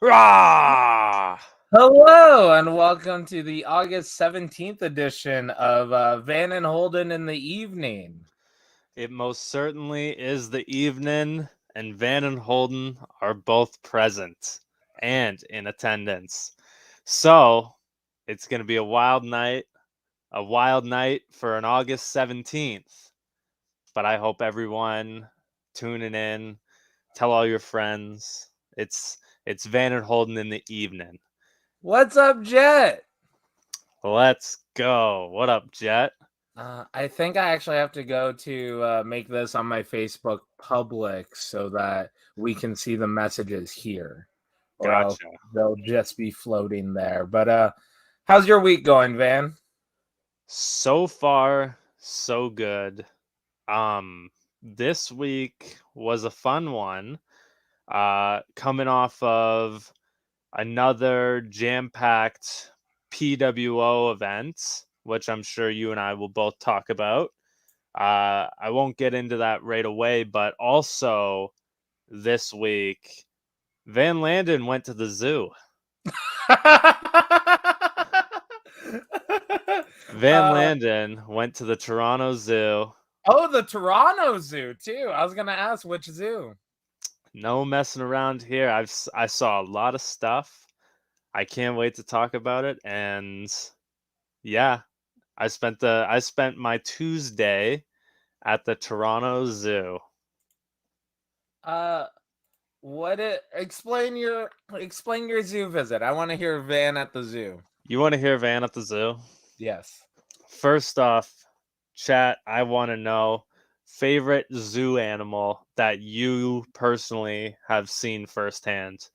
Rah! Hello and welcome to the August 17th edition of Van and Holden in the Evening. It most certainly is the evening, and Van and Holden are both present and in attendance. So it's going to be a wild night for an August 17th. But I hope everyone tuning in, tell all your friends. It's Van and Holden in the evening. What's up, Jet? Let's go. What up, Jet? I think I actually have to go to make this on my Facebook public so that we can see the messages here, or else Gotcha. they'll just be floating there. But how's your week going, Van? So far, so good. This week was a fun one. Coming off of another jam-packed PWO event, which I'm sure you and I will both talk about. I won't get into that right away, but also this week, Van Landen went to the zoo. Van uh, Landen went to the Toronto Zoo. oh, the Toronto Zoo too. I was gonna ask which zoo. No messing around here. I saw a lot of stuff. I can't wait to talk about it. And yeah, I spent my Tuesday at the Toronto Zoo. Uh, explain your zoo visit. I want to hear Van at the zoo. You want to hear Van at the zoo? Yes. First off, chat, I want to know favorite zoo animal that you personally have seen firsthand.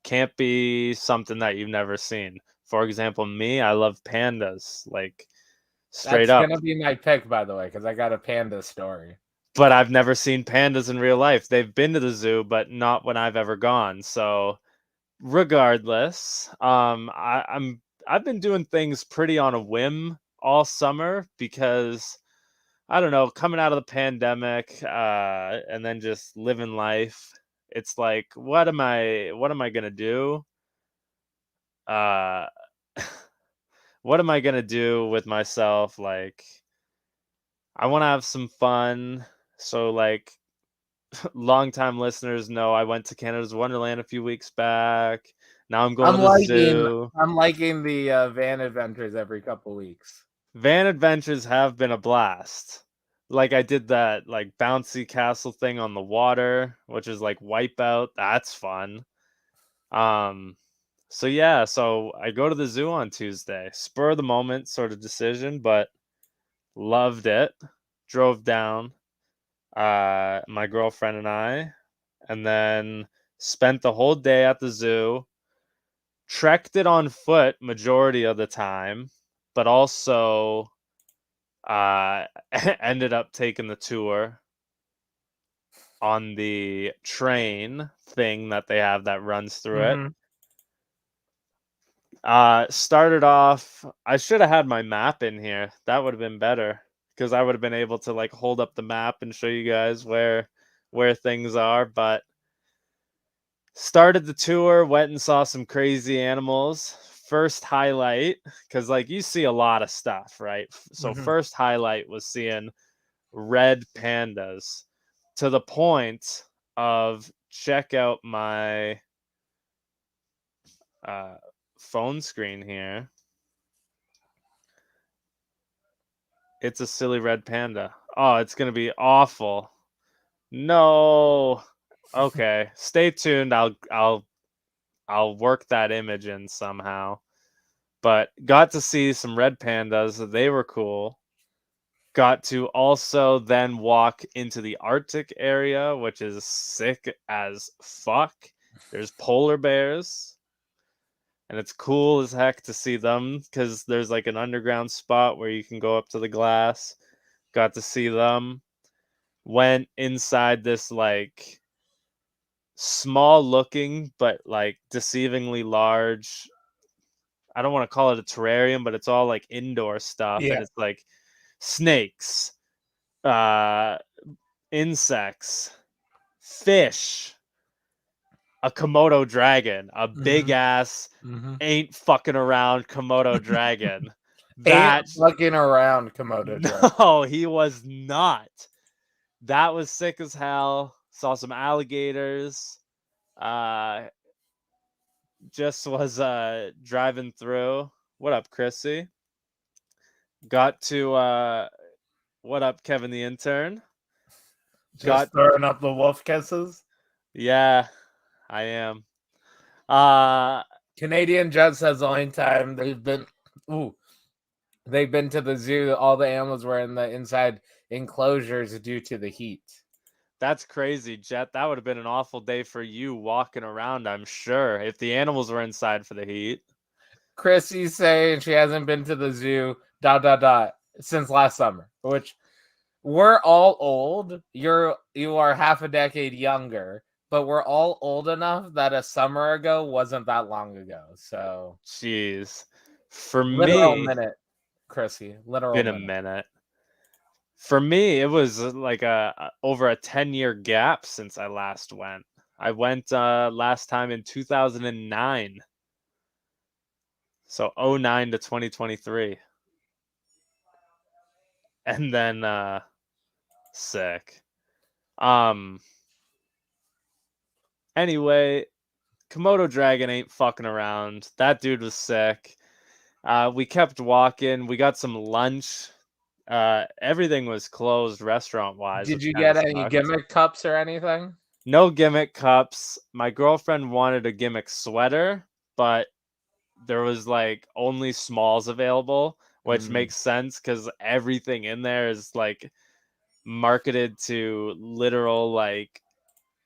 Can't be something that you've never seen. For example, me, I love pandas, like straight That's up. gonna be my pick, by the way, because I got a panda story. But I've never seen pandas in real life. They've been to the zoo, but not when I've ever gone. So regardless, I've been doing things pretty on a whim all summer because I don't know, coming out of the pandemic, and then just living life. It's like, what am I gonna do? Uh, what am I gonna do with myself? Like, I want to have some fun. So, like, longtime listeners know I went to Canada's Wonderland a few weeks back. Now I'm going I'm to the liking zoo. I'm liking the van adventures every couple weeks. Van adventures have been a blast. Like I did that like bouncy castle thing on the water, which is like Wipeout. That's fun. Um so yeah, so I go to the zoo on Tuesday. Spur of the moment sort of decision, but loved it. Drove down my girlfriend and I, and then spent the whole day at the zoo. Trekked it on foot majority of the time, but also uh ended up taking the tour on the train thing that they have that runs through it. Mm-hmm. Started off, I should have had my map in here. That would have been better because I would have been able to like hold up the map and show you guys where things are, but started the tour, went and saw some crazy animals. First highlight, because like you see a lot of stuff, right? So Mm-hmm. first highlight was seeing red pandas to the point of check out my uh, phone screen here. It's a silly red panda. Oh, it's gonna be awful. No. Okay, stay tuned. I'll work that image in somehow. But got to see some red pandas. They were cool. Got to also then walk into the Arctic area, which is sick as fuck. There's polar bears, and it's cool as heck to see them because there's like an underground spot where you can go up to the glass. Got to see them. Went inside this like small looking but like deceivingly large, I don't want to call it a terrarium, but it's all like indoor stuff, and Yeah. it's like snakes, uh insects, fish, a Komodo dragon, a big Mhm. ass, Mhm. ain't fucking around Komodo dragon. Ain't That fucking around, Komodo dragon. no, he was not. That was sick as hell. Saw some alligators. Uh, just was driving through. What up, Chrissy? Got to what up, Kevin the intern? Got Just throwing up the wolf kisses. yeah, I am. Uh Canadian Jet says the only time they've been to the zoo, all the animals were in the inside enclosures due to the heat. that's crazy, Jet. That would have been an awful day for you walking around, I'm sure, if the animals were inside for the heat. Chrissy's saying she hasn't been to the zoo since last summer, which we're all old. You are half a decade younger, but we're all old enough that a summer ago wasn't that long ago. So Jeez. For literal me, minute, Chrissy, literal been a minute. minute. For me, it was like over a 10-year gap since I last went. I went last time in 2009. So '09 to 2023. And then sick. Um anyway, Komodo dragon ain't fucking around. That dude was sick. We kept walking. We got some lunch. Everything was closed restaurant wise, Did which you kind get of any sucked. gimmick cups or anything? No gimmick cups. My girlfriend wanted a gimmick sweater, but there was like only smalls available, which Mm, makes sense because everything in there is like marketed to literal like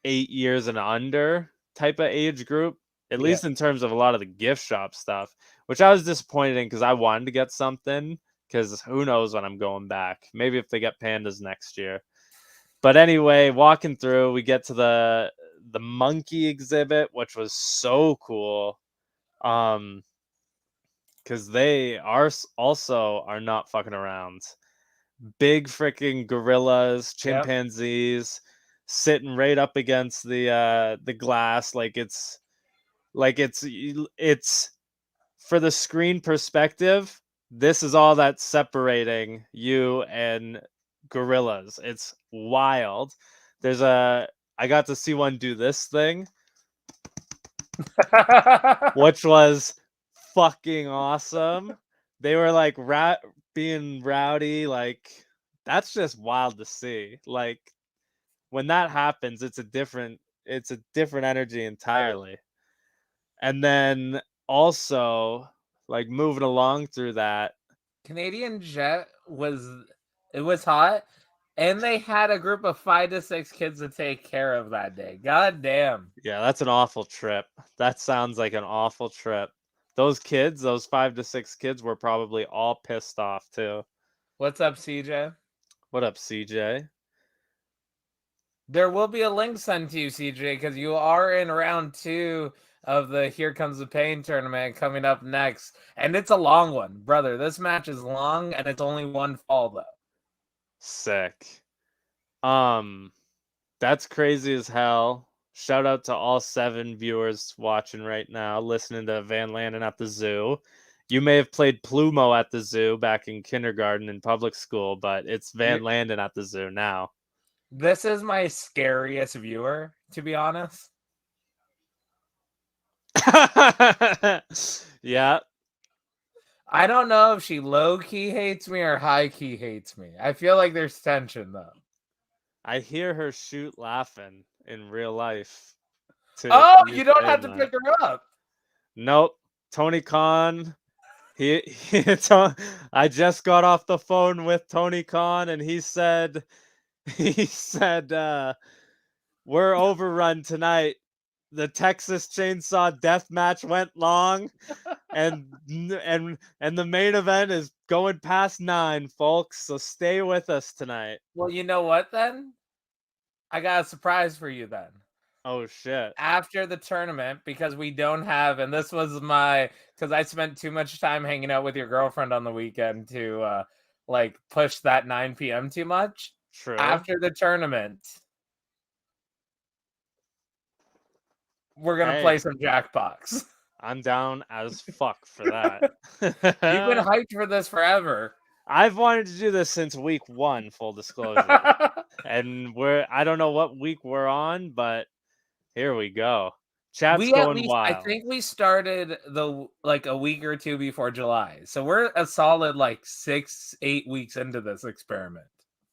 8 years and under type of age group, at yeah. least in terms of a lot of the gift shop stuff, which I was disappointed in because I wanted to get something because who knows when I'm going back. Maybe if they get pandas next year. But anyway, walking through, we get to the monkey exhibit, which was so cool. Because they are also are not fucking around. Big freaking gorillas, Yep. chimpanzees, sitting right up against the glass, like it's for the screen perspective. This is all that's separating you and gorillas. It's wild. There's a I got to see one do this thing, which was fucking awesome. They were like being rowdy, like that's just wild to see. Like when that happens, it's a different energy entirely. And then also like moving along through that. Canadian Jet was hot, and they had a group of 5 to 6 kids to take care of that day. God damn. Yeah, that's an awful trip. That sounds like an awful trip. Those kids, those 5 to 6 kids were probably all pissed off too. What's up, CJ? What up, CJ? There will be a link sent to you, CJ, because you are in round 2 of the Here Comes the Pain tournament coming up next. And it's a long one, brother. This match is long, and it's only one fall, though. Sick. Um, that's crazy as hell. Shout out to all 7 viewers watching right now, listening to Van Landen at the zoo. You may have played Plumo at the zoo back in kindergarten in public school, but it's Van You Landen at the zoo now. This is my scariest viewer, to be honest. Yeah, I don't know if she low key hates me or high key hates me. I feel like there's tension though. I hear her shoot laughing in real life to Oh, you you don't have saying to that. pick her up. Nope. Tony Khan. I just got off the phone with Tony Khan and he said he said we're overrun tonight. The Texas Chainsaw Death Match went long and the main event is going past 9, folks. So stay with us tonight. Well, you know what then? I got a surprise for you then. Oh shit. After the tournament, because we don't have, and this was because I spent too much time hanging out with your girlfriend on the weekend to like push that 9 p.m. too much. True. After the tournament, we're gonna Hey, play some Jackbox. I'm down as fuck for that. You've been hyped for this forever. I've wanted to do this since week 1, full disclosure. And I don't know what week we're on, but here we go. Chat's We at going least, I wild. think we started like a week or two before July, so we're a solid like 6, 8 weeks into this experiment.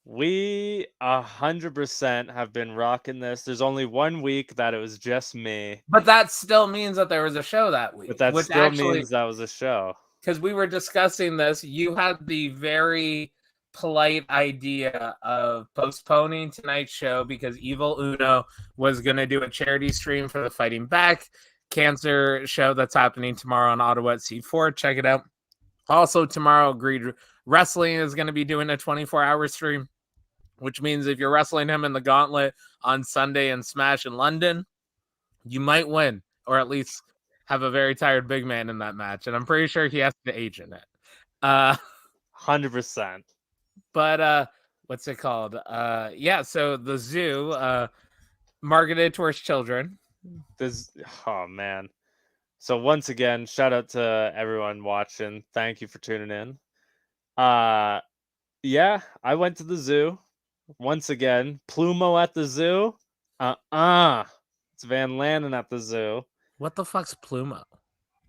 We 100% have been rocking this. There's only 1 week that it was just me, But that still means that there was a show that but week, that which still actually, means that was a show. because we were discussing this, you had the very polite idea of postponing tonight's show because Evil Uno was going to do a charity stream for the Fighting Back cancer show that's happening tomorrow on Ottawa at C4. Check it out. Also, tomorrow, Greed Wrestling is going to be doing a 24-hour stream, which means if you're wrestling him in the gauntlet on Sunday in Smash in London, you might win, or at least have a very tired big man in that match. And I'm pretty sure he has to age in it. 100%. But what's it called? Yeah, so the zoo, marketed towards children. Oh man. So once again, shout out to everyone watching. Thank you for tuning in. Yeah, I went to the zoo. Once again, Plumo at the zoo. It's Van Lanen at the zoo. What the fuck's Plumo?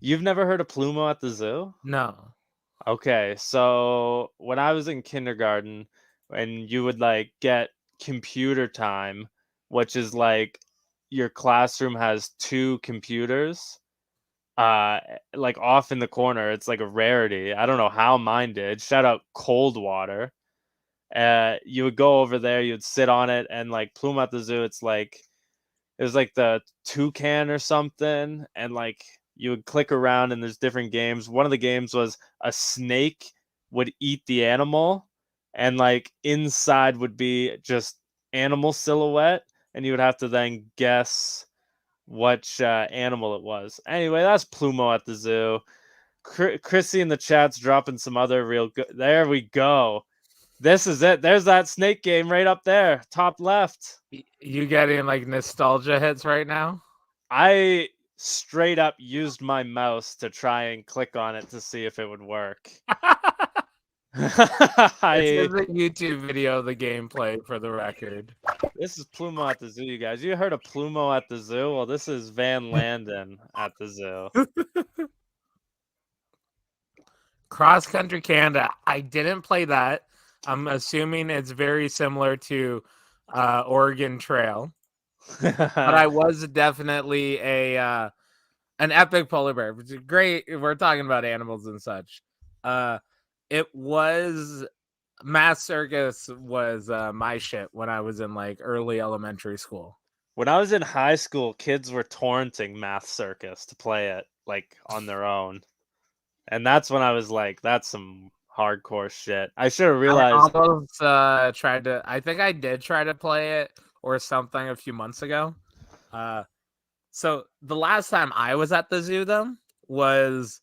You've never heard of Plumo at the zoo? No. Okay, so when I was in kindergarten, and you would like get computer time, which is like your classroom has 2 computers, like off in the corner. It's like a rarity. I don't know how mine did. Shout out Coldwater. You would go over there, you'd sit on it, and like Plume at the Zoo, it was like the toucan or something, and like you would click around and there's different games. One of the games was a snake would eat the animal, and like inside would be just animal silhouette, and you would have to then guess which animal it was. Anyway, that's Plumo at the zoo. Chrissy in the chat's dropping some other real good. There we go. This is it. There's that snake game right up there, top left. You getting like nostalgia hits right now? I straight up used my mouse to try and click on it to see if it would work. This is a YouTube video of the gameplay for the record. This is Plumo at the zoo, you guys. You heard of Plumo at the zoo? Well, this is Van Landen at the zoo. Cross Country Canada. I didn't play that. I'm assuming it's very similar to Oregon Trail. But I was definitely an epic polar bear, which is great. We're talking about animals and such. It was Math Circus was my shit when I was in like early elementary school. When I was in high school, kids were torrenting Math Circus to play it like on their own. And that's when I was like, that's some hardcore shit. I should have realized. I almost tried to. I think I did try to play it or something a few months ago. So the last time I was at the zoo, though, was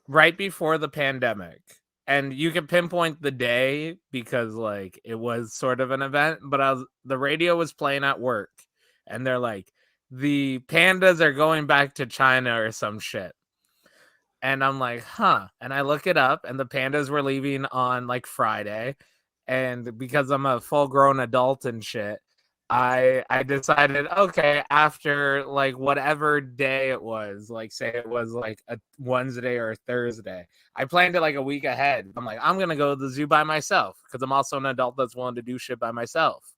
right before the pandemic. And you can pinpoint the day because, like, it was sort of an event. But the radio was playing at work, and they're like, the pandas are going back to China or some shit. And I'm like, huh. And I look it up, and the pandas were leaving on like Friday. And because I'm a full grown adult and shit, I decided, okay, after like whatever day it was, like say it was like a Wednesday or a Thursday, I planned it like a week ahead. I'm like, I'm gonna go to the zoo by myself because I'm also an adult that's willing to do shit by myself.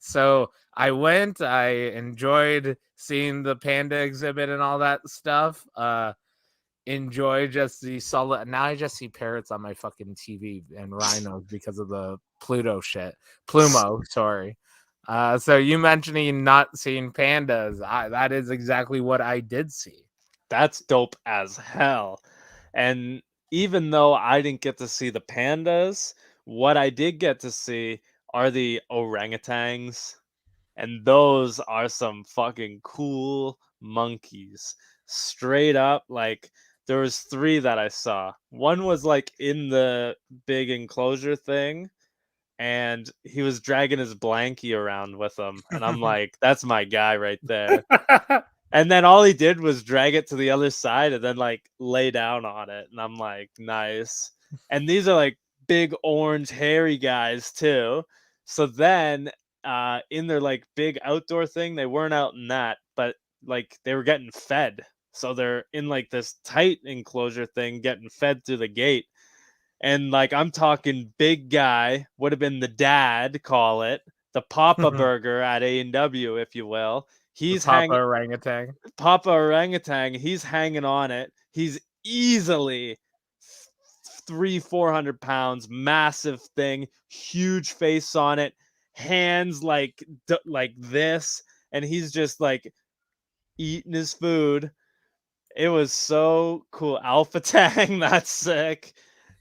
So I went, I enjoyed seeing the panda exhibit and all that stuff. Enjoy just the solid. Now I just see parrots on my fucking TV and rhinos because of the Plumo, sorry. So you mentioning not seeing pandas, that is exactly what I did see. That's dope as hell. And even though I didn't get to see the pandas, what I did get to see are the orangutans. And those are some fucking cool monkeys. Straight up, like there was 3 that I saw. One was like in the big enclosure thing, and he was dragging his blankie around with him, and I'm like, that's my guy right there. And then all he did was drag it to the other side and then like lay down on it, and I'm like, nice. And these are like big orange hairy guys too. So then in their like big outdoor thing, they weren't out in that, but like they were getting fed. So they're in like this tight enclosure thing getting fed through the gate. And like I'm talking big guy, would have been the dad, call it, the Papa The Burger at A&W, if you will. He's Papa hanging orangutan. Papa orangutan, he's hanging on it. He's easily 400 pounds, massive thing, huge face on it, hands like this, and he's just like eating his food. It was so cool. Alpha Tang, that's sick.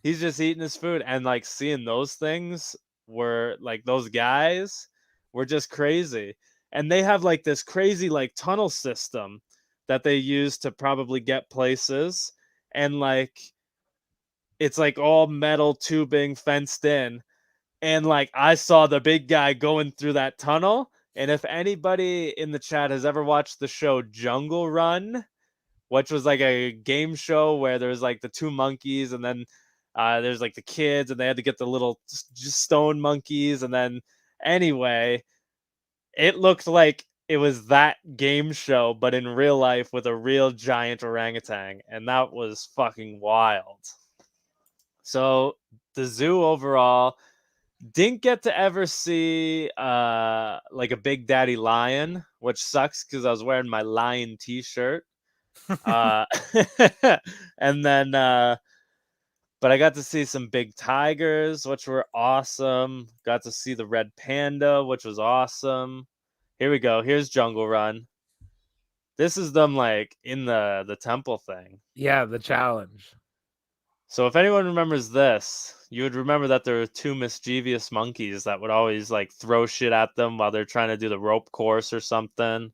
He's just eating his food, and like seeing those things were like those guys were just crazy. And they have like this crazy like tunnel system that they use to probably get places. And like it's like all metal tubing fenced in. And like I saw the big guy going through that tunnel. And if anybody in the chat has ever watched the show Jungle Run, which was like a game show where there's like the two monkeys, and then there's like the kids, and they had to get the little stone monkeys. And then anyway, it looked like it was that game show, but in real life with a real giant orangutan, and that was fucking wild. So the zoo overall, didn't get to ever see like a Big Daddy lion, which sucks because I was wearing my lion t-shirt. Uh, and then, but I got to see some big tigers, which were awesome. Got to see the red panda, which was awesome. Here we go. Here's Jungle Run. This is them like in the temple thing. Yeah, the challenge. So if anyone remembers this, you would remember that there were two mischievous monkeys that would always like throw shit at them while they're trying to do the rope course or something.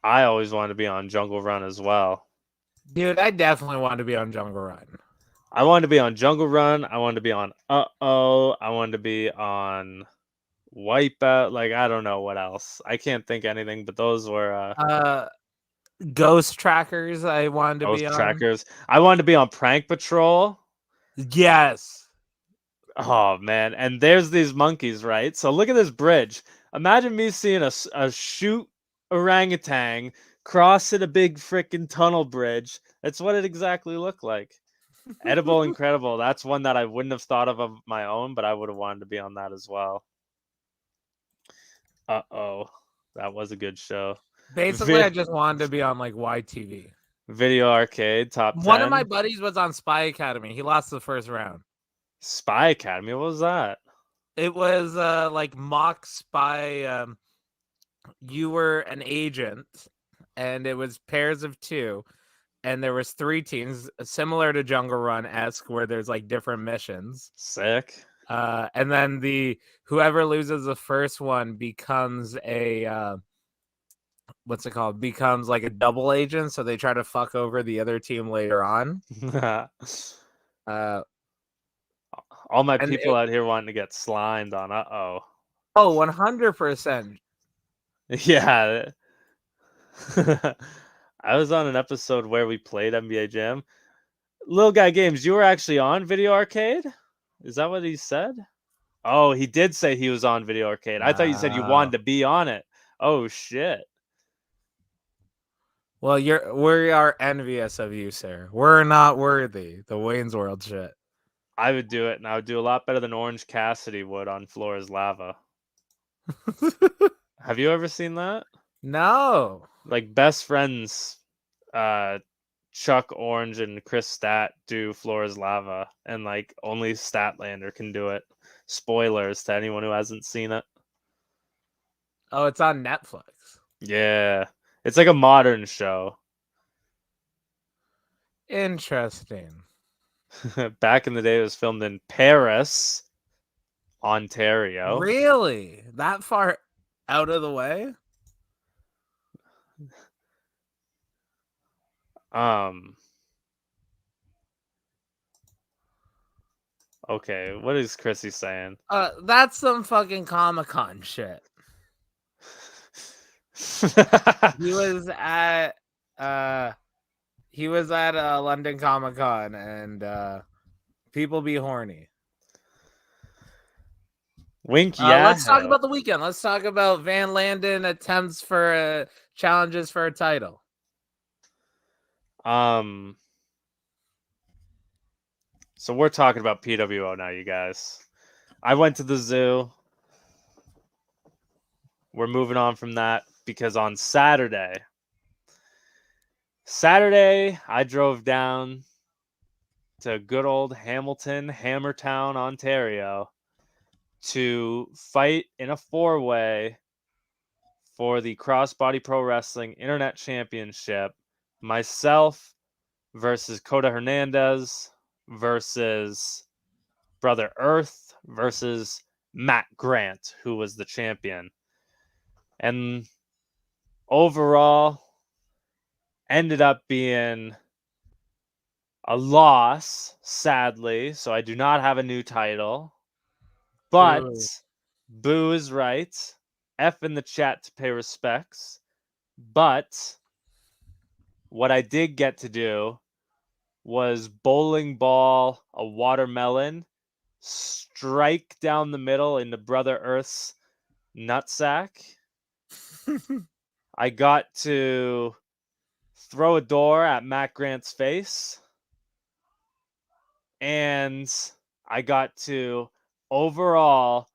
I always wanted to be on Jungle Run as well. Dude, I definitely want to be on Jungle Run. I wanted to be on Jungle Run. I wanted to be on Uh-Oh. I wanted to be on Wipeout. Like, I don't know what else. I can't think anything, but those were Ghost Trackers I wanted to Ghost be on. Trackers. I wanted to be on Prank Patrol. Yes. Oh, man. And there's these monkeys, right? So look at this bridge. Imagine me seeing a shoot orangutan crossing a big freaking tunnel bridge. That's what it exactly looked like. Edible Incredible. That's one that I wouldn't have thought of my own, but I would have wanted to be on that as well. Uh-oh. That was a good show. Basically, I just wanted to be on like YTV. Video Arcade top 10. One of my buddies was on Spy Academy. He lost the first round. Spy Academy. What was that? It was like mock spy. You were an agent, and it was pairs of two, and there was 3 teams, similar to Jungle Run-esque, where there's like different missions. Sick. And then whoever loses the first one becomes a what's it called? Becomes like a double agent, so they try to fuck over the other team later on. All my people out here wanting to get slimed on Uh-Oh. Oh, 100%. Yeah. I was on an episode where we played NBA Jam. Little Guy Games, you were actually on Video Arcade? Is that what he said? Oh, he did say he was on Video Arcade. I thought you said you wanted to be on it. Oh, shit. Well, we are envious of you, sir. We're not worthy. The Wayne's World shit. I would do it, and I would do a lot better than Orange Cassidy would on Floor is Lava. Have you ever seen that? No. Like best friends, Chuck Orange and Chris Stat do Floor is Lava, and like only Statlander can do it. Spoilers to anyone who hasn't seen it. Oh, it's on Netflix. Yeah, it's like a modern show. Interesting. Back in the day, it was filmed in Paris, Ontario. Really? That far out of the way? Okay, what is Chrissy saying? That's some fucking Comic-Con shit. He was at London Comic-Con, and people be horny. Wink, yeah. Let's talk about the weekend. Let's talk about Van Landen attempts for challenges for a title. So we're talking about PWO now, you guys. I went to the zoo. We're moving on from that because on Saturday, I drove down to good old Hamilton, Hammertown, Ontario to fight in a four-way for the Crossbody Pro Wrestling Internet Championship. Myself versus Coda Hernandez versus Brother Earth versus Matt Grant, who was the champion. And overall, ended up being a loss, sadly. So I do not have a new title. But Boo. Boo is right. F in the chat to pay respects. But what I did get to do was bowling ball a watermelon, strike down the middle into Brother Earth's nutsack. I got to throw a door at Matt Grant's face. And I got to overall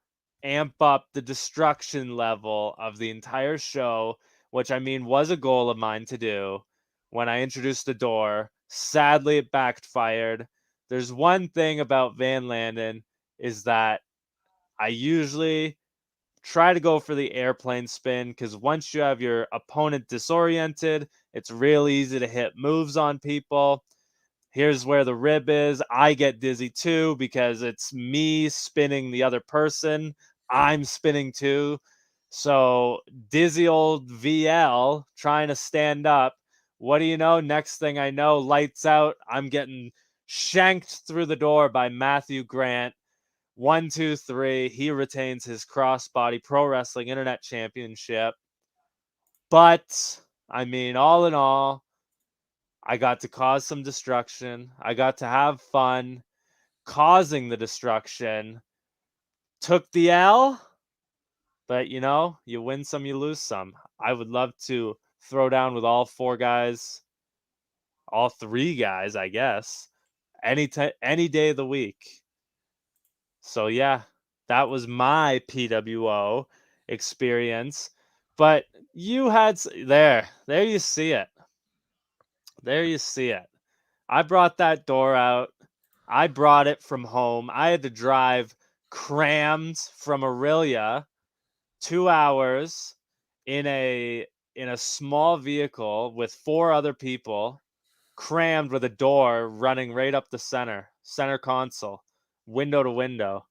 amp up the destruction level of the entire show, which I mean was a goal of mine to do when I introduced the door. Sadly, it backfired. There's one thing about Van Landen is that I usually try to go for the airplane spin because once you have your opponent disoriented, it's real easy to hit moves on people. Here's where the rib is. I get dizzy too because it's me spinning the other person. I'm spinning too. So dizzy old VL trying to stand up. What do you know? Next thing I know, lights out. I'm getting shanked through the door by Matthew Grant. 1, 2, 3. He retains his Crossbody Pro Wrestling Internet Championship. But, I mean, all in all, I got to cause some destruction. I got to have fun causing the destruction. Took the L, but you win some, you lose some. I would love to throw down with all four guys, all three guys, I guess, any day of the week. So yeah, that was my PWO experience. But you had there you see it. There you see it. I brought that door out. I brought it from home. I had to drive crammed from Aurelia 2 hours in a small vehicle with four other people, crammed with a door running right up the center console, window to window,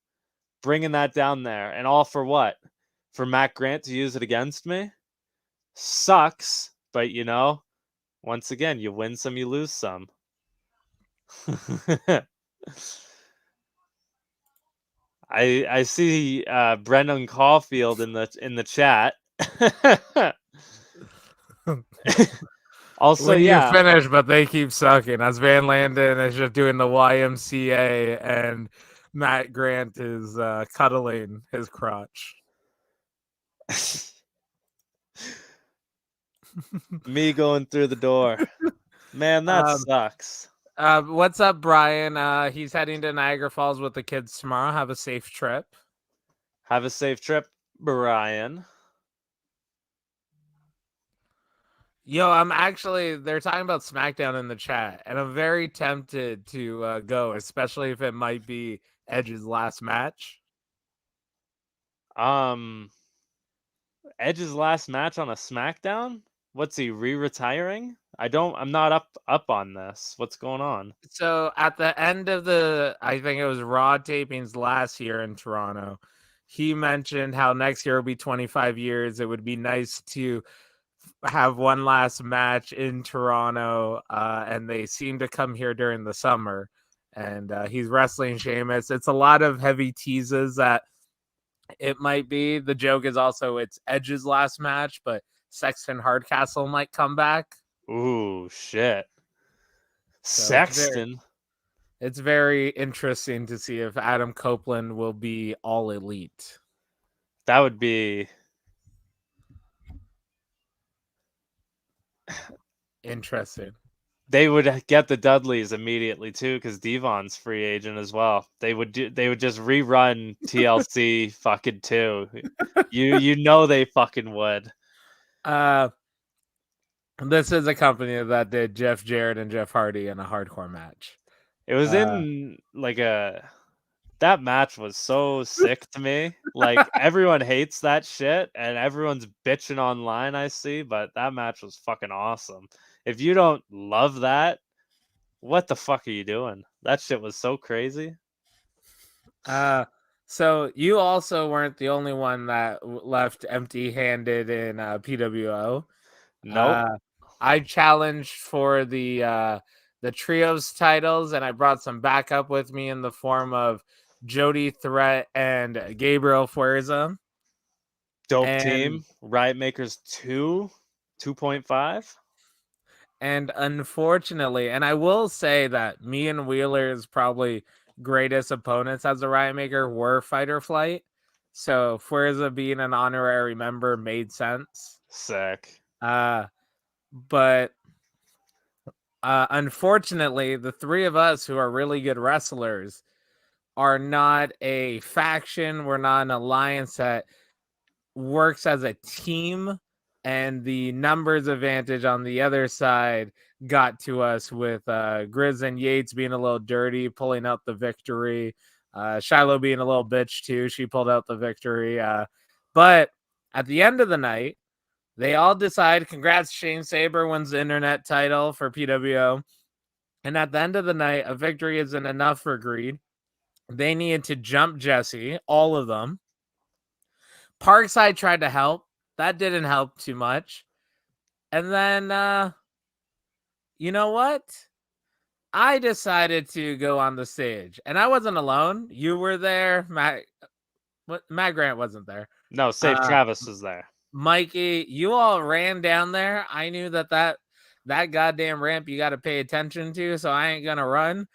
bringing that down there. And all for what? For Matt Grant to use it against me? Sucks, but once again, you win some, you lose some. I see Brendan Caulfield in the chat. Also, When you yeah, finish, but they keep sucking. As Van Landen is just doing the YMCA, and Matt Grant is cuddling his crotch. me going through the door. Man, that sucks. What's up, Brian? He's heading to Niagara Falls with the kids tomorrow. Have a safe trip. Have a safe trip, Brian. Yo, they're talking about SmackDown in the chat, and I'm very tempted to go, especially if it might be Edge's last match. Edge's last match on a SmackDown? What's he re-retiring? I'm not up on this. What's going on? So at the end of I think it was Raw tapings last year in Toronto, he mentioned how next year will be 25 years. It would be nice to have one last match in Toronto, and they seem to come here during the summer. and he's wrestling Sheamus. It's a lot of heavy teases that it might be. The joke is also it's Edge's last match, but Sexton Hardcastle might come back. Ooh, shit. So Sexton. it's very interesting to see if Adam Copeland will be all elite. That would be Interesting. they would get the Dudleys immediately too, because Devon's free agent as well. They would just rerun TLC fucking too. You know they fucking would. This is a company that did Jeff Jarrett and Jeff Hardy in a hardcore match. It was in like that match was so sick to me. Like everyone hates that shit and everyone's bitching online, I see, but that match was fucking awesome. If you don't love that, what the fuck are you doing? That shit was so crazy. So you also weren't the only one that left empty-handed in PWO. Nope. I challenged for the trios titles, and I brought some backup with me in the form of Jody Threat and Gabriel Fuerza. Dope And team. Riot Makers 2.5. And unfortunately, and I will say that me and Wheeler's probably greatest opponents as a Riot Maker were Fight or Flight. So Fuerza being an honorary member made sense. Sick. But unfortunately, the three of us who are really good wrestlers are not a faction. We're not an alliance that works as a team, and the numbers advantage on the other side got to us with Grizz and Yates being a little dirty, pulling out the victory. Shiloh being a little bitch too. She pulled out the victory. But at the end of the night, they all decide, congrats, Shane Saber wins the internet title for PWO. And at the end of the night, a victory isn't enough for Greed. They needed to jump Jesse, all of them. Parkside tried to help. That didn't help too much. And then, you know what? I decided to go on the stage. And I wasn't alone. You were there. Matt Grant wasn't there. No, Safe Travis was there. Mikey, you all ran down there. I knew that goddamn ramp you got to pay attention to, so I ain't going to run.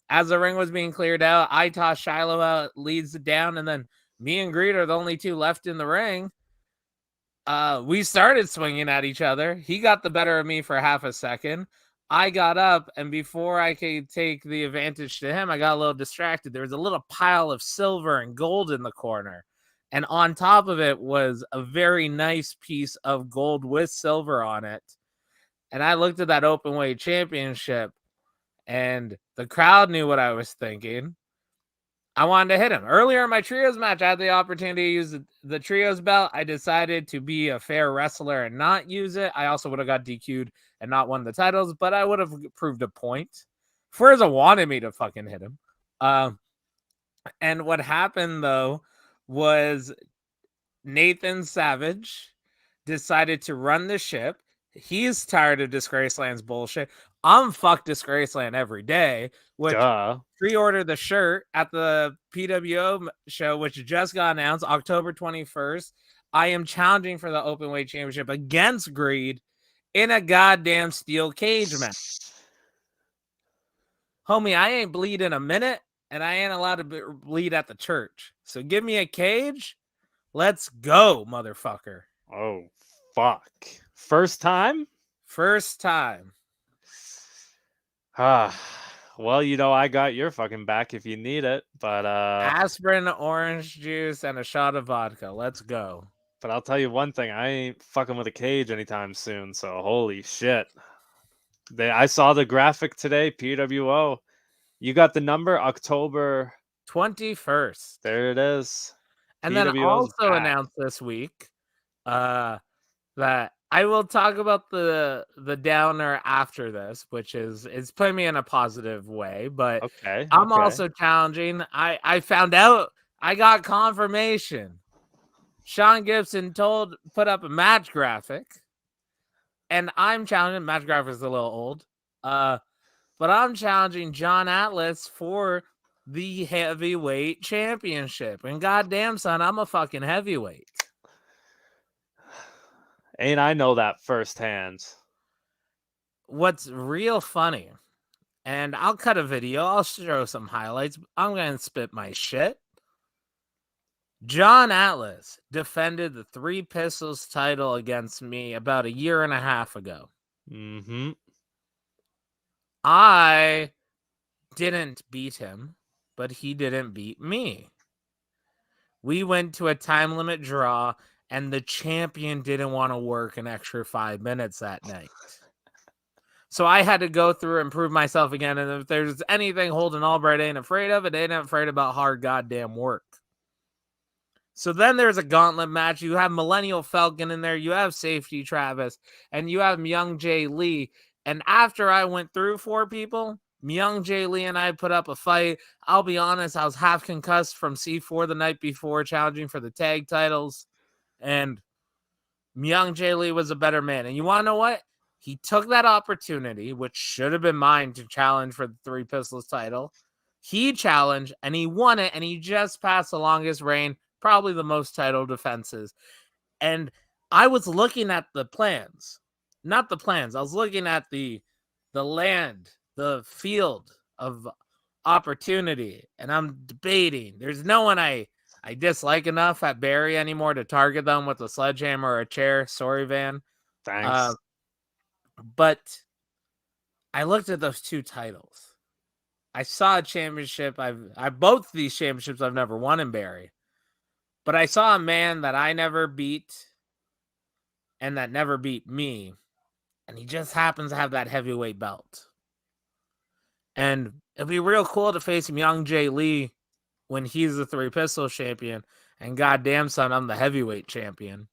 As the ring was being cleared out, I tossed Shiloh out, leads it down, and then me and Greed are the only two left in the ring. We started swinging at each other. He got the better of me for half a second. I got up, and before I could take the advantage to him, I got a little distracted. There was a little pile of silver and gold in the corner. And on top of it was a very nice piece of gold with silver on it. And I looked at that Openweight Championship, and the crowd knew what I was thinking. I wanted to hit him. Earlier in my trios match, I had the opportunity to use the trios belt. I decided to be a fair wrestler and not use it. I also would have got DQ'd and not won the titles, but I would have proved a point. Fuerza wanted me to fucking hit him. And what happened, though, was Nathan Savage decided to run the ship. He's tired of Disgraceland's bullshit. I'm fuck Disgraceland every day, which pre-order the shirt at the PWO show, which just got announced October 21st. I am challenging for the Openweight Championship against Greed in a goddamn steel cage match. Homie, I ain't bleed in a minute, and I ain't allowed to bleed at the church. So give me a cage. Let's go, motherfucker. Oh, fuck. First time? First time. Well, you know, I got your fucking back if you need it, but aspirin, orange juice, and a shot of vodka. Let's go. But I'll tell you one thing, I ain't fucking with a cage anytime soon, so holy shit. I saw the graphic today, PWO. You got the number, October 21st. There it is. And PWO's then also announced this week that I will talk about the downer after this, which is putting me in a positive way. But I'm also challenging. I found out, I got confirmation. Sean Gibson put up a match graphic, and I'm challenging. Match graphic is a little old. but I'm challenging John Atlas for the heavyweight championship. And goddamn, son, I'm a fucking heavyweight. Ain't I know that firsthand. What's real funny, and I'll cut a video, I'll show some highlights. I'm going to spit my shit. John Atlas defended the Three Pistols title against me about a year and a half ago. Mm-hmm. I didn't beat him, but he didn't beat me. We went to a time limit draw, and the champion didn't want to work an extra 5 minutes that night. So I had to go through and prove myself again. And if there's anything Holden Albright ain't afraid of, it ain't afraid about hard goddamn work. So then there's a gauntlet match. You have Millennial Falcon in there. You have Safety Travis. And you have Myung Jae Lee. And after I went through 4 people, Myung Jae Lee and I put up a fight. I'll be honest, I was half concussed from C4 the night before, challenging for the tag titles. And Myung Jae Lee was a better man. And you want to know what? He took that opportunity, which should have been mine, to challenge for the Three Pistols title. He challenged, and he won it, and he just passed the longest reign, probably the most title defenses. And I was looking at the plans. Not the plans. I was looking at the land, the field of opportunity, and I'm debating. There's no one I dislike enough at Barry anymore to target them with a sledgehammer or a chair. Sorry, Van. Thanks. But I looked at those 2 titles. I saw a championship. Both these championships I've never won in Barry. But I saw a man that I never beat and that never beat me. And he just happens to have that heavyweight belt. And it'd be real cool to face Myung Jae Lee when he's the Three Pistols champion. And goddamn, son, I'm the heavyweight champion.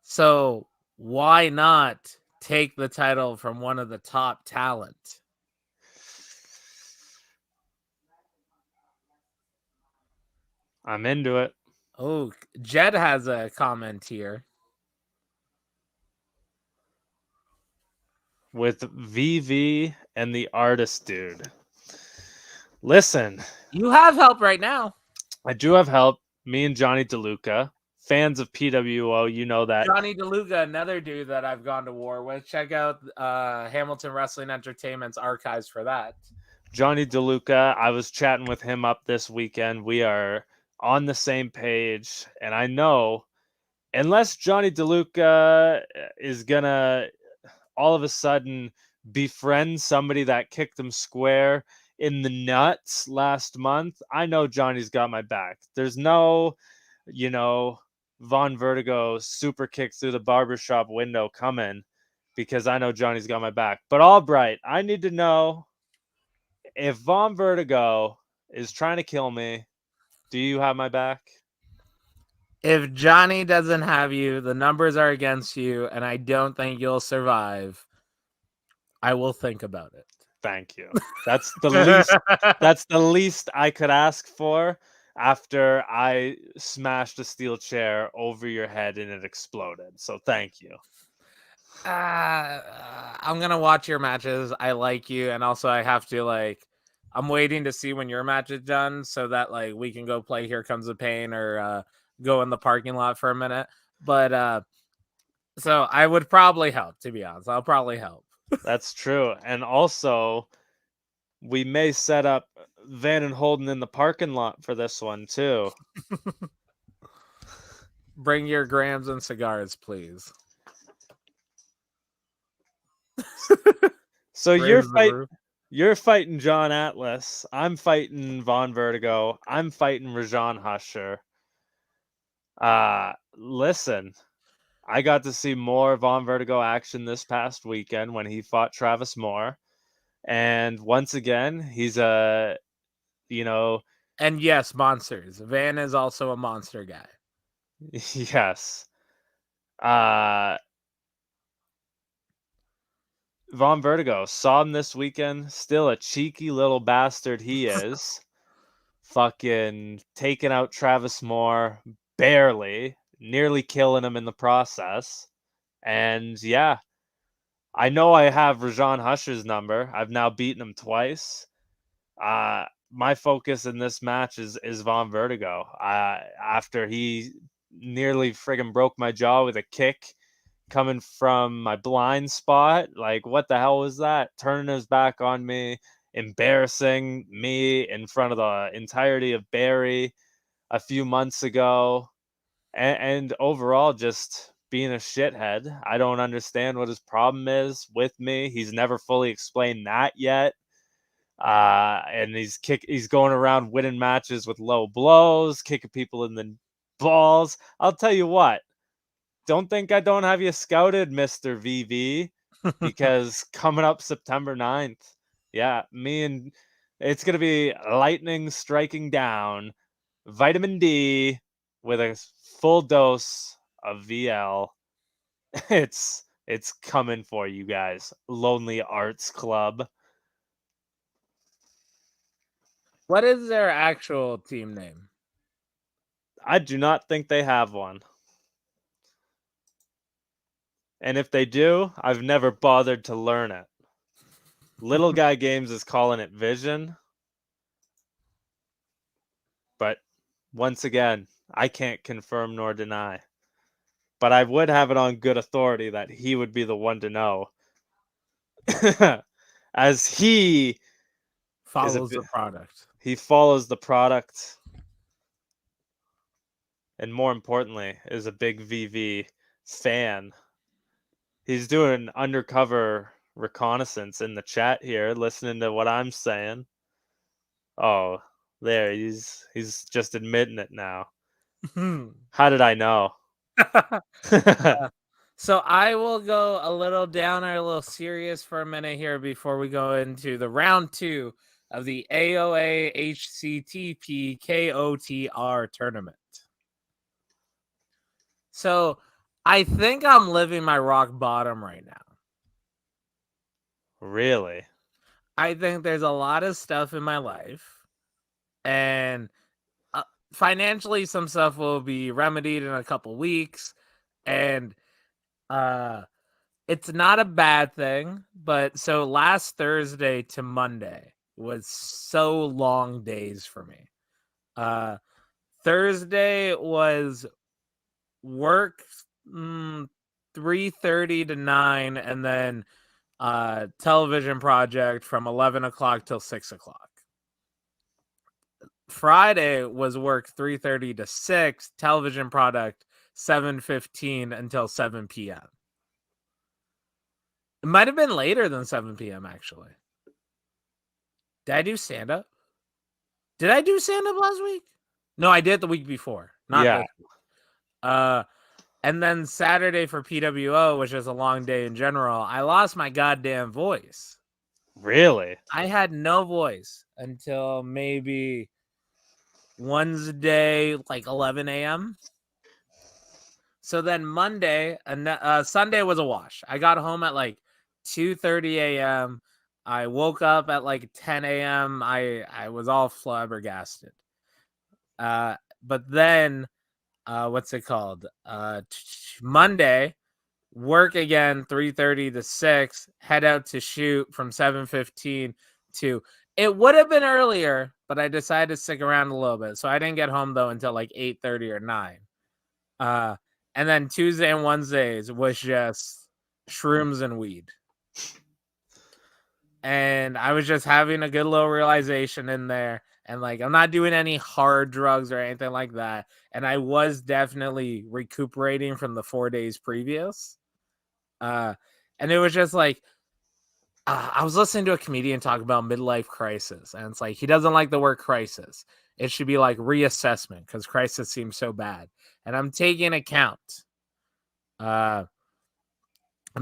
So why not take the title from one of the top talent? I'm into it. Oh, Jed has a comment here. With VV and the artist dude. Listen. You have help right now. I do have help. Me and Johnny DeLuca. Fans of PWO, you know that. Johnny DeLuca, another dude that I've gone to war with. Check out Hamilton Wrestling Entertainment's archives for that. Johnny DeLuca, I was chatting with him up this weekend. We are on the same page. And I know, unless Johnny DeLuca is going to all of a sudden befriend somebody that kicked him square in the nuts last month, I know Johnny's got my back. There's no, Von Vertigo super kick through the barbershop window coming, because I know Johnny's got my back. But Albright, I need to know, if Von Vertigo is trying to kill me, do you have my back? If Johnny doesn't have you, the numbers are against you, and I don't think you'll survive. I will think about it. Thank you. That's the least. That's the least I could ask for after I smashed a steel chair over your head and it exploded. So thank you. I'm gonna watch your matches. I like you, and also I have to I'm waiting to see when your match is done so that we can go play Here Comes the Pain or go in the parking lot for a minute. But so I would probably help, to be honest. I'll probably help. That's true. And also, we may set up Van and Holden in the parking lot for this one too. Bring your grams and cigars, please. So you're fighting John Atlas. I'm fighting Von Vertigo. I'm fighting Rajan Husher. Listen, I got to see more Von Vertigo action this past weekend when he fought Travis Moore. And once again, he's And yes, monsters. Van is also a monster guy. Yes. Von Vertigo, saw him this weekend. Still a cheeky little bastard he is. Fucking taking out Travis Moore, barely, nearly killing him in the process. And yeah, I know I have Rajon Husher's number. I've now beaten him twice. My focus in this match is Von Vertigo. After he nearly friggin' broke my jaw with a kick coming from my blind spot. Like, what the hell was that? Turning his back on me, embarrassing me in front of the entirety of Barry a few months ago, and overall just being a shithead. I don't understand what his problem is with me. He's never fully explained that yet. And he's going around winning matches with low blows, kicking people in the balls. I'll tell you what, don't think I don't have you scouted, Mr. VV, because coming up September 9th, yeah, it's going to be lightning striking down, vitamin D with a full dose of VL. It's coming for you guys. Lonely Arts Club. What is their actual team name? I do not think they have one. And if they do, I've never bothered to learn it. Little Guy Games is calling it Vision. But once again, I can't confirm nor deny. But I would have it on good authority that he would be the one to know. As he Follows the product. he follows the product, and more importantly, is a big VV fan. He's doing undercover reconnaissance in the chat here, listening to what I'm saying. Oh, there, he's just admitting it now. How did I know? So I will go a little downer, a little serious for a minute here before we go into the round 2 of the AOA HCTP KOTR tournament. So I think I'm living my rock bottom right now. Really? I think there's a lot of stuff in my life, and financially some stuff will be remedied in a couple weeks, and it's not a bad thing. But so last Thursday to Monday was so long days for me. Thursday was work 3:30 to 9, and then television project from 11 o'clock till 6 o'clock. Friday was work 3:30 to 6, television product 7:15 until 7 p.m. It might have been later than 7 p.m. actually. Did I do stand-up? Did I do stand-up last week? No, I did the week before. Not this week. And then Saturday for PWO, which is a long day in general, I lost my goddamn voice. Really? I had no voice until maybe Wednesday, like 11 a.m. So then Monday, Sunday was a wash. I got home at like 2:30 a.m. I woke up at like 10 a.m. I was all flabbergasted. But then, what's it called? Monday, work again 3:30 to 6. Head out to shoot from 7:15 to. It would have been earlier, but I decided to stick around a little bit, so I didn't get home though until like 8:30 or 9. And then Tuesday and Wednesdays was just shrooms and weed. And I was just having a good little realization in there. And like, I'm not doing any hard drugs or anything like that. And I was definitely recuperating from the 4 days previous. And it was just like, I was listening to a comedian talk about midlife crisis. And it's like, he doesn't like the word crisis. It should be like reassessment because crisis seems so bad. And I'm taking account. I'm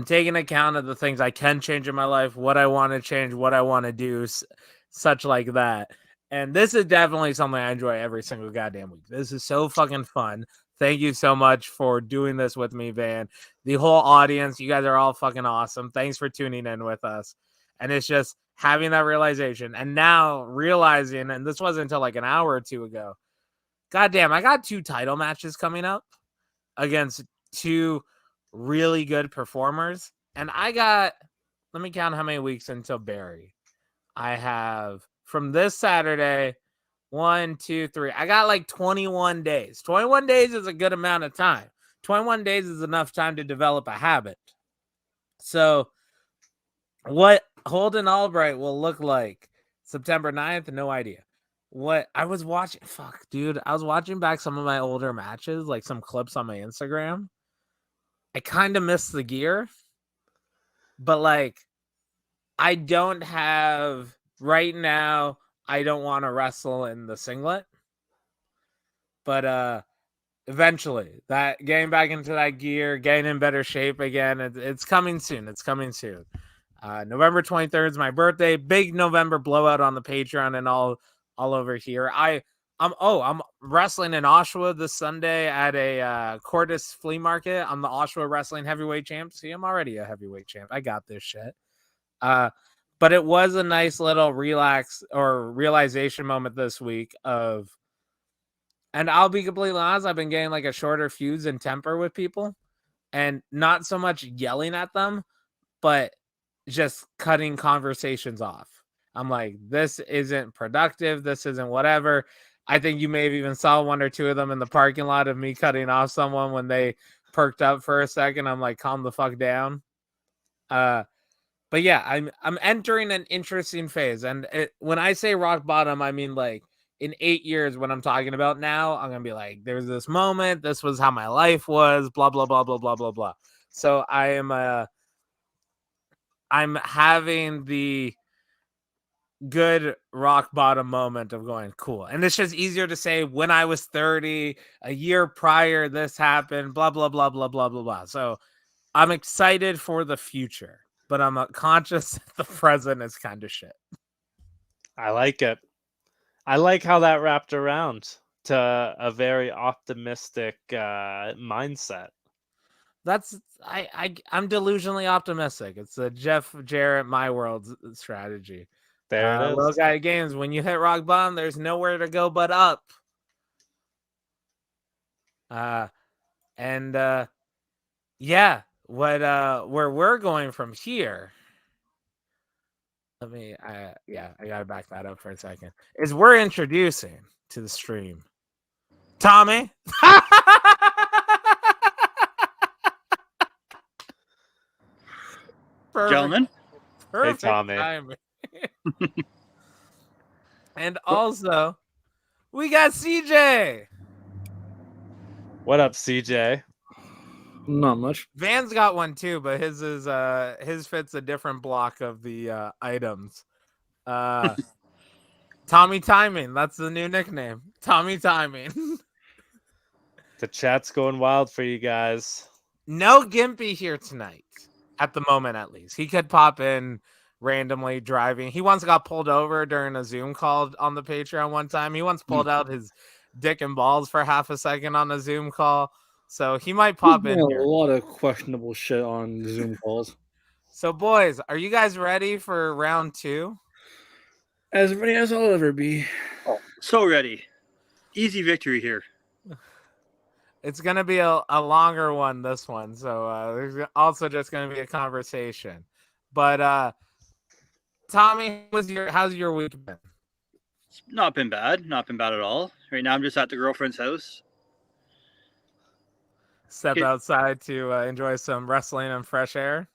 taking account of the things I can change in my life, what I want to change, what I want to do, such like that. And this is definitely something I enjoy every single goddamn week. This is so fucking fun. Thank you so much for doing this with me, Van. The whole audience, you guys are all fucking awesome. Thanks for tuning in with us. And it's just having that realization. And now realizing, and this wasn't until like an hour or two ago, goddamn, I got 2 title matches coming up against 2 really good performers, And let me count how many weeks until Barry. I have from this Saturday, 1, 2, 3. I got like 21 days. 21 days is a good amount of time. 21 days is enough time to develop a habit. So, what Holden Albright will look like September 9th, no idea. What I was watching, fuck, dude. I was watching back some of my older matches, like some clips on my Instagram. I kind of miss the gear, but like, I don't have right now. I don't want to wrestle in the singlet, but eventually, that getting back into that gear, getting in better shape again, it's coming soon. It's coming soon. November 23rd is my birthday. Big November blowout on the Patreon and all over here. I'm wrestling in Oshawa this Sunday at a Cordis flea market. I'm the Oshawa wrestling heavyweight champ. See, I'm already a heavyweight champ. I got this shit. But it was a nice little relax or realization moment this week of, and I'll be completely honest, I've been getting like a shorter fuse and temper with people, and not so much yelling at them, but just cutting conversations off. I'm like, this isn't productive. This isn't whatever. I think you may have even saw one or two of them in the parking lot of me cutting off someone when they perked up for a second. I'm like, calm the fuck down. But yeah, I'm entering an interesting phase, and when I say rock bottom, I mean like in 8 years. When I'm talking about now, I'm gonna be like, there's this moment. This was how my life was. Blah blah blah blah blah blah blah. So I'm having the good rock bottom moment of going cool, and it's just easier to say when I was 30, a year prior, this happened. Blah blah blah blah blah blah blah. So I'm excited for the future, but I'm conscious that the present is kind of shit. I like it. I like how that wrapped around to a very optimistic mindset. That's I'm delusionally optimistic. It's a Jeff Jarrett my world strategy. There it Little is. guy games, when you hit rock bottom, there's nowhere to go but up. And yeah, what where we're going from here. I gotta back that up for a second. Is we're introducing to the stream Tommy. Gentlemen, Perfect Tommy. timing. And also, we got CJ. What up, CJ? Not much. Van's got one too, but his fits a different block of the items. Tommy Timing, that's the new nickname. Tommy Timing. The chat's going wild for you guys. No Gimpy here tonight, at the moment at least. He could pop in randomly driving. He once got pulled over during a Zoom call on the Patreon one time. He once pulled out his dick and balls for half a second on a Zoom call. So he might pop in here. A lot of questionable shit on Zoom calls. So boys, are you guys ready for round 2? As ready as I'll ever be. Oh, so ready. Easy victory here. It's going to be a longer one, this one. So there's also just going to be a conversation. But Tommy, how's your week been? It's not been bad. Not been bad at all. Right now I'm just at the girlfriend's house. Step outside to enjoy some wrestling and fresh air.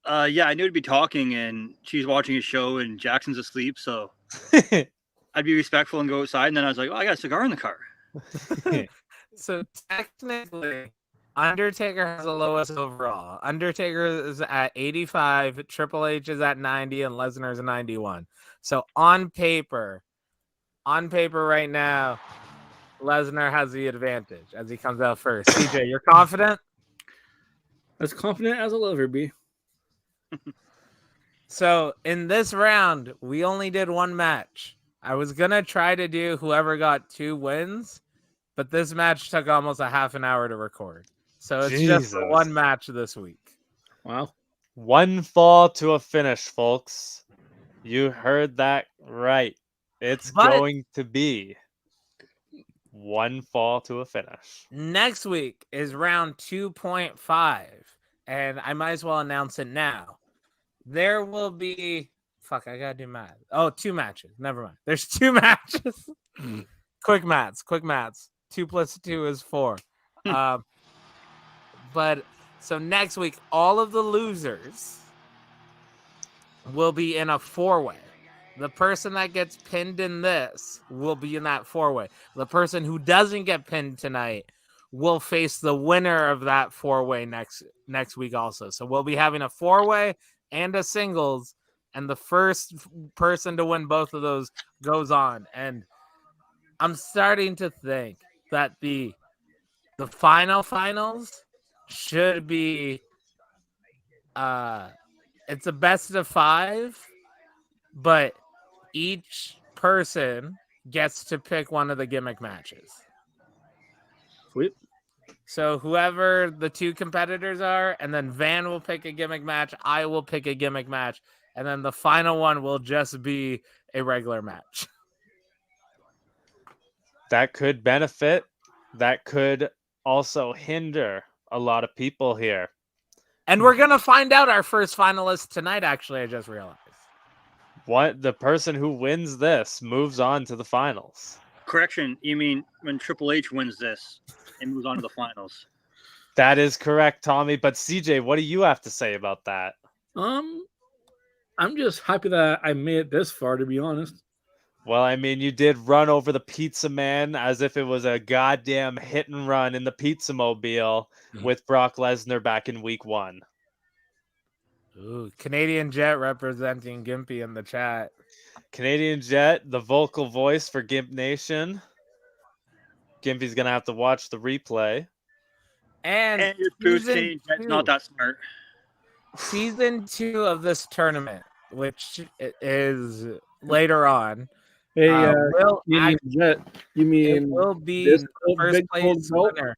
Yeah, I knew to be talking, and she's watching a show, and Jackson's asleep, so I'd be respectful and go outside. And then I was like, "Oh, I got a cigar in the car." So technically, Undertaker has the lowest overall. Undertaker is at 85, Triple H is at 90, and Lesnar is at 91. So on paper right now, Lesnar has the advantage as he comes out first. CJ, you're confident? As confident as I'll ever be. So in this round, we only did one match. I was going to try to do whoever got 2 wins, but this match took almost a half an hour to record. So it's just the one match this week. Wow. One fall to a finish, folks. You heard that right. It's going to be one fall to a finish. Next week is round 2.5. and I might as well announce it now. There will be I gotta do math. Oh, 2 matches. Never mind. There's 2 matches. Quick maths. 2 plus 2 is 4. But so next week, all of the losers will be in a 4-way. The person that gets pinned in this will be in that 4-way. The person who doesn't get pinned tonight will face the winner of that 4-way next week also. So we'll be having a 4-way and a singles, and the first person to win both of those goes on. And I'm starting to think that the finals should be it's a best of 5, but each person gets to pick one of the gimmick matches. Sweet. So whoever the 2 competitors are, and then Van will pick a gimmick match, I will pick a gimmick match, and then the final one will just be a regular match. That could benefit. That could also hinder a lot of people here. And we're going to find out our first finalist tonight, actually, I just realized. What the person who wins this moves on to the finals. Correction, you mean when Triple H wins this and moves on to the finals? That is correct, Tommy. But CJ, what do you have to say about that? I'm just happy that I made it this far, to be honest. Well, I mean, you did run over the pizza man as if it was a goddamn hit and run in the pizza mobile with Brock Lesnar back in week 1. Ooh, Canadian Jet representing Gimpy in the chat. Canadian Jet, the vocal voice for Gimp Nation. Gimpy's going to have to watch the replay. And your food chain, Jet's not that smart. Season 2 of this tournament, which is later on. Hey, Jet, you mean it will be this the first place winner.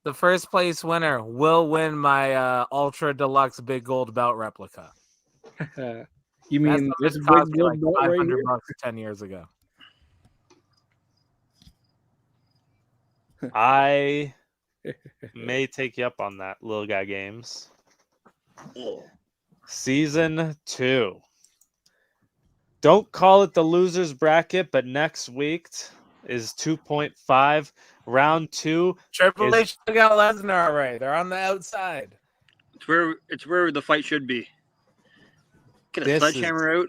The first place winner will win my Ultra Deluxe Big Gold Belt replica. You mean this big cost me gold like belt right here? $500 10 years ago. I may take you up on that, Little Guy Games. Season 2. Don't call it the losers bracket, but next week is 2.5. Round 2. Triple H got Lesnar already. They're on the outside. It's where the fight should be. Get a sledgehammer out.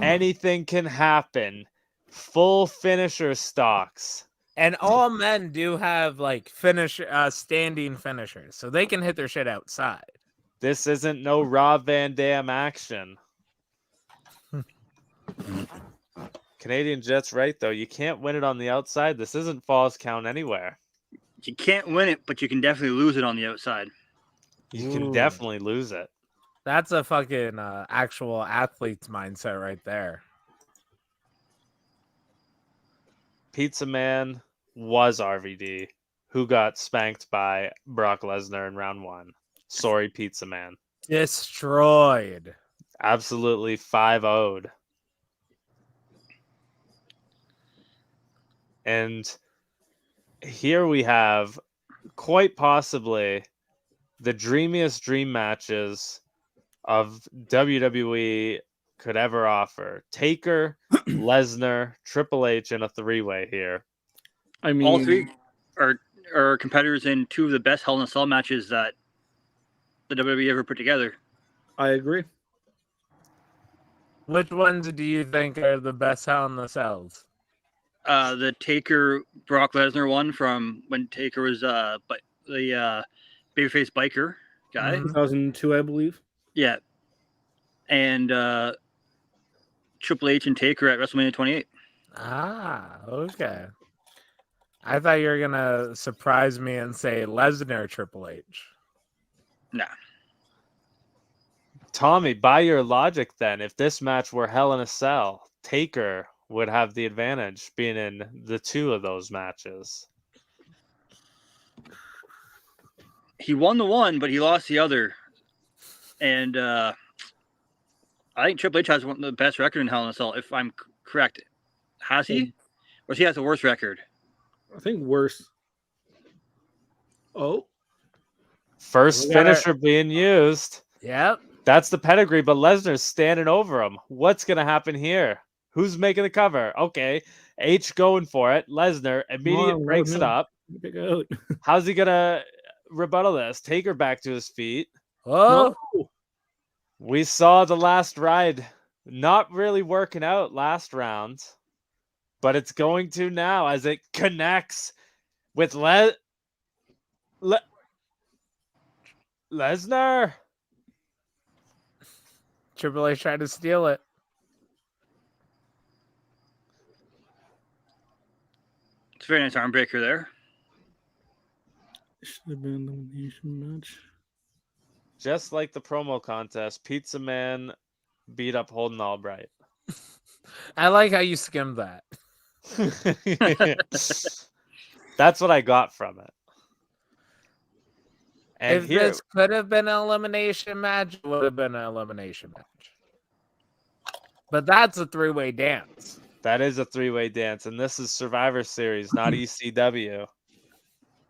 Anything can happen. Full finisher stocks. And all men do have like standing finishers, so they can hit their shit outside. This isn't no Rob Van Dam action. Canadian Jet's right, though. You can't win it on the outside. This isn't Falls Count anywhere. You can't win it, but you can definitely lose it on the outside. You can definitely lose it. That's a fucking actual athlete's mindset right there. Pizza Man was RVD, who got spanked by Brock Lesnar in round 1. Sorry, Pizza Man. Destroyed. Absolutely 5-0'd. And here we have quite possibly the dreamiest dream matches of WWE could ever offer. Taker, Lesnar, Triple H in a 3-way here. I mean, all 3 are competitors in 2 of the best Hell in a Cell matches that the WWE ever put together. I agree. Which ones do you think are the best Hell in the Cells? The Taker Brock Lesnar one from when Taker was the babyface biker guy. 2002, I believe. Yeah. And Triple H and Taker at WrestleMania 28. Ah, okay. I thought you were gonna surprise me and say Lesnar Triple H. Nah. Tommy, by your logic then, if this match were Hell in a Cell, Taker would have the advantage being in the 2 of those matches. He won the one, but he lost the other. And I think Triple H has one of the best record in Hell in a Cell, if I'm correct. Has he? Or he has the worst record? I think worse. Oh. First We gotta- finisher being used. Yep. That's the pedigree, but Lesnar's standing over him. What's going to happen here? Who's making the cover? Okay. H going for it. Lesnar immediate on, breaks it Lesnar. up. Pick out. How's he going to rebuttal this? Take her back to his feet. Oh, No. We saw the last ride not really working out last round, but it's going to now as it connects with Lesnar. Triple H tried to steal it. It's a very nice arm breaker there. Should have been an elimination match. Just like the promo contest, Pizza Man beat up Holden Albright. I like how you skimmed that. That's what I got from it. And If here, this could have been an elimination match, it would have been an elimination match. But that's a three-way dance. that is a three-way dance, and this is Survivor Series, not ECW.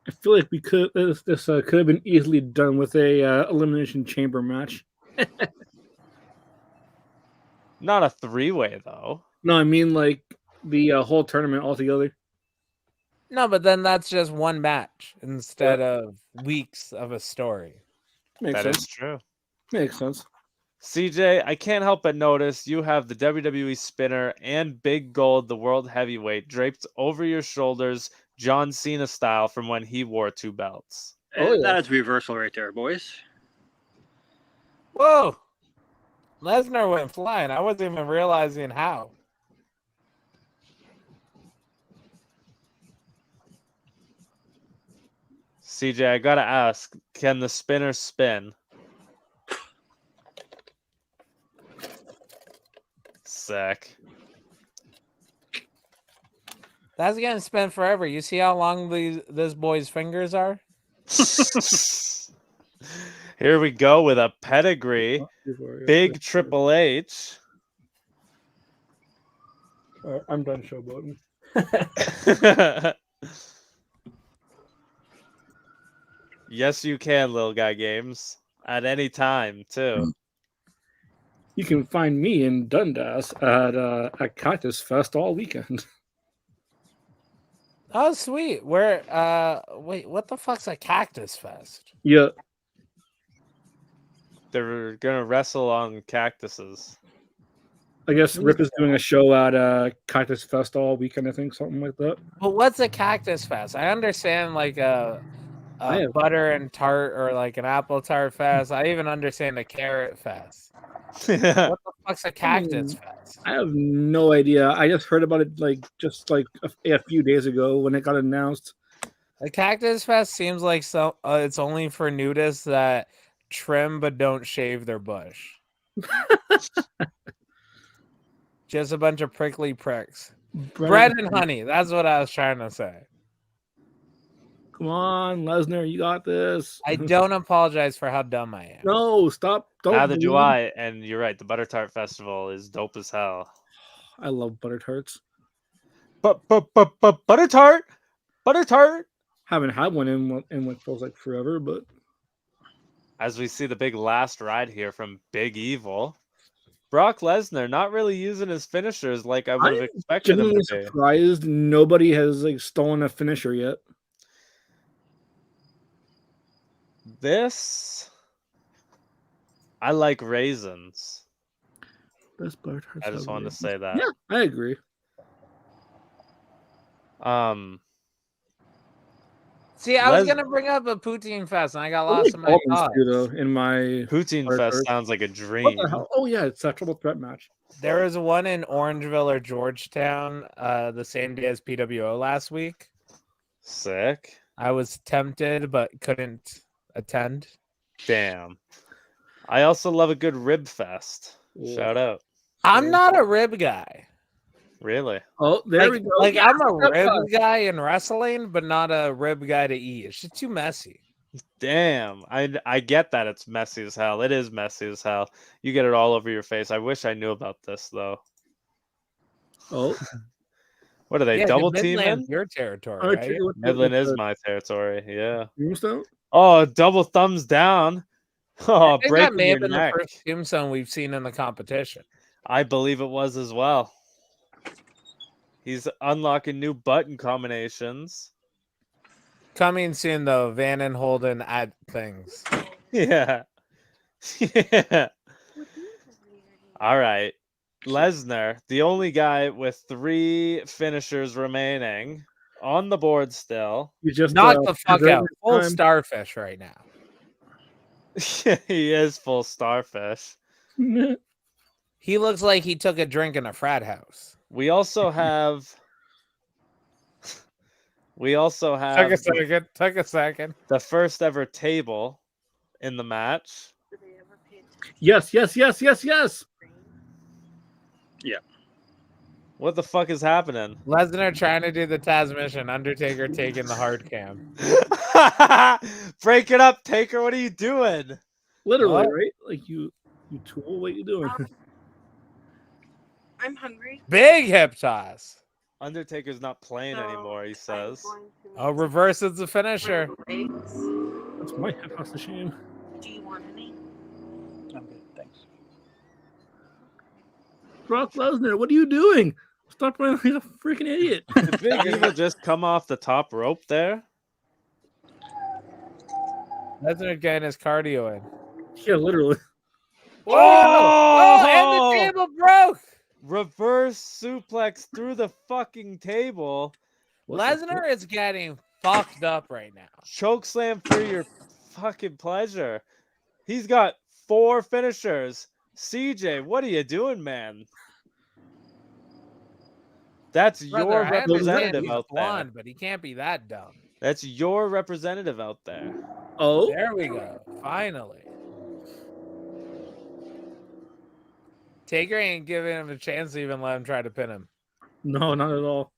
I feel like we could this could have been easily done with a elimination chamber match. Not a three-way though. No, I mean like the whole tournament altogether. No, but then that's just one match instead of weeks of a story. Makes That sense. is true. Makes sense. CJ, I can't help but notice you have the WWE spinner and Big Gold, the World Heavyweight, draped over your shoulders, John Cena style, from when he wore two belts. Oh, yeah. That's reversal right there, boys. Whoa! Lesnar went flying. I wasn't even realizing how. CJ, I gotta ask, can the spinner spin? Sick. That's gonna spin forever. You see how long this boy's fingers are? Here we go with a pedigree. Big Triple H. I'm done showboating. Yes, you can, Little Guy Games. At any time, too. You can find me in Dundas at Cactus Fest all weekend. Oh, sweet. Where? Wait, what the fuck's a Cactus Fest? Yeah, They're gonna wrestle on cactuses. I guess Rip is doing a show at Cactus Fest all weekend. I think something like that. But what's a Cactus Fest? I understand like a butter and tart or like an apple tart fest. I even understand a carrot fest. What the fuck's a Cactus Fest? I have no idea. I just heard about it just a few days ago when it got announced. A Cactus Fest seems like it's only for nudists that trim but don't shave their bush. Just a bunch of prickly pricks. Bread and honey. That's what I was trying to say. Come on, Lesnar, you got this. I don't apologize for how dumb I am. No, stop. Don't. Neither do believe- I. And you're right. The Butter Tart Festival is dope as hell. I love butter tarts. But Butter Tart. Haven't had one in what feels like forever, but As we see the big last ride here from Big Evil. Brock Lesnar not really using his finishers like I would have expected him genuinely to be. surprised nobody has stolen a finisher yet. This, I like raisins. Best butter tarts. I just ever. wanted to say that. Yeah, I agree. See, I was gonna bring up a poutine fest, and I got lost in my Almonds thoughts. too, though, in my Poutine butter Fest tarts. sounds like a What dream. the hell? Oh yeah, it's a triple threat match. There was one in Orangeville or Georgetown, the same day as PWO last week. Sick. I was tempted but couldn't attend. Damn. I also love a good rib fest. Shout out. I'm not a rib guy. Really? Oh, there we Like, go. like Yeah, I'm a step rib up. guy in wrestling, but not a rib guy to eat. It's just too messy. Damn. I get that it's messy as hell. It is messy as hell. You get it all over your face. I wish I knew about this though. Oh, What are they Yeah, double the Midland's teaming? your territory, I'll right? tell you what, Midland is my territory. Yeah. Tombstone? Oh, double thumbs down. Oh, I think that breaking may your have been neck. the first tombstone we've seen in the competition. I believe it was as well. He's unlocking new button combinations. Coming soon, though, Van and Holden add things. Yeah. Yeah. All right. Lesnar, the only guy with 3 finishers remaining on the board still. You just Knock the fuck preserve out. his Full time. starfish right now. He is full starfish. He looks like he took a drink in a frat house. We also have Took a second. the first ever table in the match. Yes, yes, yes, yes, yes. What the fuck is happening? Lesnar trying to do the Taz mission. Undertaker taking the hard cam. Break it up, Taker. What are you doing? Literally, What? right? Like you tool. What you doing? I'm hungry. Big hip toss. Undertaker's not playing so anymore, he I'm says. going to make Oh, reverse is the finisher. scrambled eggs. That's my hip. That's a shame. Do you want any? I'm good, thanks. Brock Lesnar, what are you doing? Stop running like a freaking idiot. Did Big Evil just come off the top rope there? Lesnar getting his cardio in. Yeah, literally. Whoa! Oh, and the table broke. Reverse suplex through the fucking table. Lesnar is getting fucked up right now. Chokeslam for your fucking pleasure. He's got 4 finishers. CJ, what are you doing, man? That's your Brother, I understand representative he's out blonde, there. but he can't be that dumb. That's your representative out there. Oh, There we go. Finally. Taker ain't giving him a chance to even let him try to pin him. no, not at all.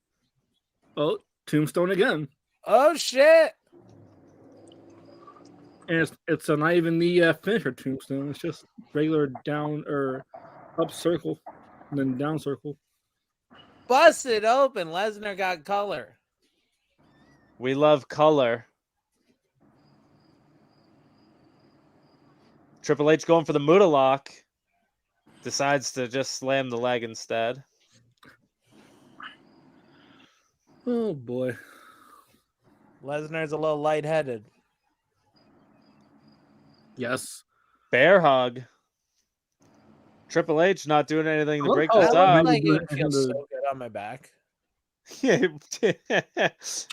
Oh, tombstone again. Oh, shit. And it's not even the finisher tombstone. It's just regular down or up circle, and then down circle. Busted open. Lesnar got color. We love color. Triple H going for the Muda lock. Decides to just slam the leg instead. Oh boy. Lesnar's a little lightheaded. Yes. Bear hug. Triple H not doing anything to Oh, break oh, this That up. looks like it would And feel the- so good on my back. Yeah, it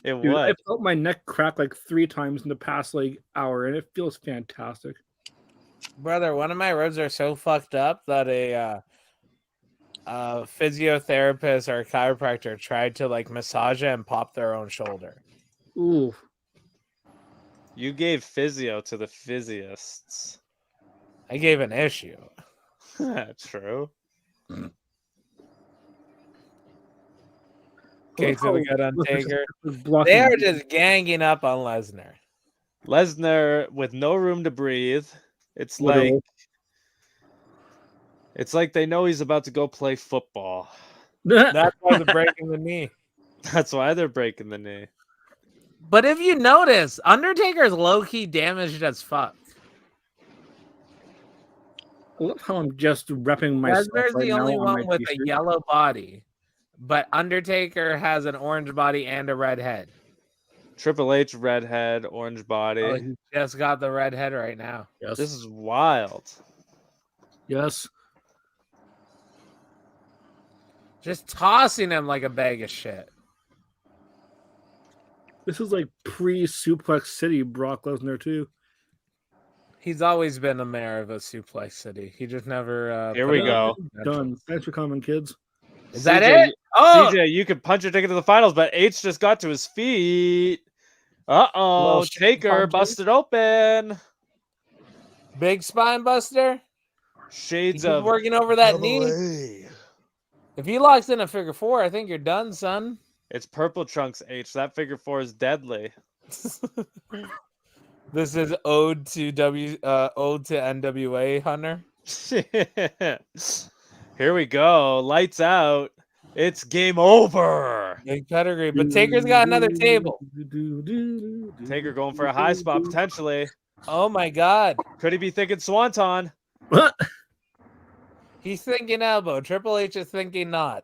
Dude, would. I felt my neck crack like 3 times in the past like hour, and it feels fantastic. Brother, one of my ribs are so fucked up that a physiotherapist or a chiropractor tried to like massage it and pop their own shoulder. Ooh. You gave physio to the physiasts. I gave an issue. True. Okay, so we got Undertaker. Blocking. They are just ganging up on Lesnar. Lesnar with no room to breathe. It's Literally. like they know he's about to go play football. That's why they're breaking the knee. That's why they're breaking the knee. But if you notice, Undertaker's low-key damaged as fuck. I love how I'm just repping myself. Lesnar's right the now only on one my with a t-shirt. yellow body, but Undertaker has an orange body and a red head. Triple H, redhead, orange body. Oh, he just got the red head right now. Yes. This is wild. Yes. Just tossing him like a bag of shit. This is like pre-Suplex City Brock Lesnar too. He's always been a mayor of a suplex city. He just never. Here put we it go. on. Done. Thanks for coming, kids. Is that CJ, it? Oh, CJ, you could punch your ticket to the finals, but H just got to his feet. Uh-oh. Little shit Taker punches. busted open. big spine buster. Shades He's of working over that Double knee. A. If he locks in a figure 4, I think you're done, son. It's Purple Trunks H. That figure 4 is deadly. This is ode to NWA Hunter. Here we go. Lights out. It's game over. Big pedigree, but Taker's got another table. Taker going for a high spot potentially. Oh my God. Could he be thinking Swanton? What? He's thinking elbow. Triple H is thinking not.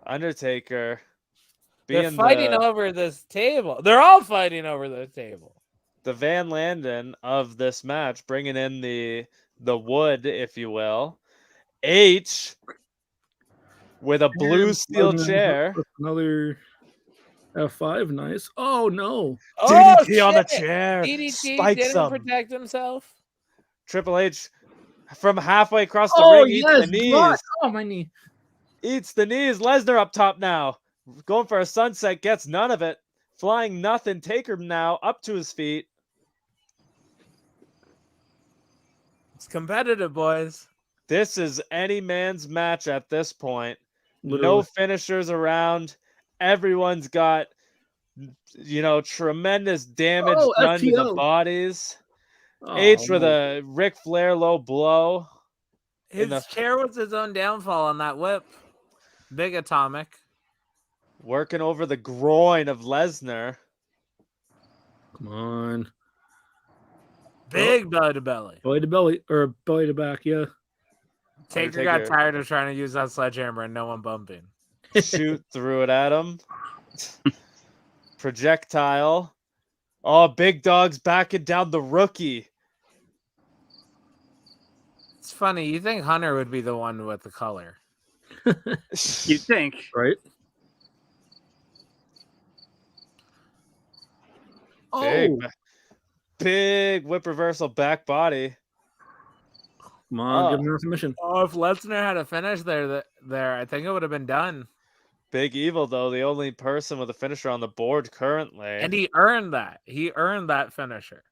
Undertaker. They're fighting over this table. They're all fighting over this table. The Van Landen of this match, bringing in the wood, if you will. H with a blue steel chair. Another F5, nice. Oh no! DDT on the chair. DDT Spikes didn't him. protect himself. Triple H from halfway across the Oh ring eats yes! the knees. God. Oh my knee. Eats the knees. Lesnar up top now. Going for a sunset. Gets none of it. Flying nothing. Taker now up to his feet. It's competitive, boys. This is any man's match at this point. No Literally. finishers around. Everyone's got, tremendous damage done to the FTO. bodies. Oh, H with no. a Ric Flair low blow. His chair was his own downfall on that whip. Big atomic. Working over the groin of Lesnar. Come on. Big belly to belly. Belly to belly or belly to back, yeah. Taker got tired of trying to use that sledgehammer and no one bumping. Shoot through it at him. Projectile. Oh, Big Dog's backing down the rookie. It's funny. You think Hunter would be the one with the color. You'd think. Right? Big, Oh, big whip reversal back body. come on, Oh. give him a submission. Oh, if Lesnar had a finish there, I think it would have been done. Big Evil, though, the only person with a finisher on the board currently. And he earned that. He earned that finisher.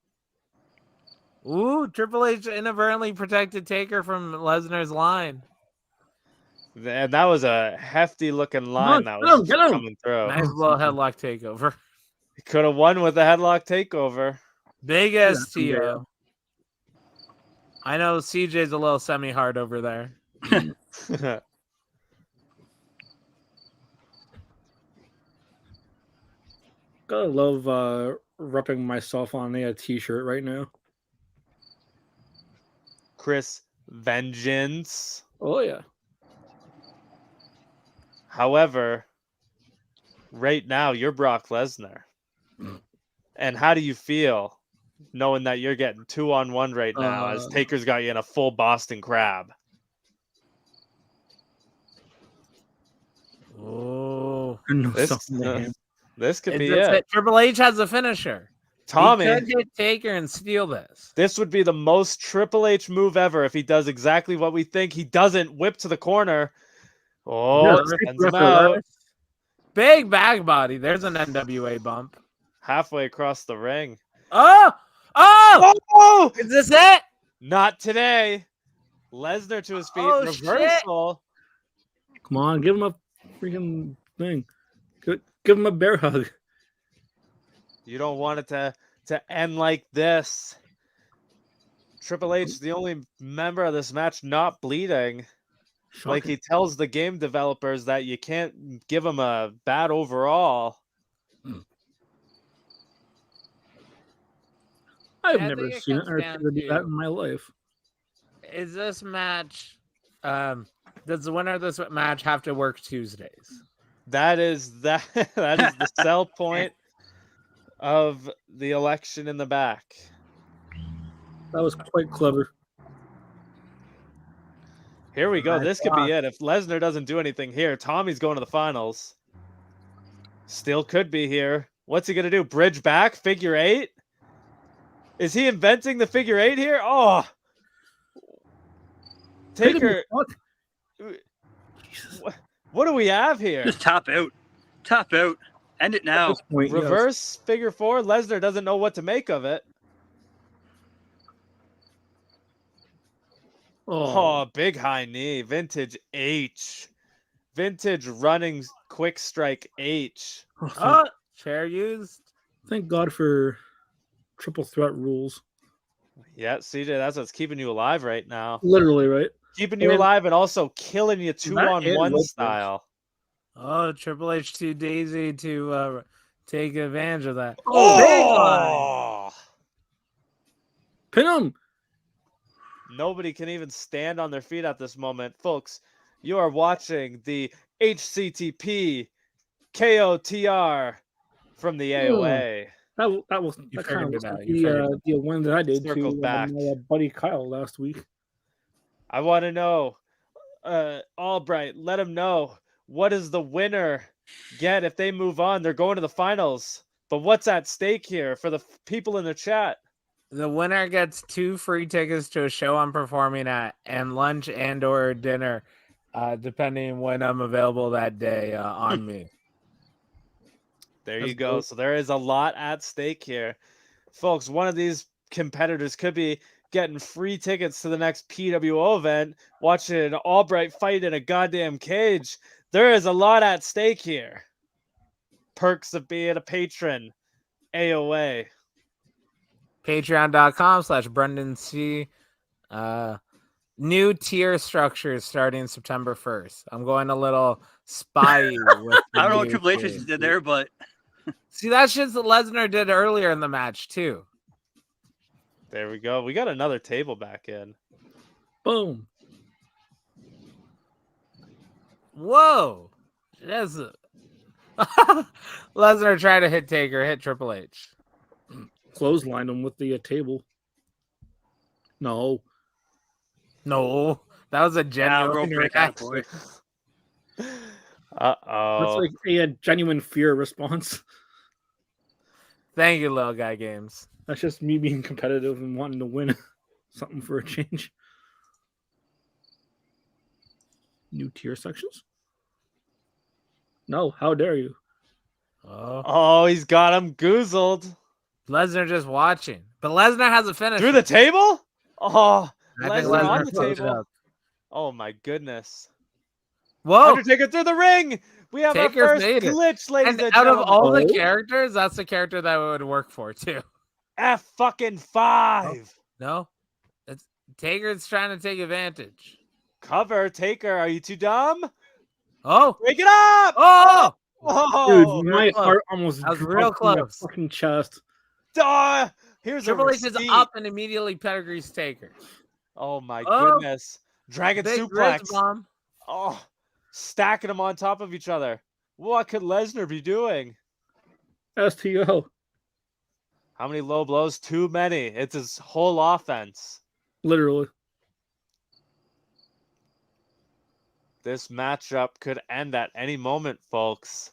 Ooh, Triple H inadvertently protected Taker from Lesnar's line. And that was a hefty looking line that was get him. coming through. Nice little headlock takeover. He could have won with a headlock takeover. Big STO. I know CJ's a little semi-hard over there. Gotta love repping myself on a t-shirt right now. Chris Vengeance. Oh yeah. However, right now you're Brock Lesnar. And how do you feel knowing that you're getting 2-on-1 right now as Taker's got you in a full Boston Crab? Oh, This could be it. Triple H has a finisher. Tommy, he could hit Taker and steal this. this would be the most Triple H move ever if he does exactly what we think. He doesn't whip to the corner. Oh, sends him out. Big back body. There's an NWA bump. Halfway across the ring. Oh! Oh! Is this it? Not today. Lesnar to his feet. Oh, Reversal. Come on, give him a freaking thing. Give him a bear hug. You don't want it to end like this. Triple H, the only member of this match not bleeding. Shocking. Like he tells the game developers that you can't give him a bad overall. I've I never think it seen it comes or down do that to- in my life. Is this match? Does the winner of this match have to work Tuesdays? That is that is the sell point of the election in the back. That was quite clever. Here we go. My This could be it. If Lesnar doesn't do anything here, Tommy's going to the finals. Still could be here. What's he going to do? Bridge back? Figure eight? Is he inventing the figure eight here? Oh. Taker. What do we have here? Just tap out. Tap out. End it now. Point, Reverse figure four. Lesnar doesn't know what to make of it. Oh, big high knee. Vintage H. Vintage running quick strike H. Oh, chair used. Thank God for triple threat rules. Yeah, CJ, that's what's keeping you alive right now. Literally, right? keeping you And alive and also killing you That 2-on-1 was style. Oh, Triple H too daisy to take advantage of that. Oh! pin him. Nobody can even stand on their feet at this moment. Folks, you are watching the HCTP KOTR from the AOA. That was You that kind of figured was it like out. You figured it the one that I did Circled to back. my buddy Kyle last week. I want to know, Albright, let him know, what does the winner get if they move on? They're going to the finals. But what's at stake here for the people in the chat? The winner gets 2 free tickets to a show I'm performing at, and lunch and or dinner, depending when I'm available that day on me. There That's you go. dope. So there is a lot at stake here. Folks, one of these competitors could be getting free tickets to the next PWO event, watching Albright fight in a goddamn cage. There is a lot at stake here. Perks of being a patron. AOA. Patreon.com/Brendan C. New tier structures starting September 1st. I'm going a little spy with the I don't know what new Triple H tiers. did there, but See, that's just what Lesnar did earlier in the match, too. There we go. We got another table back in. Boom. Whoa. That's Lesnar tried to hit Taker, hit Triple H. Clotheslined him with the table. No. No, that was a genuine rope break, reaction. boy. Uh-oh. That's like a genuine fear response. Thank you, Little Guy Games. That's just me being competitive and wanting to win something for a change. New tier sections? No, how dare you? Oh, He's got him goozled. Lesnar just watching. But Lesnar has a finish. Through the table? Oh, I think Lesnar on Lesnar the fucked it table. up. Oh my goodness. Whoa. Undertaker through the ring. We have Taker's our first made it. glitch, ladies And and out of gentlemen. all the Oh. characters, that's the character that would work for, too. F5. No? It's Taker's trying to take advantage. Cover, Taker. Are you too dumb? Oh. Break it up. Oh. Oh. Dude, my close. heart almost That was dropped real in my close. fucking chest. Duh. Here's Triple a H is receipt. up and immediately pedigrees Taker. Oh my Oh. goodness. Dragon Big suplex. wrist bomb. Oh, stacking them on top of each other. What could Lesnar be doing? STO. How many low blows? Too many. It's his whole offense. Literally. This matchup could end at any moment, folks.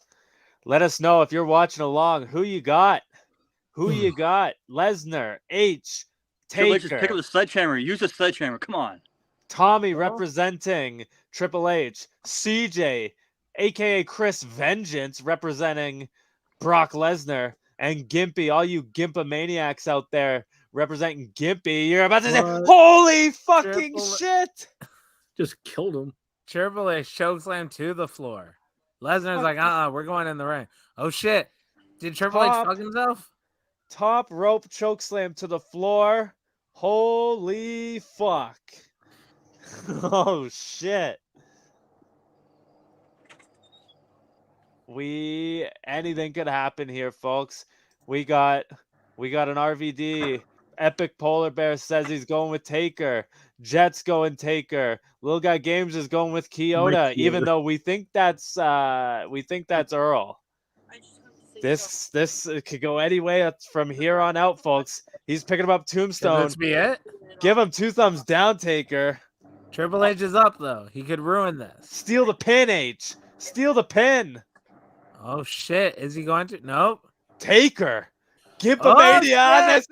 Let us know if you're watching along. Who you got? Who you got? Lesnar, H, Triple H just pick up Taker, the sledgehammer. Use the sledgehammer. Come on. Tommy representing Triple H, CJ, aka Chris Vengeance representing Brock Lesnar, and Gimpy. All you Gimpomaniacs out there representing Gimpy. You're about to say, What? holy fucking Triple- shit! Just killed him. Triple H chokeslam to the floor. Lesnar's like, we're going in the ring. Oh shit. Did Triple H fuck himself? Top rope chokeslam to the floor. Holy fuck. Oh shit. Anything could happen here, folks. We got an RVD. Epic Polar Bear says he's going with Taker. Jets going Taker. Little Guy Games is going with Kyoto, even though we think that's Earl. This could go any way from here on out, folks. He's picking up Could Tombstone. this be it? Give him 2 thumbs down, Taker. Triple H is up though. He could ruin this. Steal the pin, H. Steal the pin. Oh shit. Is he going to? Nope. Taker. Gimpomania.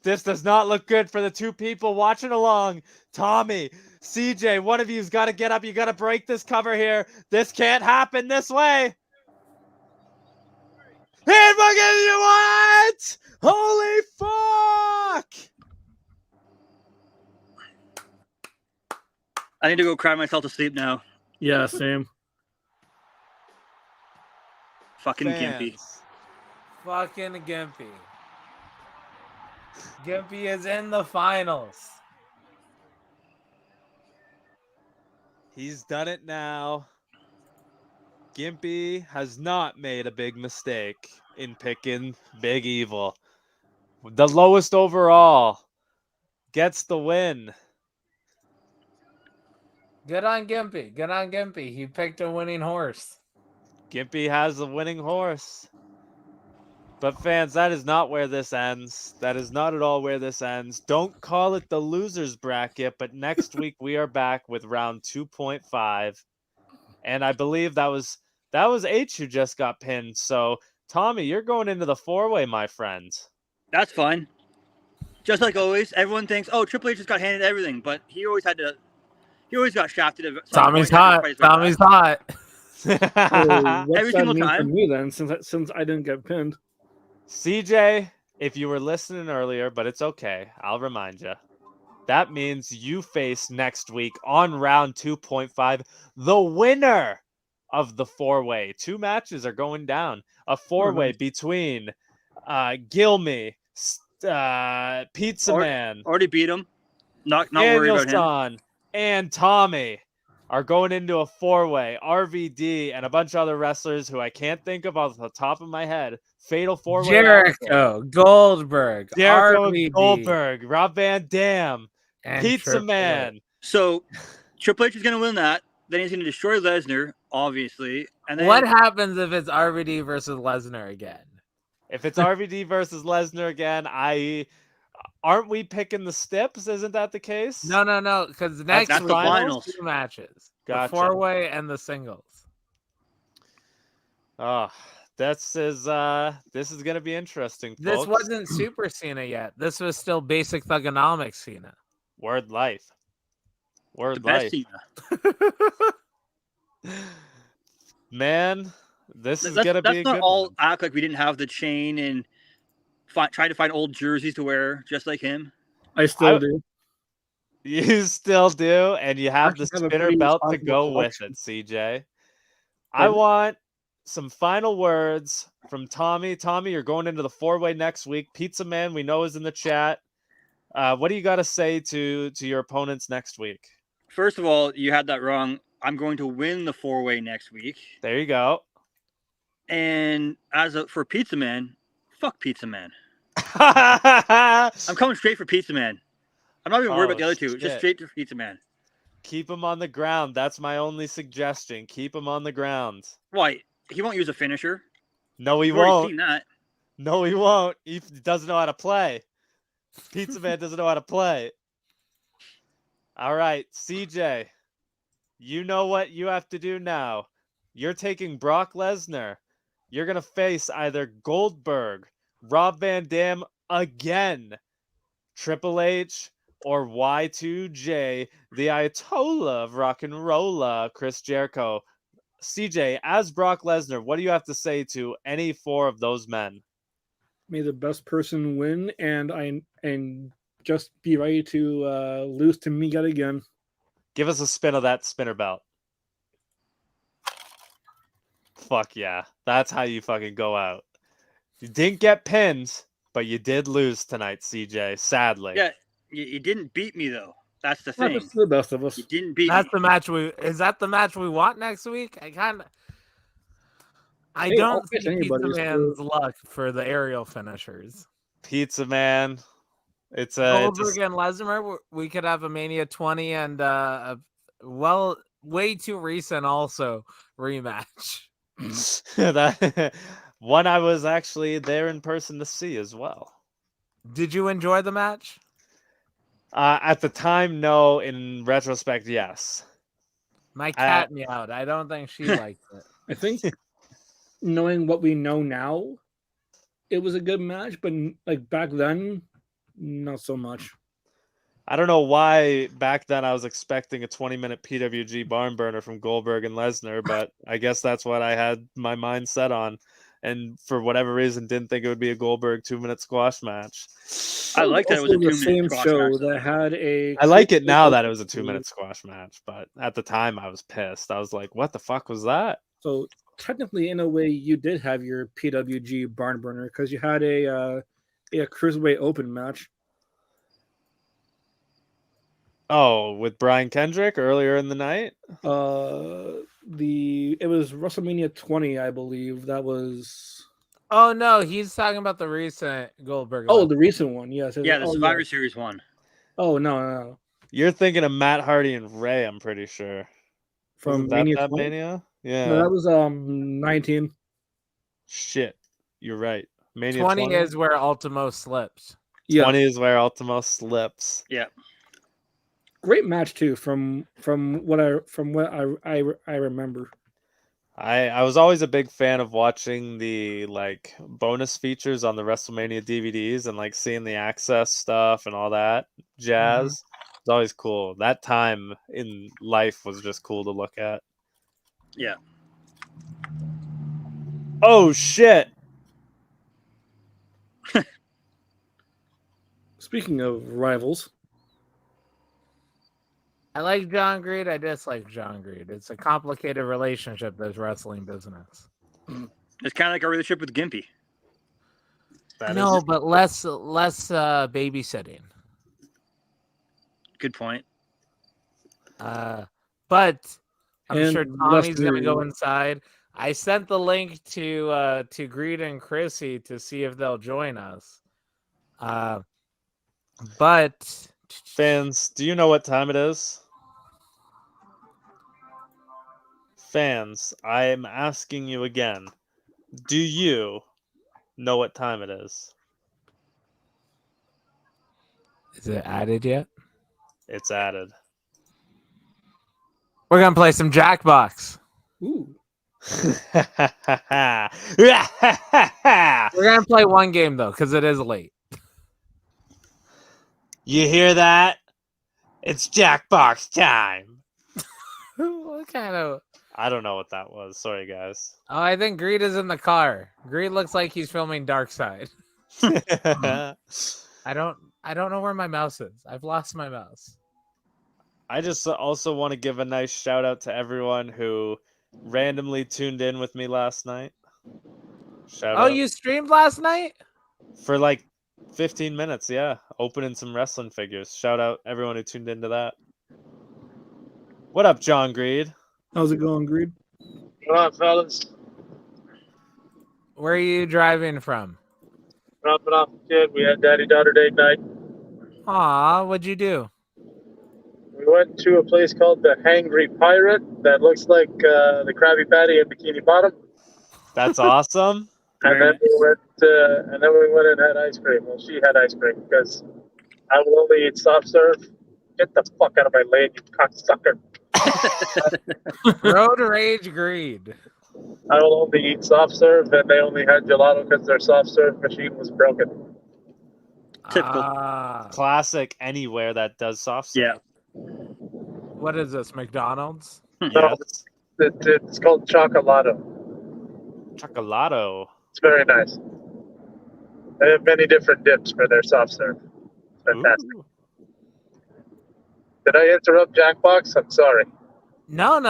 This does not look good for the two people watching along. Tommy, CJ, one of you's got to get up. You got to break this cover here. This can't happen this way. And fucking what? Holy fuck! I need to go cry myself to sleep now. Yeah, Sam. Fucking Gimpy. Fans. Fucking Gimpy. Gimpy is in the finals. He's done it now. Gimpy has not made a big mistake in picking Big Evil. The lowest overall gets the win. Good on Gimpy. Good on Gimpy. He picked a winning horse. Gimpy has the winning horse. But fans, that is not where this ends. That is not at all where this ends. Don't call it the losers bracket, but next week we are back with round 2.5. And I believe that was H who just got pinned. So Tommy, you're going into the 4-way, my friend. That's fine. Just like always, everyone thinks, "Oh, Triple H just got handed everything," but he always got shafted. At some Tommy's point, hot. Tommy's hot. So what's Every that single mean for time. me then? Since I didn't get pinned. CJ, if you were listening earlier, but it's okay, I'll remind you. That means you face next week on round 2.5 the winner of the 4-way. 2 matches are going down. A 4-way between Gilmy, Pizza Man, Already beat him. Not worried Daniel about him. San, and Tommy are going into a 4-way. RVD and a bunch of other wrestlers who I can't think of off the top of my head. Fatal 4-way. Jericho, Goldberg, Jericho, RVD, Goldberg, Rob Van Dam, and Pizza Triple Man. H. So Triple H is going to win that. Then he's going to destroy Lesnar, obviously. And then What happens if it's RVD versus Lesnar again? If it's RVD versus Lesnar again, aren't we picking the Stips? Isn't that the case? No, because next that's week the there's finals. 2 matches: Gotcha. the 4-way and the singles. Oh, this is gonna be interesting, folks. This wasn't Super Cena yet. This was still basic thugonomics Cena. Word life. Word the best life. Cena. Man, this is gonna be a Let's not good all one. act like we didn't have the chain and try to find old jerseys to wear just like him. I still do. You still do, and you have Actually the have a spinner pretty belt to responsible go with collection. it, CJ. I Pardon? want some final words from Tommy. Tommy, you're going into the 4-way next week. Pizza Man, we know, is in the chat. What do you got to say to your opponents next week? First of all, you had that wrong. I'm going to win the 4-way next week. There you go. And for Pizza Man, fuck Pizza Man. I'm I'm coming straight for Pizza Man. I'm not even worried about the other two. shit. Just straight to Pizza Man. Keep him on the ground. That's my only suggestion. Keep him on the ground. Why? He won't use a finisher. No, he We've already won't. seen that. No, he won't. He doesn't know how to play. Pizza Man doesn't know how to play. All right, CJ, you know what you have to do now. You're taking Brock Lesnar. You're going to face either Goldberg, Rob Van Dam again, Triple H, or Y2J, the Ayatollah of rock and roll, Chris Jericho. CJ, as Brock Lesnar, what do you have to say to any 4 of those men? May the best person win, and just be ready to lose to me yet again. Give us a spin of that spinner belt. Fuck yeah. That's how you fucking go out. You didn't get pinned, but you did lose tonight, CJ, sadly. Yeah, you didn't beat me, though. That's the thing. That's the best of us. You didn't beat That's me. the match is that the match we want next week? I Hey, don't I'll see face anybody, Pizza Man's luck for the aerial finishers. Pizza Man. It's Goldberg and Lesnar, we could have a Mania 20 and way too recent also rematch. that one I was actually there in person to see as well. Did you enjoy the match? At the time, no. In retrospect, yes. My cat meowed. I don't think she liked it. I think knowing what we know now, it was a good match, but like back then, not so much. I don't know why back then I was expecting a 20-minute PWG barn burner from Goldberg and Lesnar, but I guess that's what I had my mind set on. And for whatever reason, didn't think it would be a Goldberg 2-minute squash match. I like that it was a the 2-minute same squash show match, though. that had a. I like it now that it was a 2-minute squash match, but at the time I was pissed. I was like, what the fuck was that? So technically, in a way, you did have your PWG barn burner because you had a Cruiserweight Open match. Oh, with Brian Kendrick earlier in the night? It was WrestleMania 20, I believe. That was Oh no, he's talking about the recent Goldberg. the recent one. Yes. Yeah, the Oh, Survivor Series one. Oh no. You're thinking of Matt Hardy and Ray, I'm pretty sure. From Wasn't that Mania that 20? Mania? No, Yeah. that was 19. Shit. You're right. Mania 20 is where Ultimo slips. Yeah. 20 is where Ultimo slips. Yeah. Great match too from what I remember. I was always a big fan of watching the like bonus features on the WrestleMania DVDs and like seeing the access stuff and all that jazz. It's always cool. That time in life was just cool to look at. Yeah. Oh shit. Speaking of rivals, I like John Greed. I dislike John Greed. It's a complicated relationship, this wrestling business. It's kind of like our relationship with Gimpy. That No, is but less babysitting. Good point. But I'm And sure less Tommy's gonna go news. inside. I sent the link to Greed and Chrissy to see if they'll join us. But fans, do you know what time it is? Fans, I'm asking you again. Do you know what time it is? is it added yet? It's added. We're gonna play some Jackbox. Ooh. We're gonna play one game though, because it is late. You hear that? It's Jackbox time. What kind of? I don't know what that was. Sorry, guys. Oh, I think Greed is in the car. Greed looks like he's filming Dark Side. I don't know where my mouse is. I've lost my mouse. I just also want to give a nice shout out to everyone who randomly tuned in with me last night. Shout Oh, out. you streamed last night? For like 15 minutes, yeah. Opening some wrestling figures. Shout out everyone who tuned into that. What up, John Greed? How's it going, Greed? Come on, fellas. Where are you driving from? Dropping off the kid. We had daddy-daughter date night. Aw, what'd you do? We went to a place called the Hangry Pirate that looks like the Krabby Patty and Bikini Bottom. That's awesome. And then we went and had ice cream. Well, she had ice cream because I will only eat soft serve. Get the fuck out of my lane, you cocksucker. Road Rage Greed. I will only eat soft serve, and they only had gelato because their soft serve machine was broken. Typical. Classic anywhere that does soft serve. Yeah. What is this, McDonald's? Yes. It's called Chocolato. Chocolato. It's very nice. They have many different dips for their soft serve. It's fantastic. Ooh. Did I interrupt Jackbox? I'm sorry. No.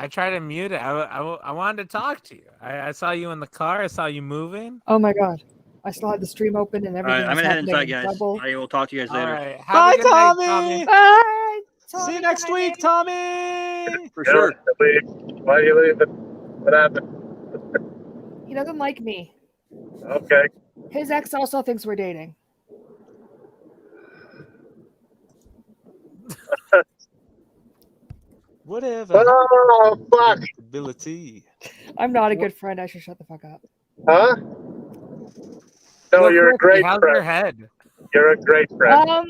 I tried to mute it. I wanted to talk to you. I saw you in the car. I saw you moving. Oh my god. I still had the stream open and All everything. right, I'm was gonna head happening inside, in guys. double. I will talk to you guys All later. right. Have Bye, a good night, Tommy. Bye. See you next week, Tommy. For Yeah, sure. leave. Why are you leaving? What happened? He doesn't like me. Okay. His ex also thinks we're dating. Whatever. Oh, fuck. Ability. I'm not a good friend. I should shut the fuck up. Huh? No, Look, you're a Ricky, great how's your friend. head? You're a great friend.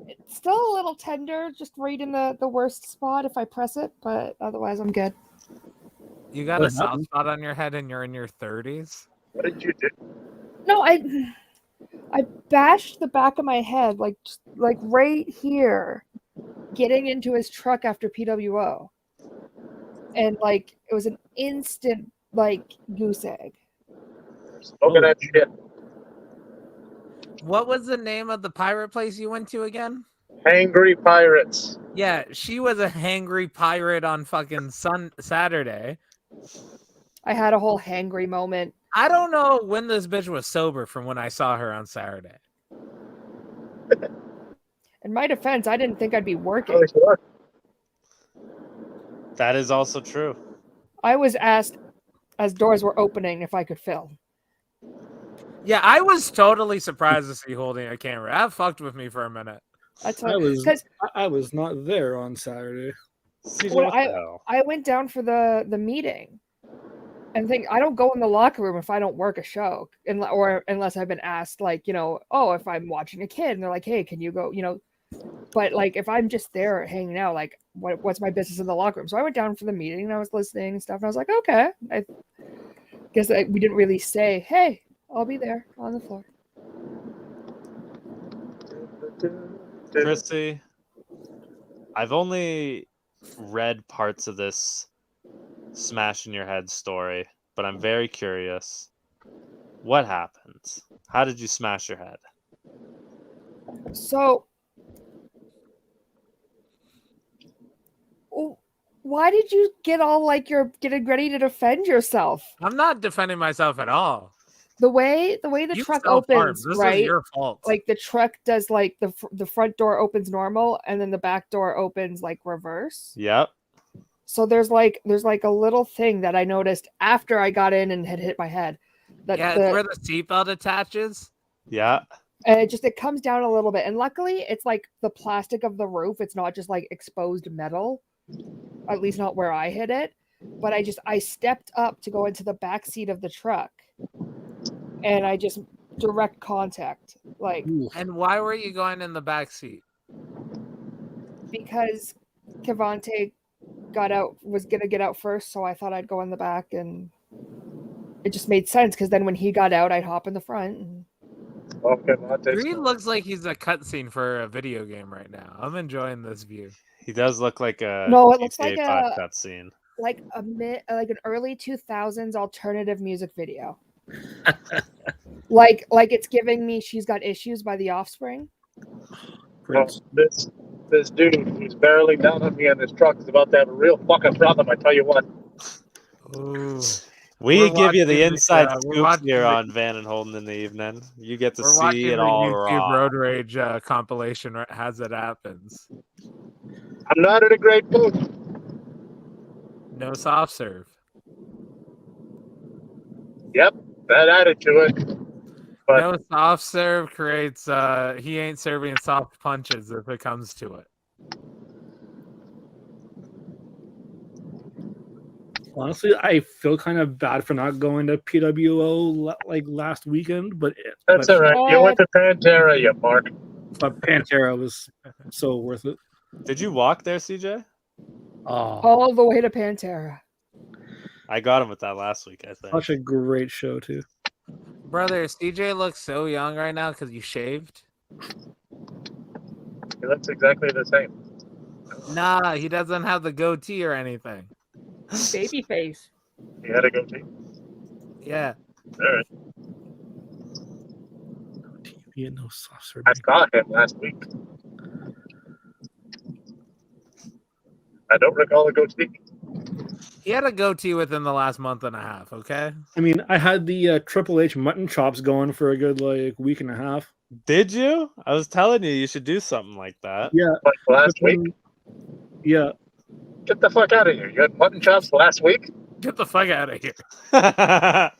It's still a little tender, just right in the worst spot if I press it, but otherwise I'm good. You got What a soft happened? spot on your head and you're in your 30s? What did you do? No, I bashed the back of my head like right here, getting into his truck after PWO, and like it was an instant like goose egg. Smoking that shit. What was the name of the pirate place you went to again? Hangry Pirates. Yeah, she was a hangry pirate on fucking Saturday. I had a whole hangry moment. I don't know when this bitch was sober from when I saw her on Saturday. In my defense, I didn't think I'd be At working. least you are. That is also true. I was asked as doors were opening if I could film. Yeah, I was totally surprised to see holding a camera. That fucked with me for a minute. That's I was because I was not there on Saturday. CJ, when what the hell? I went down for the meeting, and think I don't go in the locker room if I don't work a show, or unless I've been asked, like, you know, oh, if I'm watching a kid and they're like, hey, can you go, you know. But like if I'm just there hanging out, like what's my business in the locker room? So I went down for the meeting and I was listening and stuff, and I was like, okay. I guess we didn't really say, hey, I'll be there on the floor. Chrissy, I've only read parts of this smash in your head story, but I'm very curious. What happened? How did you smash your head? So why did you get all like you're getting ready to defend yourself? I'm not defending myself at all. The way the You truck self-harmed. opens, This right? is your fault. Like the truck does, like the front door opens normal and then the back door opens like reverse. Yep. So there's like a little thing that I noticed after I got in and had hit my head. That yeah, it's where the seatbelt attaches. Yeah. and it comes down a little bit. And luckily it's like the plastic of the roof. It's not just like exposed metal. At least not where I hit it. But I stepped up to go into the back seat of the truck. And I just direct contact. Like, And why were you going in the back seat? because Cavante was gonna get out first, so I thought I'd go in the back, and it just made sense because then when he got out, I'd hop in the front. And... Green looks like he's a cutscene for a video game right now. I'm enjoying this view. He does look like a No, it looks GTA like 5 cutscene. like an early 2000s alternative music video. like it's giving me She's Got Issues by The Offspring. Well, this dude who's barreling down on me on this truck is about to have a real fucking problem, I tell you what. Ooh. We give you the watching inside we're scoop watching here the- on Van and Holden in the evening. You get to We're see watching it the all YouTube raw. Road Rage compilation as it happens. I'm not in a great mood. No soft serve. Yep, that added to it. But No soft serve creates he ain't serving soft punches if it comes to it. Honestly, I feel kind of bad for not going to PWO like last weekend, but that's all right. You went to Pantera, you mark. But Pantera was so worth it. Did you walk there, CJ? Oh, All the way to Pantera. I got him with that last week, I think. such a great show too. Brother, CJ looks so young right now because you shaved. He looks exactly the same. Nah, he doesn't have the goatee or anything. Baby face. He had a goatee. Yeah. All right. No TV and no soft serve. I saw him last week. I don't recall a goatee. He had a goatee within the last month and a half, okay? I mean, I had the Triple H mutton chops going for a good like week and a half. Did you? I was telling you should do something like that. Yeah, Like last week? Yeah, Get the fuck out of here. You had mutton chops last week? Get the fuck out of here. I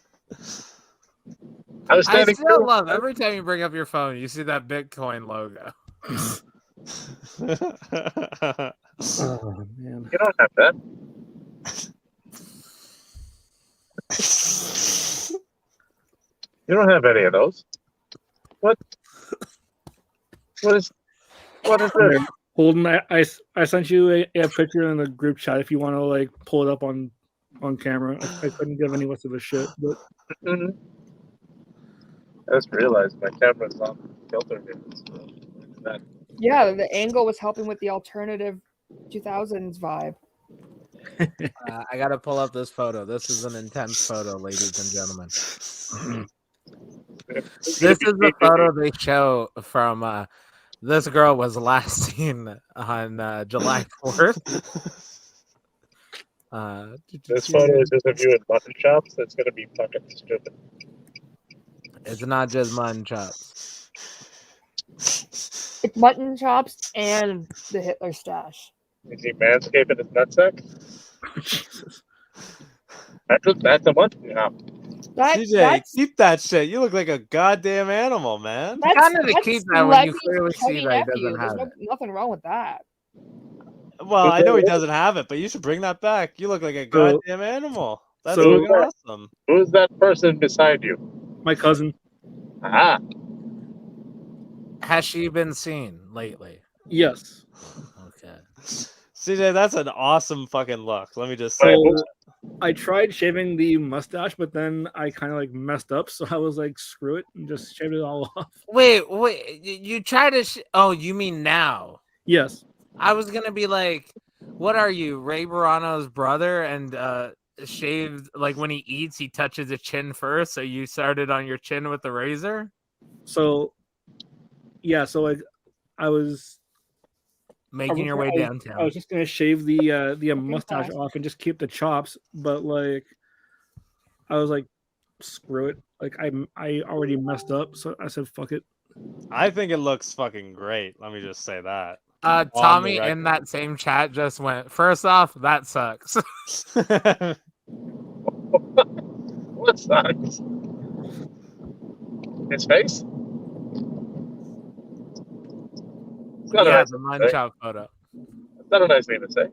was I standing still love every time you bring up your phone, you see that Bitcoin logo. oh man. You don't have that. You don't have any of those. What? What is this? Holden, I sent you a picture in the group chat if you want to like pull it up on camera. I couldn't give any less of a shit, but Mm-hmm. I just realized my camera's on filter here. So that. Yeah, the angle was helping with the alternative 2000s vibe. I gotta pull up this photo. This is an intense photo, ladies and gentlemen. This is the photo they show from this girl was last seen on July 4th. This photo is just of you in mutton chops. That's gonna be fucking stupid. It's not just mutton chops. Like mutton chops and the Hitler stash. Is he manscaping his nutsack? Jesus. That's a mutton. Yeah. CJ, That's keep that shit. You look like a goddamn animal, man. Kind of to that's keep that when you Levy's clearly see tiny that he nephew. doesn't There's have it. nothing wrong with that. Well, I know he doesn't have it, but you should bring that back. You look like a So- goddamn animal. That's so- fucking awesome. Who's that person beside you? My cousin. Ah, Has she been seen lately? Yes. Okay. CJ, that's an awesome fucking look. Let me just So say. I tried shaving the mustache, but then I kind of like messed up. So I was like, screw it, and just shaved it all off. Wait. You try to? Oh, you mean now? Yes. I was gonna be like, what are you, Ray Barano's brother? And shaved like when he eats, he touches his chin first. So you started on your chin with the razor. So, yeah. So like, I was Making your way downtown. I was just gonna shave the mustache fast. off and just keep the chops, but like, I was like, screw it. Like I already messed up, so I said, fuck it. I think it looks fucking great. Let me just say that. Tommy record. in that same chat just went, first off, that sucks. what sucks? His face? It's not, a Yeah, nice the thing mutton to say. chop photo. It's not a nice thing to say.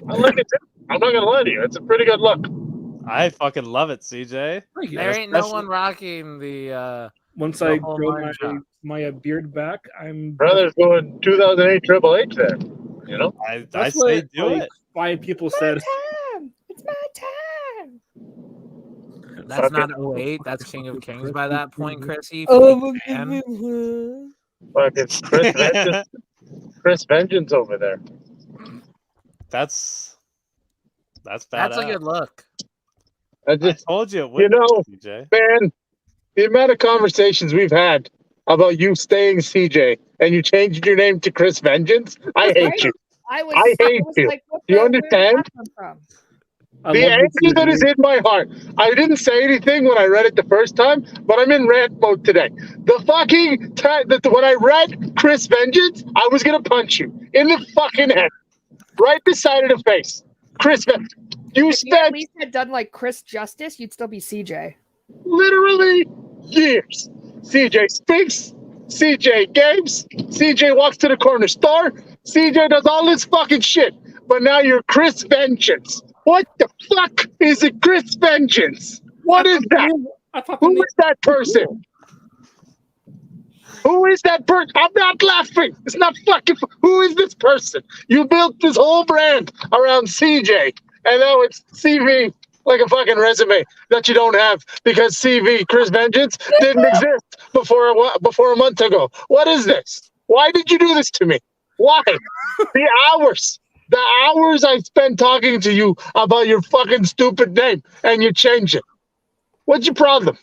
I like it too. I'm not gonna lie to you. It's a pretty good look. I fucking love it, CJ. Thank you. There ain't no especially- one rocking the Once the I whole grow mutton chop. my beard back, I'm Brother's going 2008 Triple H there. You know? I That's say what, do like, it. 5 people My said. time. It's my time. That's Fucking- not 08, that's King of Kings by that point, Chrissy. Oh, fan. Fucking Chris Vengeance over there. That's badass. That's a good look. I I just, told you it would. you know, CJ. man, the amount of conversations we've had about you staying CJ and you changed your name to Chris Vengeance, I hate Right? you. I was you. like, what You the, where did understand? that come from? I The love anger this that is in my heart. I didn't say anything when I read it the first time, but I'm in rant mode today. The fucking time that when I read Chris Vengeance, I was gonna punch you in the fucking head, right beside of the face. Chris Vengeance. You If you at spent least had done like Chris Justice, you'd still be CJ. literally years. CJ speaks. CJ games. CJ walks to the corner store. CJ does all this fucking shit. But now you're Chris Vengeance. What the fuck is a Chris Vengeance? What is that? I thought the Who name is that person? Who is that person? I'm not laughing. It's not fucking. Who is this person? You built this whole brand around CJ, and now it's CV, like a fucking resume that you don't have because CV Chris Vengeance didn't exist before a month ago. What is this? Why did you do this to me? Why? The hours I spent talking to you about your fucking stupid name, and you change it. What's your problem?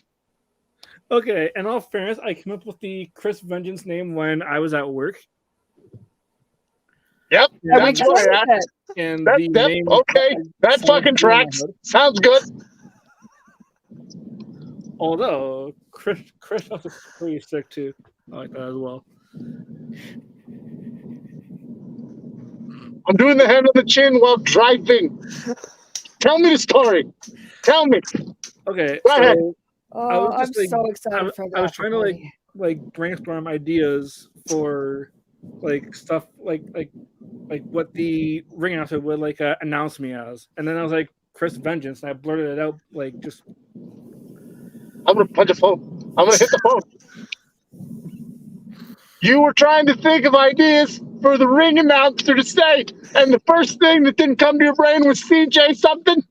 Okay, in all fairness, I came up with the Chris Vengeance name when I was at work. Yep, Yeah, that's we what go I with asked. it. And That, the that, name okay, that fucking tracks. Sounds good. Although Chris is pretty sick too. I like that as well. I'm doing the hand on the chin while driving. Tell me the story. Tell me. Okay, Go ahead. so Oh, was I'm just, like, so excited for that. I was trying to like brainstorm ideas for like stuff like what the ring announcer would like announce me as, and then I was like Chris Vengeance, and I blurted it out like just. I'm gonna punch a phone. I'm gonna hit the phone. You were trying to think of ideas for the ring announcer to say, and the first thing that didn't come to your brain was CJ something.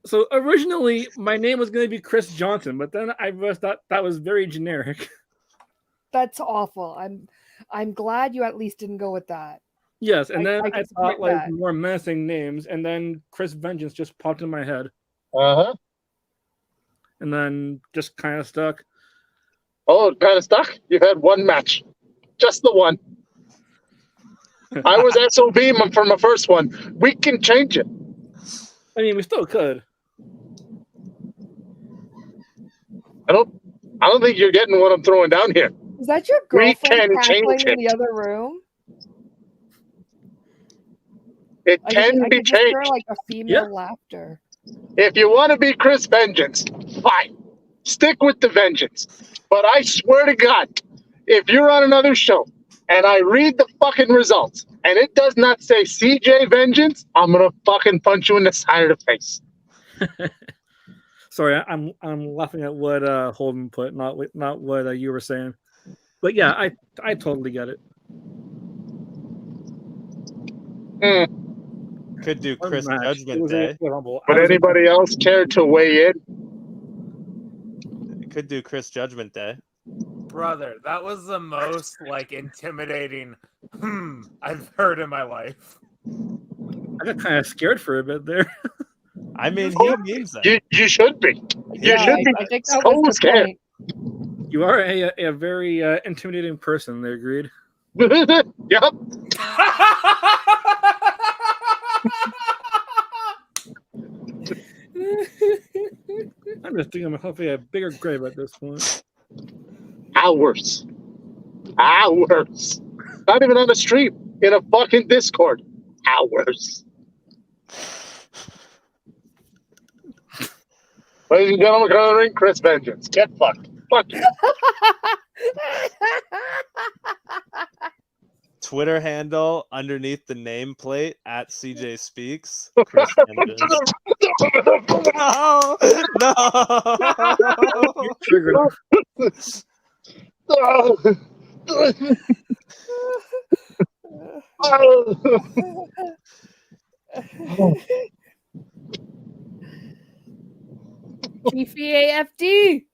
So originally, my name was going to be Chris Johnson, but then I realized that was very generic. That's awful. I'm glad you at least didn't go with that. Yes, and then I I can thought support like that. more menacing names, and then Chris Vengeance just popped in my head, Uh-huh. and then just kind of stuck. Oh, kind of stuck? You've had one match. Just the one. I was SOB for my first one. We can change it. I mean, we still could. I don't think you're getting what I'm throwing down here. Is that your We girlfriend can cackling change in the it. other room? It I can could be just hear changed. like a female laughter. If you want to be Chris Vengeance, fine. Stick with the vengeance. But I swear to God, if you're on another show and I read the fucking results and it does not say CJ Vengeance, I'm gonna fucking punch you in the side of the face. Sorry, I'm laughing at what Holden put, not what you were saying. But yeah, I totally get it. Could do Chris Unmatched. It Judgment was Day. incredible. Would anybody else care to weigh in? Could do Chris Judgment Day. Brother, that was the most like intimidating I've heard in my life. I got kind of scared for a bit there. I mean, he means it. You should be. You Yeah, should be I think that so was the scared. point. You are a very intimidating person there, Greed. Yep. I'm just thinking myself a bigger grave at this point. Hours. Not even on the stream. In a fucking Discord. Hours. Ladies and gentlemen, coloring Chris Vengeance. Get fucked. Fuck you. Twitter handle underneath the nameplate at CJ Speaks. Chris Vengeance. No, no. Triggered. GFAFD.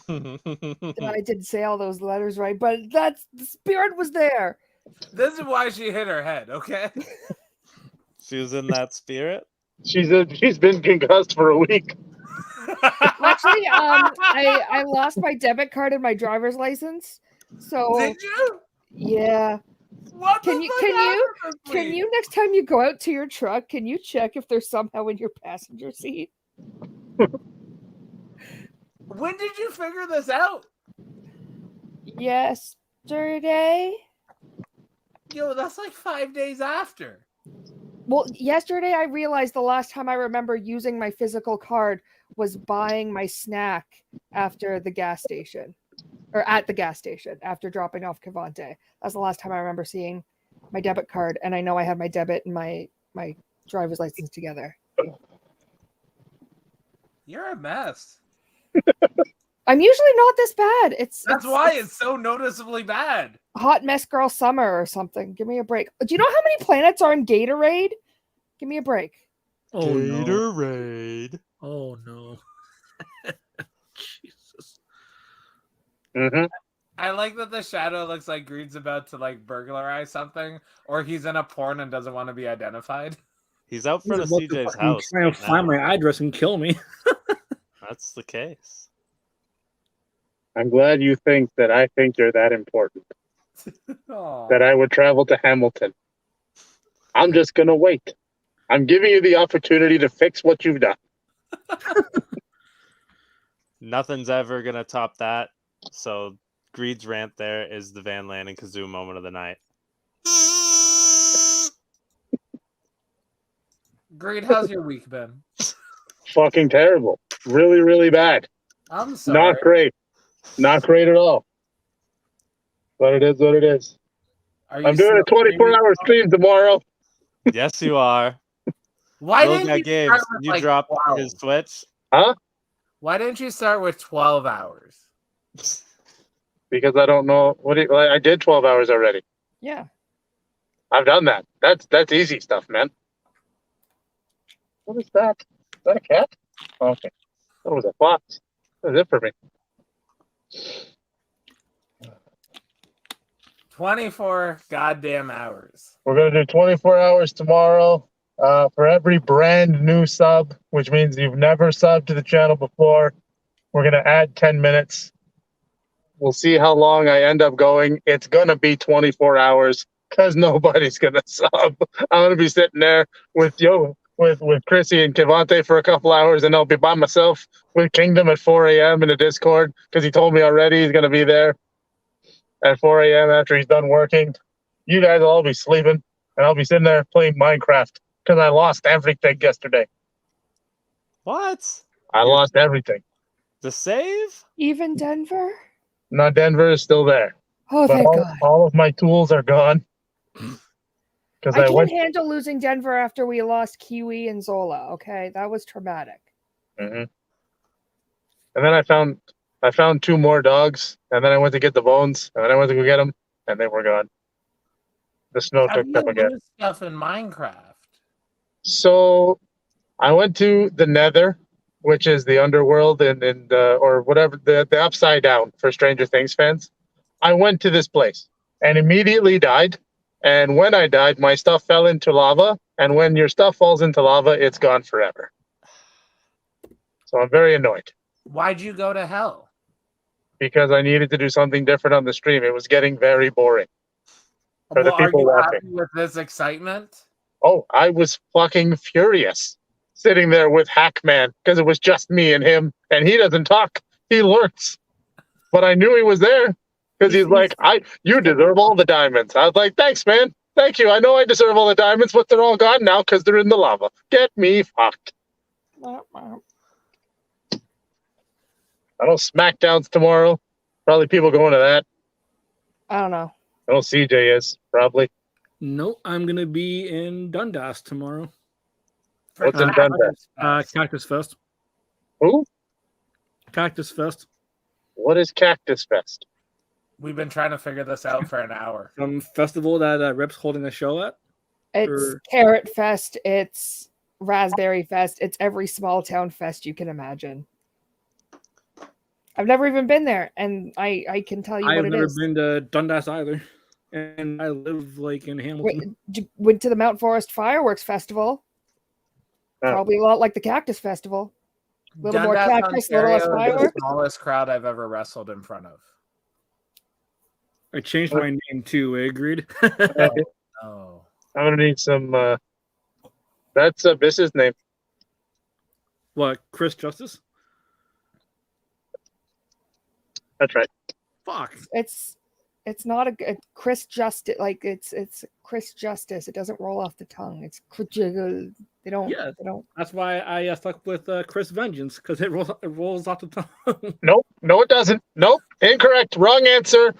I didn't say all those letters right, but that's the spirit was there. This is why she hit her head, okay? She was in that spirit. She's been concussed for a week. Actually, I lost my debit card and my driver's license. So Did you? yeah. What Can the you fuck can you happened this can week? you next time you go out to your truck, can you check if they're somehow in your passenger seat? When did you figure this out? Yesterday. Yo, that's like 5 days after. Well, yesterday I realized the last time I remember using my physical card was buying my snack after the gas station. Or at the gas station after dropping off Cavante. That's the last time I remember seeing my debit card, and I know I had my debit and my driver's license together. You're a mess. I'm usually not this bad. That's why it's so noticeably bad. hot mess girl summer or something. Give me a break. Do you know how many planets are in Gatorade? Give me a break. Oh no. Gatorade. Oh no. Jesus. Mm-hmm. I like that the shadow looks like Greed's about to like burglarize something, or he's in a porn and doesn't want to be identified. He's out front of He's about to CJ's fucking house. try and right find now. my address and kill me. That's the case. I'm glad you think that I think you're that important. Aw. That I would travel to Hamilton. I'm just gonna wait. I'm giving you the opportunity to fix what you've done. Nothing's ever gonna top that. So Greed's rant there is the Van Lan and Kazoo moment of the night. Greed, how's your week been? Fucking terrible. Really, really bad. I'm sorry. Not great. Not great at all. But it is what it is. Are you I'm doing a still 24-hour stream tomorrow. Yes, you are. Why Will didn't got you games. start with You like drop 12? his Switch. Why didn't you start with 12 hours? Because I don't know I did 12 hours already. Yeah. I've done that. That's easy stuff, man. What is that? Is that a cat? Oh, okay. That was a fox. That's it for me. 24 goddamn hours. We're gonna do 24 hours tomorrow. For every brand new sub, which means you've never subbed to the channel before, we're gonna add 10 minutes. We'll see how long I end up going. It's gonna be 24 hours because nobody's gonna sub. I'm gonna be sitting there with Chrissy and Kevante for a couple hours, and I'll be by myself with Kingdom at 4 a.m. in the Discord because he told me already he's gonna be there. at 4 a.m. after he's done working. You guys will all be sleeping, and I'll be sitting there playing Minecraft because I lost everything yesterday. What? I lost everything. The save? Even Denver? Now Denver is still there, Oh, but thank God. all of my tools are gone. Because I I can't went. handle losing Denver after we lost Kiwi and Zola. Okay, that was traumatic. Mhm. And then I found 2 more dogs, and then I went to get the bones, and then I went to go get them, and they were gone. The snow How took do them you again. lose stuff in Minecraft? So I went to the Nether, which is the underworld and or whatever the upside down for Stranger Things fans. I went to this place and immediately died. And when I died, my stuff fell into lava. And when your stuff falls into lava, it's gone forever. So I'm very annoyed Why'd you go to hell? because I needed to do something different on the stream. It was getting very boring for the Well, are people you watching. happy with this excitement? Oh, I was fucking furious sitting there with Hackman because it was just me and him, and he doesn't talk. He learns. But I knew he was there because he's like, you deserve all the diamonds. I was like, thanks, man. Thank you. I know I deserve all the diamonds, but they're all gone now because they're in the lava. Get me fucked. I know SmackDown's tomorrow. Probably people going to that. I don't know. I know CJ is, probably. No, I'm gonna be in Dundas tomorrow. What's in Cactus Dundas? Fest. Cactus Fest. Who? Cactus Fest. What is Cactus Fest? We've been trying to figure this out for an hour. Some festival that Rip's holding a show at. It's Or- Carrot Fest. It's Raspberry Fest. It's every small town fest you can imagine. I've never even been there, and I can tell you I've what it never is. been to Dundas either, and I live like in Hamilton. Went to the Mount Forest Fireworks Festival. Oh. Probably a lot like the Cactus Festival. A little more Dundas, cactus, a little less Ontario is the fireworks. smallest crowd I've ever wrestled in front of. I changed my name too. I agreed. Oh. I'm gonna need some. That's Abys's name. What, Chris Justice? That's right. Fuck. It's not a Chris Justice, like it's Chris Justice. It doesn't roll off the tongue. It's they don't. Yes. They don't. That's why I stuck with Chris Vengeance because it rolls off the tongue. Nope. No, it doesn't. Nope. Incorrect. Wrong answer.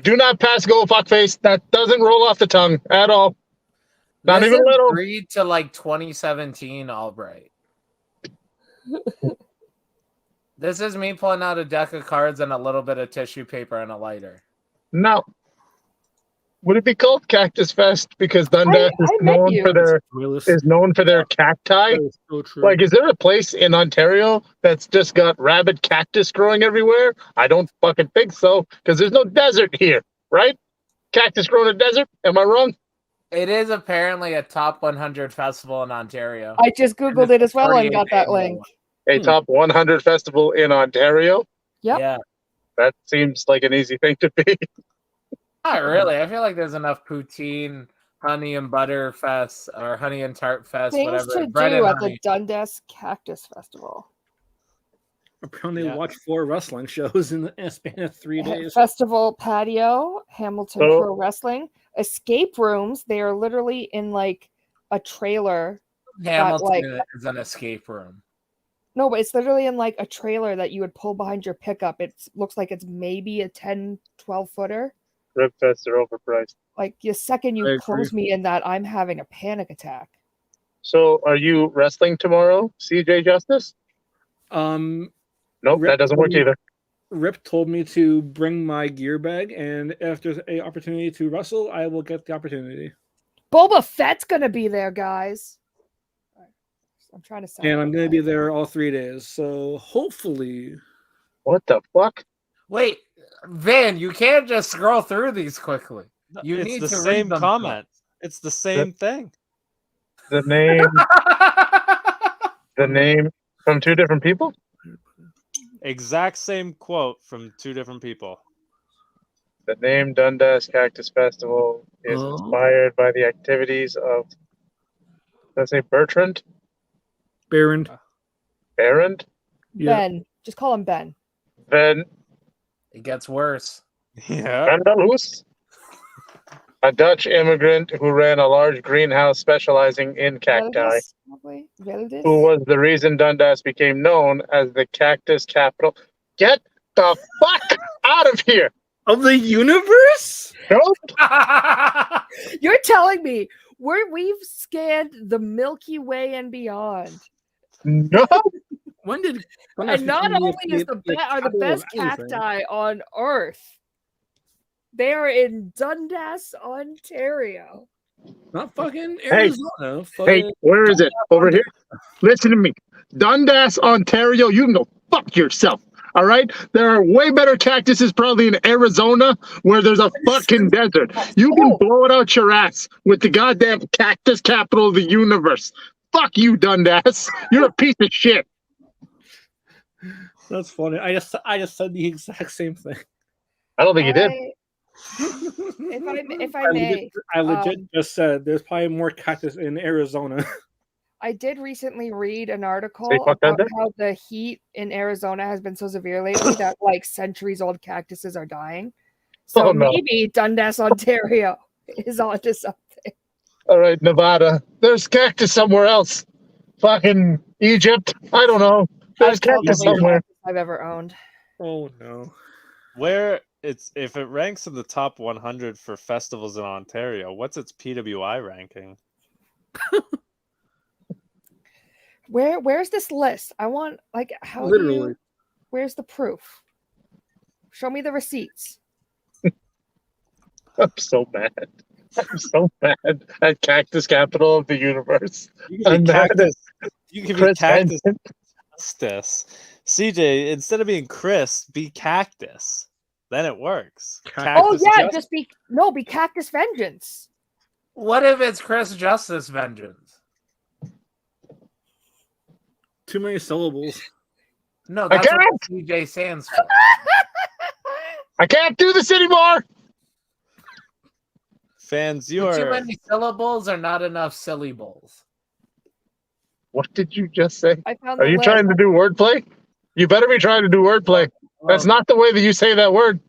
Do not pass go, fuckface. That doesn't roll off the tongue at all. Not This even a is little. Agreed to like 2017 Albright. This is me pulling out a deck of cards and a little bit of tissue paper and a lighter. No. Would it be called Cactus Fest because Dundas I met you. is known for their cacti? That is so true. Like, is there a place in Ontario that's just got rabid cactus growing everywhere? I don't fucking think so, because there's no desert here, right? Cactus growing in a desert? Am I wrong? It is apparently a top 100 festival in Ontario. I just googled it as well and got that 38th link. A top 100 festival in Ontario? Yep. Yeah. That seems like an easy thing to be. Not really. I feel like there's enough poutine, honey and butter fest, or honey and tart fest, Things whatever. to Bread do and at the honey. Dundas Cactus Festival. Apparently, Yeah. watched 4 wrestling shows in a span of 3 days. Festival patio, Hamilton So- Pro Wrestling, escape rooms. They are literally in like a trailer. Hamilton is an escape room. No, but it's literally in like a trailer that you would pull behind your pickup. It looks like it's maybe a 10, 12 footer. Rib fests are overpriced. Like the second I you agree. close me in that, I'm having a panic attack. So, are you wrestling tomorrow, CJ Justice? Nope, Rip that doesn't work told me- either. Rip told me to bring my gear bag, and if there's an opportunity to wrestle, I will get the opportunity. Boba Fett's gonna be there, guys. I'm trying to sound. And I'm going to be there all 3 days. So hopefully, What the fuck? Wait, Van, you can't just scroll through these quickly. You it's need the to read same them. comment. It's the same thing. The name from 2 different people? Exact same quote from 2 different people. The name Dundas Cactus Festival is Oh. inspired by the activities of, let's say, Bertrand? Baron. Barrand? Yeah. Ben. Just call him Ben. Then It gets worse. Yeah. Andalus, a Dutch immigrant who ran a large greenhouse specializing in cacti, Veldis, probably. Veldis? who was the reason Dundas became known as the cactus capital. Get the fuck out of here! Of the universe? Nope. You're telling me we've scanned the Milky Way and beyond. No. When did? And not only is are the best cacti on Earth, they are in Dundas, Ontario. Not fucking Hey. Arizona. Hey, where is it? Over here? Listen to me. Dundas, Ontario, you can go fuck yourself. All right? There are way better cactuses probably in Arizona where there's a fucking desert. You can blow it out your ass with the goddamn cactus capital of the universe. Fuck you, Dundas. You're a piece of shit. That's funny. I just said the exact same thing. I don't think you did. If I may, I legit just said there's probably more cactus in Arizona. I did recently read an article Say fuck about that how the heat in Arizona has been so severe lately that like centuries-old cactuses are dying. So Oh, no. maybe Dundas, Ontario is onto something. All right, Nevada. There's cactus somewhere else. Fucking Egypt. I don't know. There's That's the cactus only somewhere. cactus I've ever owned. Oh no. Where if it ranks in the top 100 for festivals in Ontario, what's its PWI ranking? Where's this list? I want like how Literally. where's the proof? Show me the receipts. I'm so mad. I'm so mad at Cactus Capital of the Universe. You can I'm be mad at cactus. You can be Chris cactus. Hansen. Justice. CJ, instead of being Chris, be cactus. Then it works. Oh Cactus yeah, Justice. just be Cactus Vengeance. What if it's Chris Justice Vengeance? Too many syllables. No, I that's what can't. CJ stands for. I can't do this anymore. Fans, you Too are many syllables are not enough silly bowls. What did you just say? I found Are the you list. trying to do wordplay? You better be trying to do wordplay. That's Well, not the way that you say that word.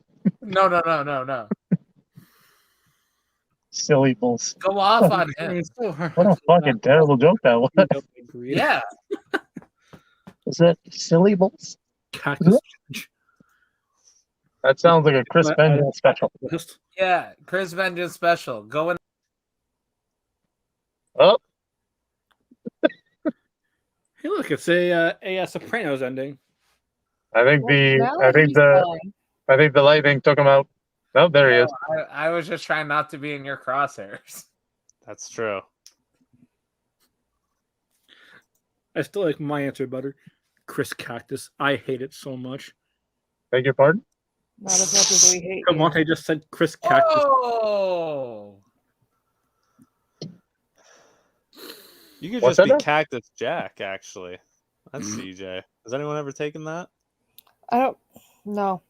No. Silly bulls. Go off on I him. mean, it's so hard. What a fucking terrible joke that was. Yeah. Is it silly bulls? Cactus That sounds like a Chris Benjamin special. list. Yeah. Chris Vengeance special. Go in. Oh, Hey, look, it's a Sopranos ending. I think Now I think he's the gone. I think the lightning took him out. Oh, there he is. I was just trying not to be in your crosshairs. That's true. I still like my answer better. Chris Cactus. I hate it so much. Beg your pardon? Not as much as we hate Come you. on, I just said Chris Cactus. Oh. You could What's just be that now? Cactus Jack, actually. That's CJ. Has anyone ever taken that? I don't know.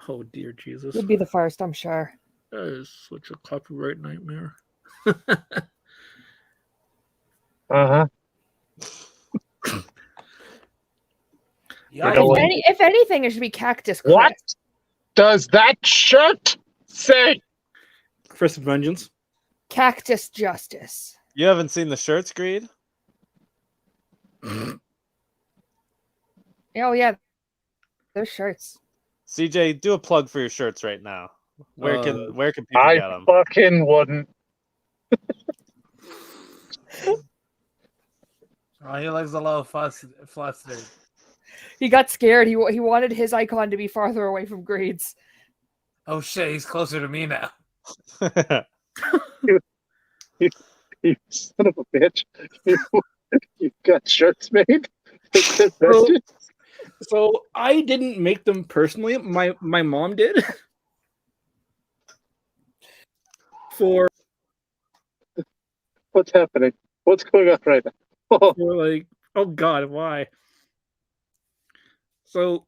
Oh dear Jesus. You'll be the first, I'm sure. That is such a copyright nightmare. Uh-huh. Yeah, You know what? If anything, it should be Cactus Chris. What does that shirt say? Chris Vengeance. Cactus Justice. You haven't seen the shirts, Greed? Oh yeah, those shirts. CJ, do a plug for your shirts right now. Where can people I get them? fucking wouldn't. Oh, he looks a little flustered. He got scared. He wanted his icon to be farther away from Greed's. Oh shit, he's closer to me now. You son of a bitch. You got shirts made? So I didn't make them personally. My mom did. For What's happening? What's going on right now? Oh, like, oh God, why? So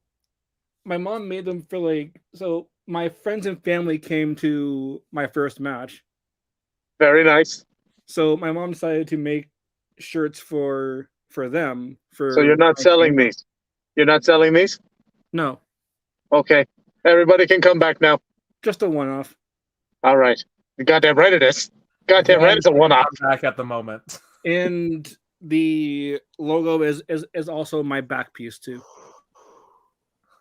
my mom made them for like, so my friends and family came to my first match. very nice. So my mom decided to make shirts for them. So you're not selling these? You're not selling these? No. Okay. Everybody can come back now. just a one-off. All right. You're goddamn right it is. Goddamn right it's a one-off. Back at the moment. And the logo is also my back piece too.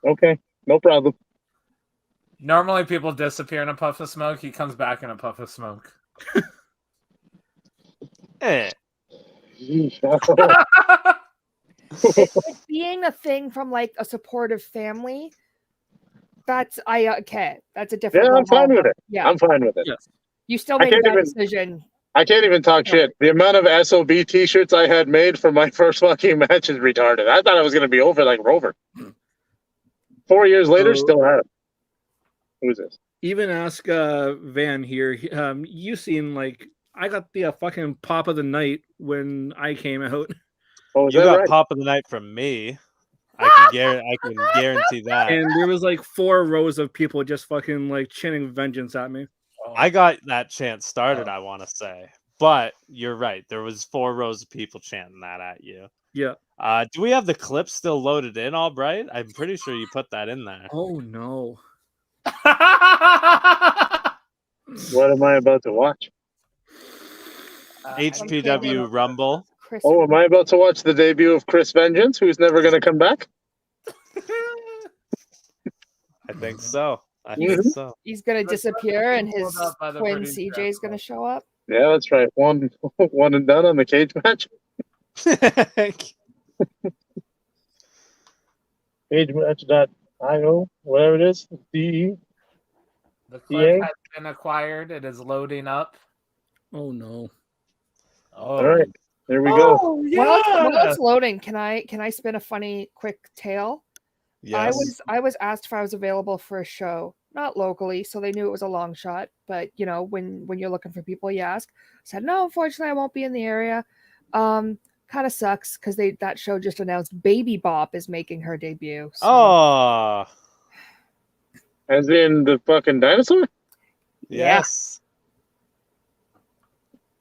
Okay, no problem. Normally people disappear in a puff of smoke. He comes back in a puff of smoke. Eh. It's like being a thing from like a supportive family. That's That's a different. Yeah, I'm level. fine with it. Yeah, I'm fine with it. Yes. you still I made a can't bad even- decision. I can't even talk shit. The amount of SOB t-shirts I had made for my first fucking match is retarded. I thought I was going to be over like Rover. 4 years later, still have it. Who's this? Even ask Van here. You seem like I got the fucking pop of the night when I came out. Oh, is You that got right? pop of the night from me. I can guarantee that. And there was like 4 rows of people just fucking like chanting vengeance at me. I got that chant started, I want to say. But you're right. There was 4 rows of people chanting that at you. Yeah. Do we have the clip still loaded in, Albright? I'm pretty sure you put that in there. Oh no. What am I about to watch? HPW Rumble. Chris, Oh, am I about to watch the debut of Chris Vengeance, who's never going to come back? I think so. I think so. he's gonna disappear, and his Pulled up by the twin producer. CJ is gonna show up. Yeah, that's right. One and done on the cage match. Cagematch.io, whatever it is. DE. The clip EA? has been acquired. It is loading up. Oh no. Oh, All right, there we go. While it's loading, can I spin a funny quick tale? Yes. I was asked if I was available for a show, not locally, so they knew it was a long shot. But you know, when you're looking for people, you ask. I said no, unfortunately, I won't be in the area. Kind of sucks because that show just announced Baby Bop is making her debut. So. Oh, As in the fucking dinosaur? yes.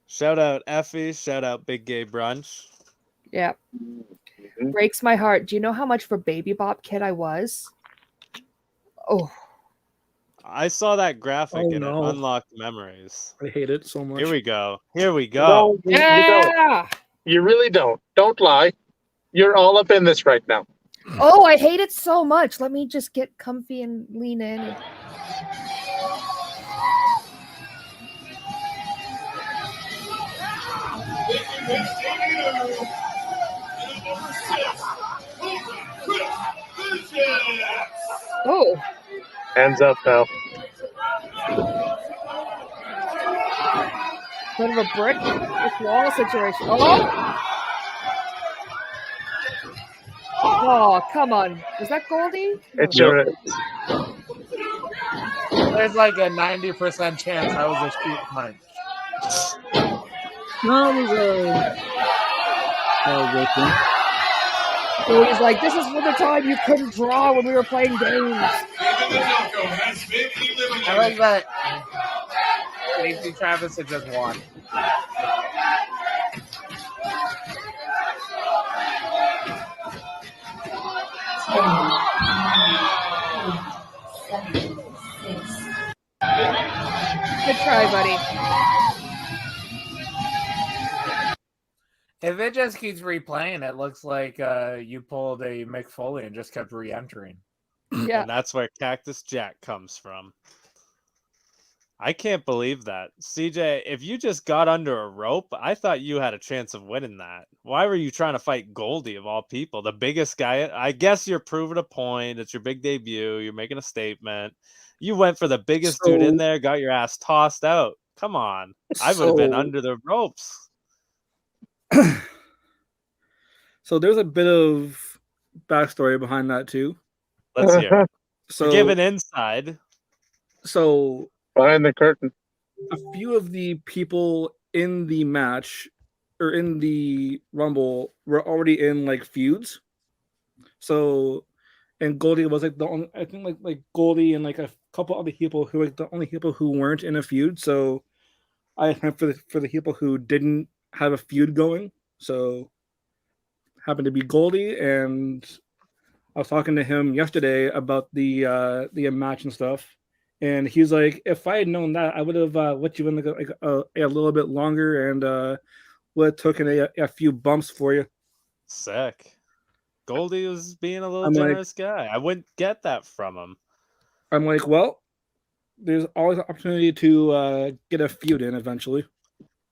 Shout out Effie. Shout out Big Gay Brunch. Yeah. Mhm. Breaks my heart. Do you know how much for Baby Bop kid I was? Oh, I saw that graphic Oh, and no. it unlocked memories. I hate it so much. Here we go. Here we You go. don't. You don't. yeah. You really don't. Don't lie. You're all up in this right now. Oh, I hate it so much. Let me just get comfy and lean in. Oh, Hands up, pal. bit of a brick wall situation. Oh. Oh, come on. Was that Goldie? It sure is. there's like a 90% chance that was a shoot punch. No, it was working. Goldie's like, this is for the time you couldn't draw when we were playing games. I like that. Casey Travis had just won. Good try, buddy. If it just keeps replaying, it looks like you pulled a Mick Foley and just kept re-entering. Yeah. And that's where Cactus Jack comes from. I can't believe that. CJ, if you just got under a rope, I thought you had a chance of winning that. Why were you trying to fight Goldie of all people? The biggest guy. I guess you're proving a point. It's your big debut. You're making a statement. You went for the biggest dude in there, got your ass tossed out. Come on. I would have been under the ropes. So there's a bit of backstory behind that too. Let's hear it. So Give an inside. So Behind the curtain. a few of the people in the match or in the Rumble were already in like feuds. So, and Goldie was like the only, I think like Goldie and like a couple other people who were like the only people who weren't in a feud. So I went for the people who didn't have a feud going. So happened to be Goldie, and I was talking to him yesterday about the match and stuff, And he's like, if I had known that, I would have let you in like a little bit longer and would have taken a few bumps for you. Sick. Goldie was being a little I'm like- generous guy. I wouldn't get that from him. I'm like, well, there's always an opportunity to get a feud in eventually.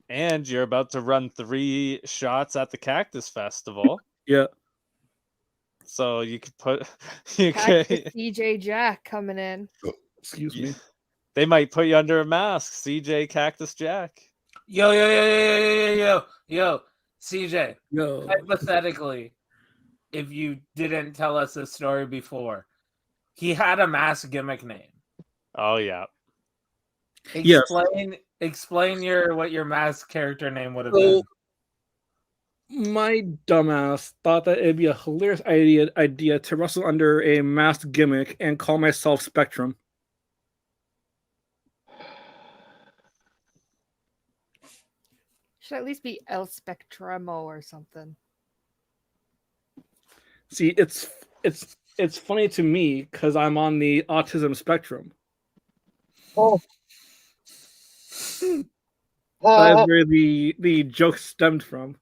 And you're about to run 3 shots at the Cactus Festival. Yeah. So you could put you Cactus could, CJ Jack coming in. Excuse me. they might put you under a mask, CJ Cactus Jack. Yo, CJ. Yo. Hypothetically, if you didn't tell us this story before, he had a mask gimmick name. Oh yeah. Yes. Explain what your mask character name would have So, been. my dumbass thought that it'd be a hilarious idea to wrestle under a masked gimmick and call myself Spectrum. Should at least be El Spectremo or something. See, it's funny to me because I'm on the autism spectrum. Oh. That's where the joke stemmed from.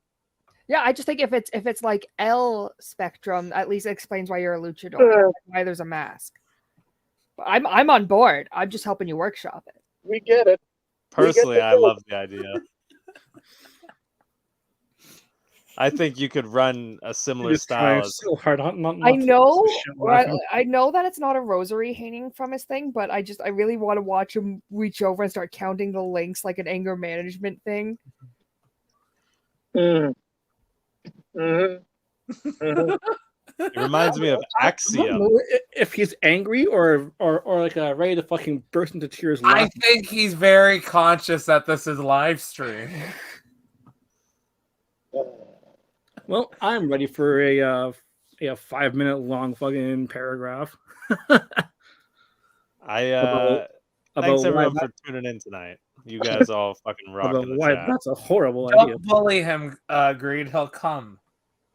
Yeah, I just think if it's like L Spectrum, at least it explains why you're a luchador, and why there's a mask. But I'm on board. I'm just helping you workshop it. We get it. Personally, I love the idea. I think you could run a similar Just trying style. As, so hard. Not I know, laughing. I know that it's not a rosary hanging from his thing, but I really want to watch him reach over and start counting the links like an anger management thing. Mm. Mm-hmm. Mm-hmm. it reminds me of I don't Axiom. know if he's angry or like ready to fucking burst into tears. I laughing. think he's very conscious that this is live stream. Well, I'm ready for a 5-minute long fucking paragraph. Thanks about everyone why for tuning in tonight. You guys all fucking rock about in the why chat. that's a horrible idea. Don't bully him, Greed. He'll come.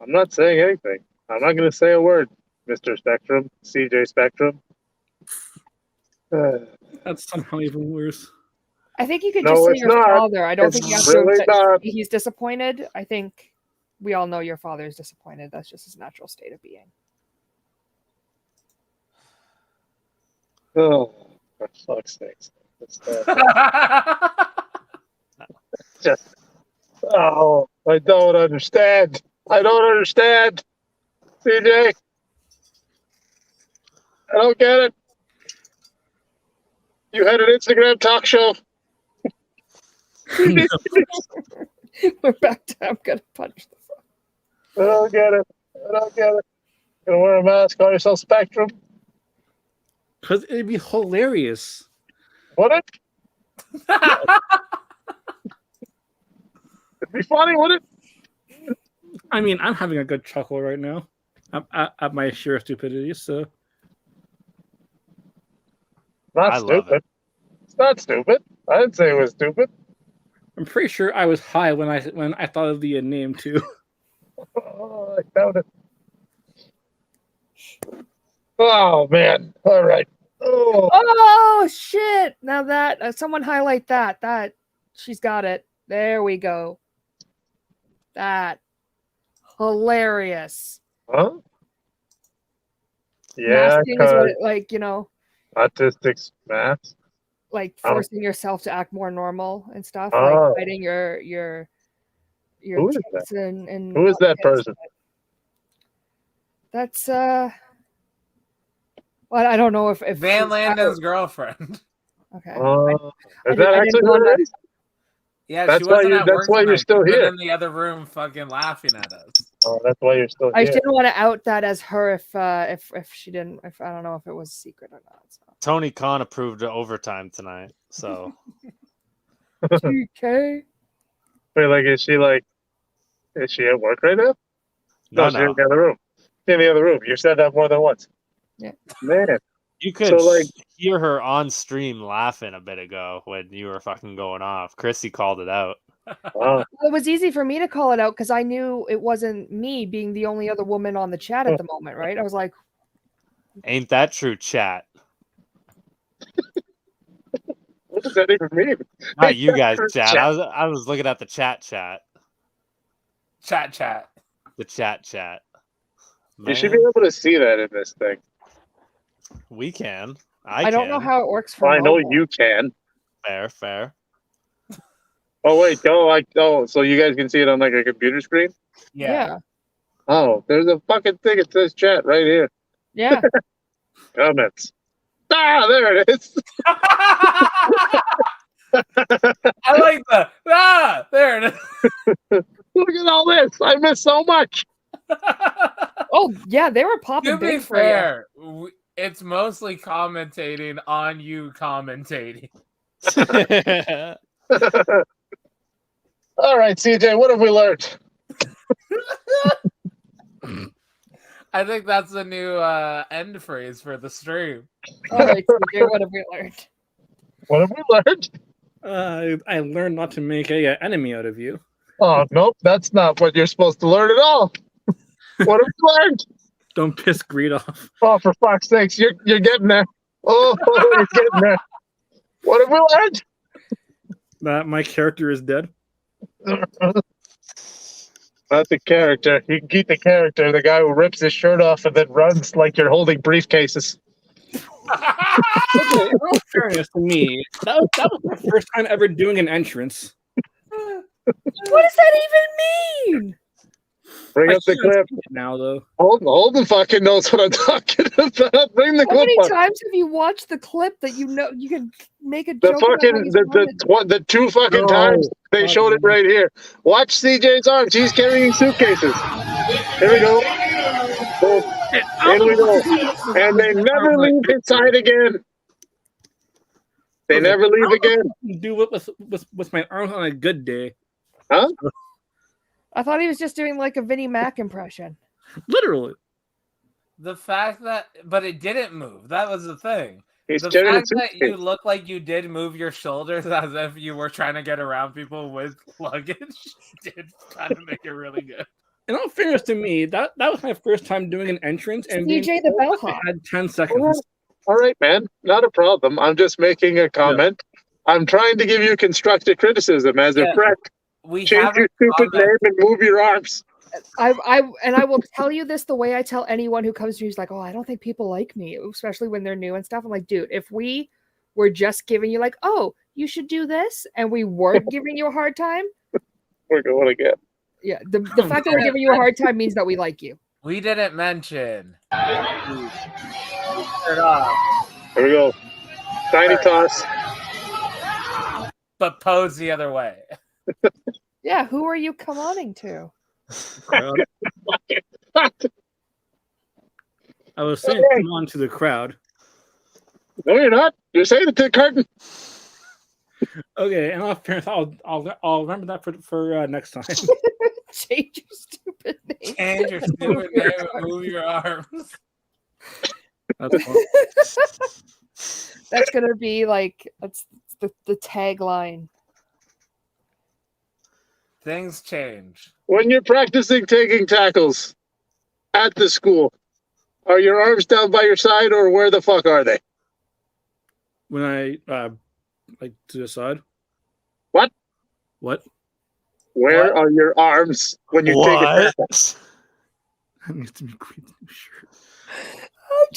I'm not saying anything. I'm not going to say a word, Mr. Spectrum, CJ Spectrum. That's somehow even worse. I think you could No, just say it's your not. father. I don't It's think you have really to not. he's disappointed. I think we all know your father is disappointed. That's just his natural state of being. Oh, for fuck's sakes. Just, oh, I don't understand. I don't understand. CJ. I don't get it. You had an Instagram talk show. We're back to I'm gonna punch the phone. I don't get it. I don't get it. Gonna wear a mask, call yourself Spectrum. Because it'd be hilarious. Would it? It'd be funny, would it? I mean, I'm having a good chuckle right now at my sheer stupidity. So Not I love stupid. It's not stupid. I didn't say it was stupid. I'm pretty sure I was high when I thought of the name too. Oh, I found it. Oh man! All right. Oh, Oh shit! Now that someone highlight that she's got it. There we go. That hilarious. huh? Yeah, Masking is what cause it, like, you know, autistic mask. like Oh. forcing yourself to act more normal and stuff, Oh. like hiding your Who is traits and Who is that person? That's well, I don't know if Van she's Landen's girlfriend. okay. Oh, I is that didn't actually wanna- what it is? Yeah, That's she why wasn't you- at that's work why you're tonight. still She's been here. in the other room, fucking laughing at us. Oh, that's why you're still I here. just didn't want to out that as her if she didn't, if I don't know if it was a secret or not. So. Tony Khan approved of overtime tonight. So TK. Wait, is she at work right now? no, She's in the other room. In the other room. You said that more than once. Yeah. Man. You could So, hear her on stream laughing a bit ago when you were fucking going off. Chrissy called it out. Wow. It was easy for me to call it out because I knew it wasn't me being the only other woman on the chat at the moment, right? I was like, Ain't that true, chat? does that even mean? Not you guys, chat. I was looking at the chat. Chat. The chat. You should be Man, able to see that in this thing. we can. I don't know can. how it works for I know mobile. you can. Fair. Oh wait, so you guys can see it on like a computer screen? Yeah. Oh, there's a fucking thing. It says chat right here. Yeah. Comments. Ah, there it is. I like the there it is. Look at all this. I missed so much. Oh yeah, they were popping To be big for you. fair, it's mostly commentating on you commentating. All right, CJ, what have we learned? I think that's the new end phrase for the stream. All right, CJ, what have we learned? What have we learned? I learned not to make a enemy out of you. Oh, nope, that's not what you're supposed to learn at all. What have we learned? Don't piss Greed off. Oh, for fuck's sakes, you're getting there. Oh, you're getting there. What have we learned? That my character is dead. Not the character. You can keep the character, the guy who rips his shirt off and then runs like you're holding briefcases. Okay, in all fairness to me, that was my first time ever doing an entrance. What does that even mean? Bring I up the should've clip. seen it now, though. Holden fucking knows what I'm talking about. Bring the How clip many up. times have you watched the clip that you know you can make a The joke about how fucking he's wanted? the two fucking No. times they showed it right here. Watch CJ's arms. He's carrying suitcases. Here we go. Boom. In we go. And they never leave his side again. They never leave again. Do with my arms on a good day. Huh? I thought he was just doing like a Vinnie Mac impression. Literally. The fact that, but it didn't move. That was the thing. He's The carrying a fact that suitcase. you look like you did move your shoulders as if you were trying to get around people with luggage did kind of make it really good. In all fairness to me, that was my first time doing an entrance, and being DJ the told I bellhop. had 10 seconds. All right, man. Not a problem. I'm just making a comment. I'm trying to give you constructive criticism as a Yeah. friend. We Change have your stupid name and move your arms. I will tell you this the way I tell anyone who comes to me who's like, oh, I don't think people like me, especially when they're new and stuff. I'm like, dude, if we were just giving you like, oh, you should do this, and we weren't giving you a hard time, We're going again. yeah, the fact that we're giving you a hard time means that we like you. We didn't mention. Turn it off, Here we go. Tiny toss. but pose the other way. Yeah, who are you come on to? Crowd. I was saying come on to the crowd. No, you're not. You're saying it to the curtain. Okay, in all fairness, I'll remember that for next time. Change your stupid name. Change your stupid name and move your arms. That's fine. That's gonna be like that's the tagline. Things change. When you're practicing taking tackles at the school, are your arms down by your side or where the fuck are they? When I like to the side. What? What? Where What? are your arms when you take a tackle? What? That needs to be Creed's new shirt.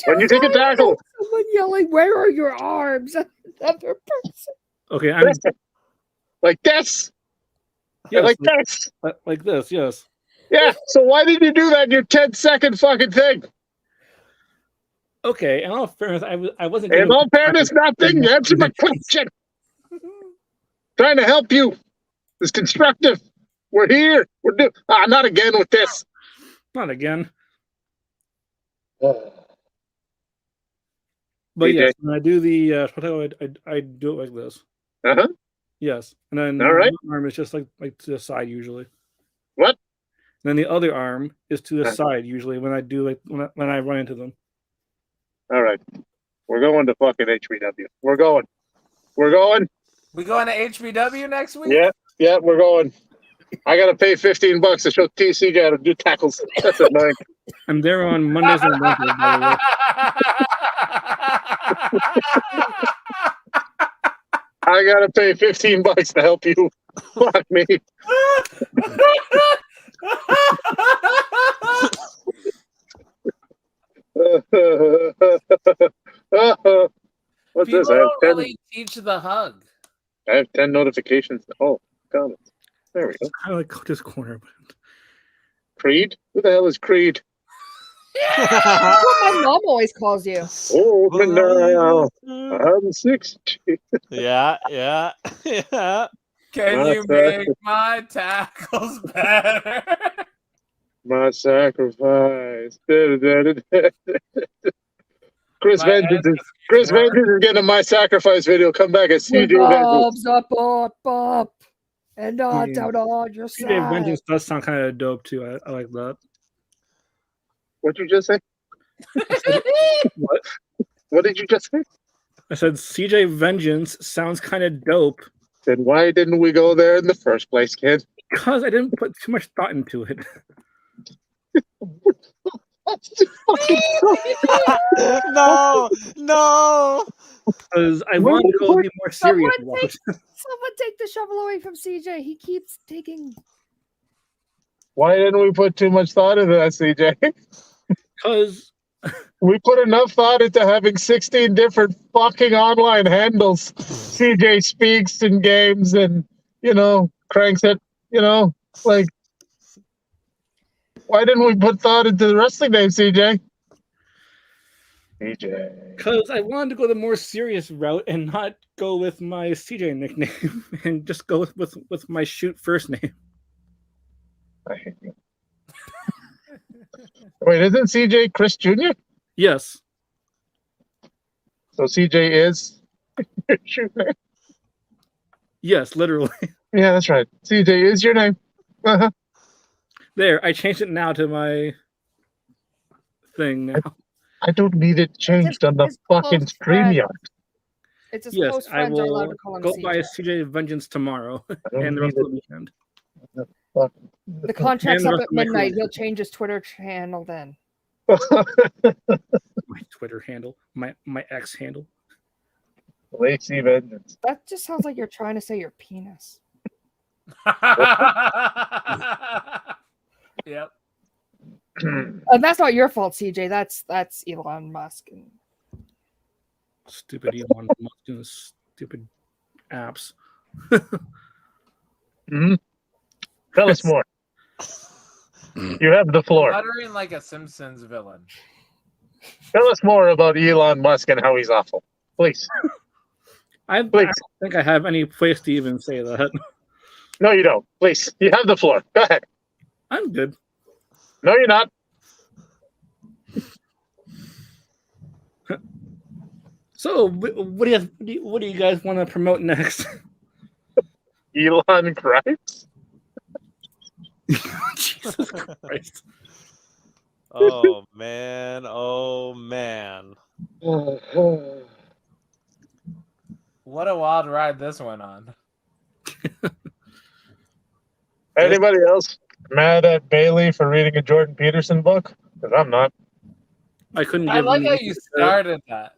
When you take a tackle. Someone yelling, "Where are your arms?" Another person. Okay, I'm Like this. yes, Like this. like this. Yes. Yeah. So why did you do that in your 10-second fucking thing? Okay. In all fairness, I wasn't. In giving- all fairness, nothing. Answer my question. Trying to help you. It's constructive. We're here. We're doing. Not again with this. Not again. Oh. But DJ. yes, when I do the I do it like this. Uh-huh. Yes, and then All right. one arm is just like to the side usually. What? And then the other arm is to the Uh-huh. side usually when I do like when I run into them. All right. We're going to fucking HBW. We're going. We're going. We going to HBW next week? Yeah, we're going. I gotta pay $15 to show TCJ how to do tackles. That's annoying. I'm there on Mondays and Wednesdays. By the way. I gotta pay $15 to help you. Fuck me. What's People this? I have don't 10. really teach the hug. I have 10 notifications. Oh, comments. There we go. Kind of like Coach's Corner. Creed? Who the hell is Creed? That's what my mom always calls you. Oh, but now I'm 60. Yeah. Can My you make my tackles better? My sacrifice. Chris My Vengeance is ancestors were- Vengeance is getting a My Sacrifice video. Come back at CJ Vengeance. Up, and down on your CJ side. Vengeance does sound kind of dope too. I like that. What'd you just say? What? What did you just say? I said CJ Vengeance sounds kind of dope Then why didn't we go there in the first place, kid? because I didn't put too much thought into it. That's just fucking No. Because I wanted to go be more serious about it. Someone take the shovel away from CJ. He keeps taking. Why didn't we put too much thought into that, CJ? Because We put enough thought into having 16 different fucking online handles. CJ speaks in games and, cranks it, like, why didn't we put thought into the wrestling name, CJ? CJ. I wanted to go the more serious route and not go with my CJ nickname and just go with my shoot first name. I hate you. Wait, isn't CJ Chris Jr.? Yes. So CJ is your name? Yes, literally. Yeah, that's right. CJ is your name. Uh-huh. There, I changed it now to my thing now. I don't need it changed on the His fucking close friend. StreamYard. It's his Yes, close I friends are allowed will to call him go CJ. by CJ Vengeance tomorrow I don't and the need rest of the weekend. Fuck. The contract's And the up rest at of my midnight. crew. He'll change his Twitter channel then. My Twitter handle, my X handle. Lazy Vengeance. That just sounds like you're trying to say your penis. Yep. And that's not your fault, CJ. That's Elon Musk. Stupid Elon Musk doing stupid apps. Mm-hmm. Tell us more. You have the floor. Muttering like a Simpsons villain. Tell us more about Elon Musk and how he's awful. Please. I Please. don't think I have any place to even say that. No, you don't. Please. You have the floor. Go ahead. I'm good. No, you're not. So, what do you guys want to promote next? Elon Christ. Jesus Christ! Oh man. What a wild ride this went on. Anybody else mad at Bailey for reading a Jordan Peterson book? Because I'm not. I couldn't I give. like any how you started that.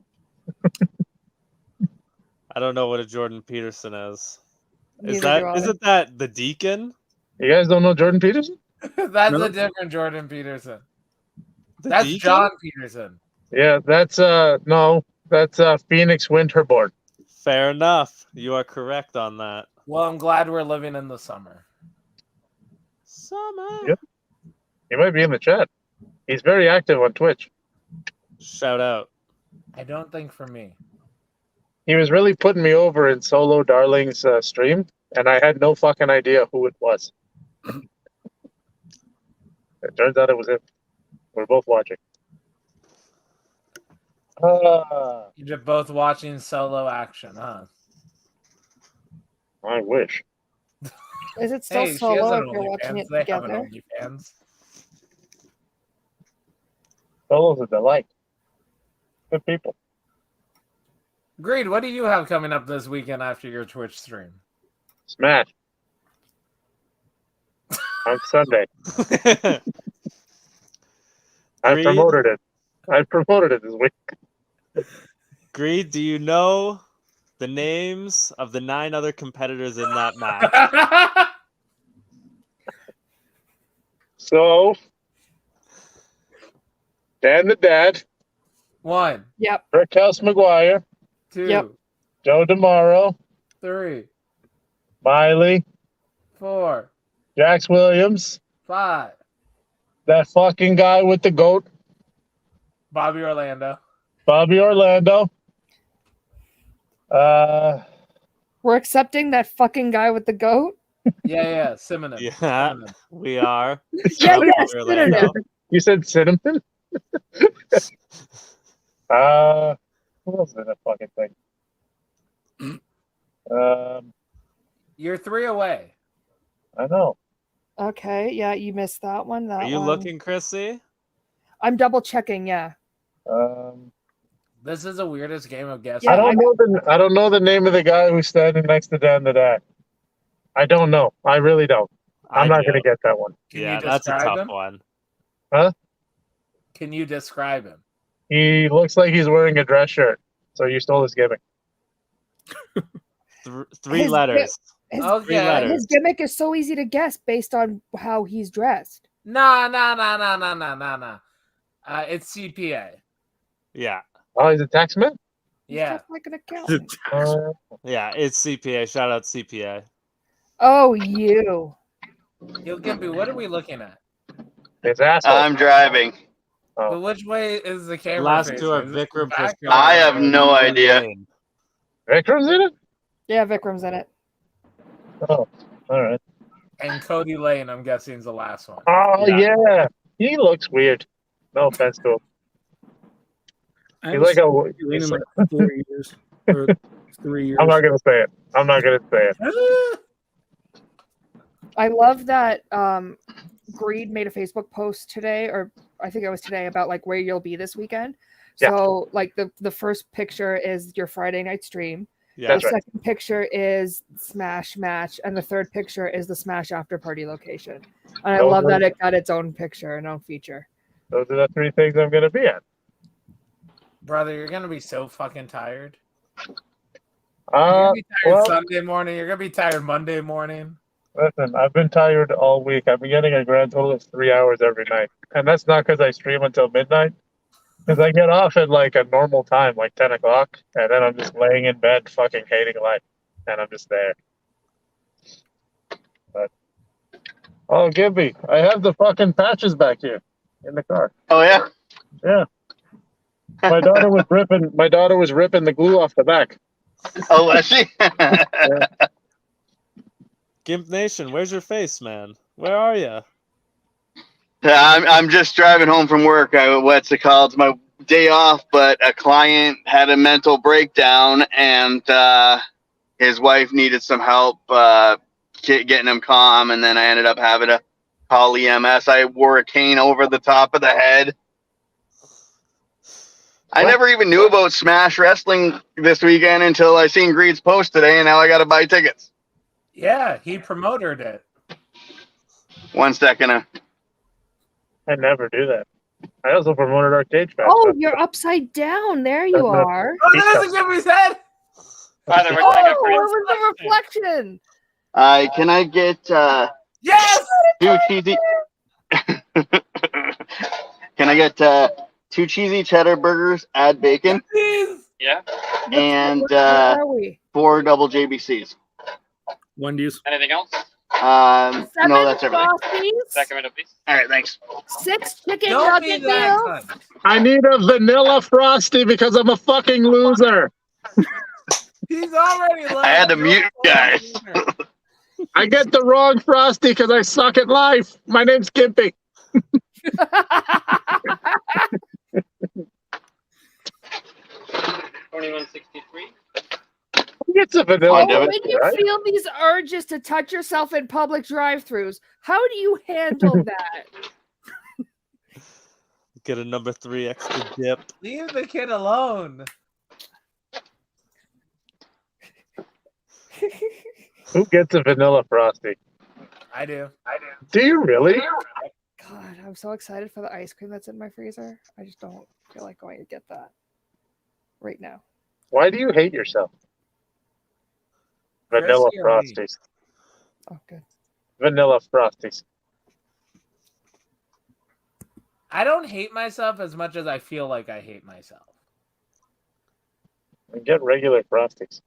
I don't know what a Jordan Peterson is. Neither do I. Isn't that the Deacon? You guys don't know Jordan Peterson? That's No. a different Jordan Peterson. The That's Deacon? John Peterson. Yeah, that's Phoenix Winterborn. Fair enough. You are correct on that. Well, I'm glad we're living in the summer. Summer. Yep. He might be in the chat. He's very active on Twitch. Shout out. I don't think for me. He was really putting me over in Solo Darling's stream, and I had no fucking idea who it was. It turns out it was him. We're both watching. You're both watching solo action, huh? I wish. Is it still Hey, she has solo an if you're watching OnlyFans. it They have an together? OnlyFans. Solo's a delight. Good people. Agreed. What do you have coming up this weekend after your Twitch stream? Smash. On Sunday. I Greed? promoted it. I promoted it this week. Greed, do you know the names of the 9 other competitors in that match. So, Dan the Dad, 1, Yep. Brickhouse McGuire, 2, Yep. Joe DeMauro, 3, Miley, 4, Jax Williams, 5. that fucking guy with the goat, Bobby Orlando. Bobby Orlando. We're accepting that fucking guy with the goat. Yeah. Synonym. Yeah, Synonym. we are. Yeah, Bobby yes, Orlando. synonym. You said cinnamon? Who else is in that fucking thing? You're 3 away. I know. Okay, yeah, you missed that one. That Are you one. looking, Chrissy? I'm double checking. Yeah. This is the weirdest game of guessing. Yeah, I don't know the name of the guy who's standing next to Dan the Dad. I don't know. I really don't. I'm not do. going to get that one. Can Yeah, you that's a describe tough him? one. Can you describe him? He looks like he's wearing a dress shirt, so you stole his gimmick. Three His letters. His, Okay. Three letters. his gimmick is so easy to guess based on how he's dressed. Nah. It's CPA. Yeah. Oh, he's a taxman? He's Yeah. dressed like an accountant. Yeah, it's CPA. Shout out CPA. Oh, you. Yo, Gimpy, what are we looking at? His asshole. I'm driving. Oh. But which way is the The camera last facing? two are Is it Vikram back Prasad. or- I have no idea. Lane. Vikram's in it? Yeah, Vikram's in it. Oh, all right. And Cody Lane, I'm guessing, is the last one. Oh, Yeah. yeah. He looks weird. No offense to him. I He's like a. Elaine in like 4 years or 3 years. I'm not going to say it. I'm not going to say it. I love that Greed made a Facebook post today, or I think it was today, about like where you'll be this weekend. Yeah. So like the first picture is your Friday night stream. Yeah. That's The right. second picture is Smash match, and the third picture is the Smash after party location. And I Those love are- that it got its own picture and own feature. Those are the 3 things I'm going to be at. Brother, you're going to be so fucking tired. You're Uh, going to be tired well- Sunday morning. You're going to be tired Monday morning. Listen, I've been tired all week. I've been getting a grand total of 3 hours every night. And that's not because I stream until midnight. Because I get off at like a normal time, like 10 o'clock. And then I'm just laying in bed fucking hating life. And I'm just there. But, oh, Gibby, I have the fucking patches back here in the car. Oh yeah. Yeah. My daughter was ripping the glue off the back. Oh, was she? Gimp Nation, where's your face, man? Where are you? I'm just driving home from work. What's it called? It's my day off, but a client had a mental breakdown, and his wife needed some help getting him calm, and then I ended up having to call EMS. I wore a cane over the top of the head. I never even knew about Smash Wrestling this weekend until I seen Greed's post today, and now I got to buy tickets. Yeah, he promoted it. 1 second. I never do that. I also promoted our cage match. Oh, you're upside down. There you That's are. Oh, there's a Gimpy's head! Oh, it was the reflection. Can I get Yes! 2 cheesy? Can I get 2 cheesy cheddar burgers, add bacon, Please! Yeah. and Where are we? 4 double JBCs? Wendy's. Anything else? Seven No, that's everything. Frosties, Sacramento, please. All right, thanks. 6 chicken Don't be nugget that meals. cunt. I need a vanilla frosty because I'm a fucking loser. He's already left. I had to mute guys. I get the wrong frosty because I suck at life. My name's Gimpy. 2163. Who gets a vanilla? Oh, Devin, When you right? feel these urges to touch yourself in public drive-throughs, how do you handle that? Get a number 3 extra dip. Leave the kid alone. Who gets a vanilla frosty? I do. Do you really? God, I'm so excited for the ice cream that's in my freezer. I just don't feel like going to get that right now. Why do you hate yourself? Vanilla Chrissy or me? Frosties. Oh, good. Vanilla Frosties. I don't hate myself as much as I feel like I hate myself. And get regular Frosties.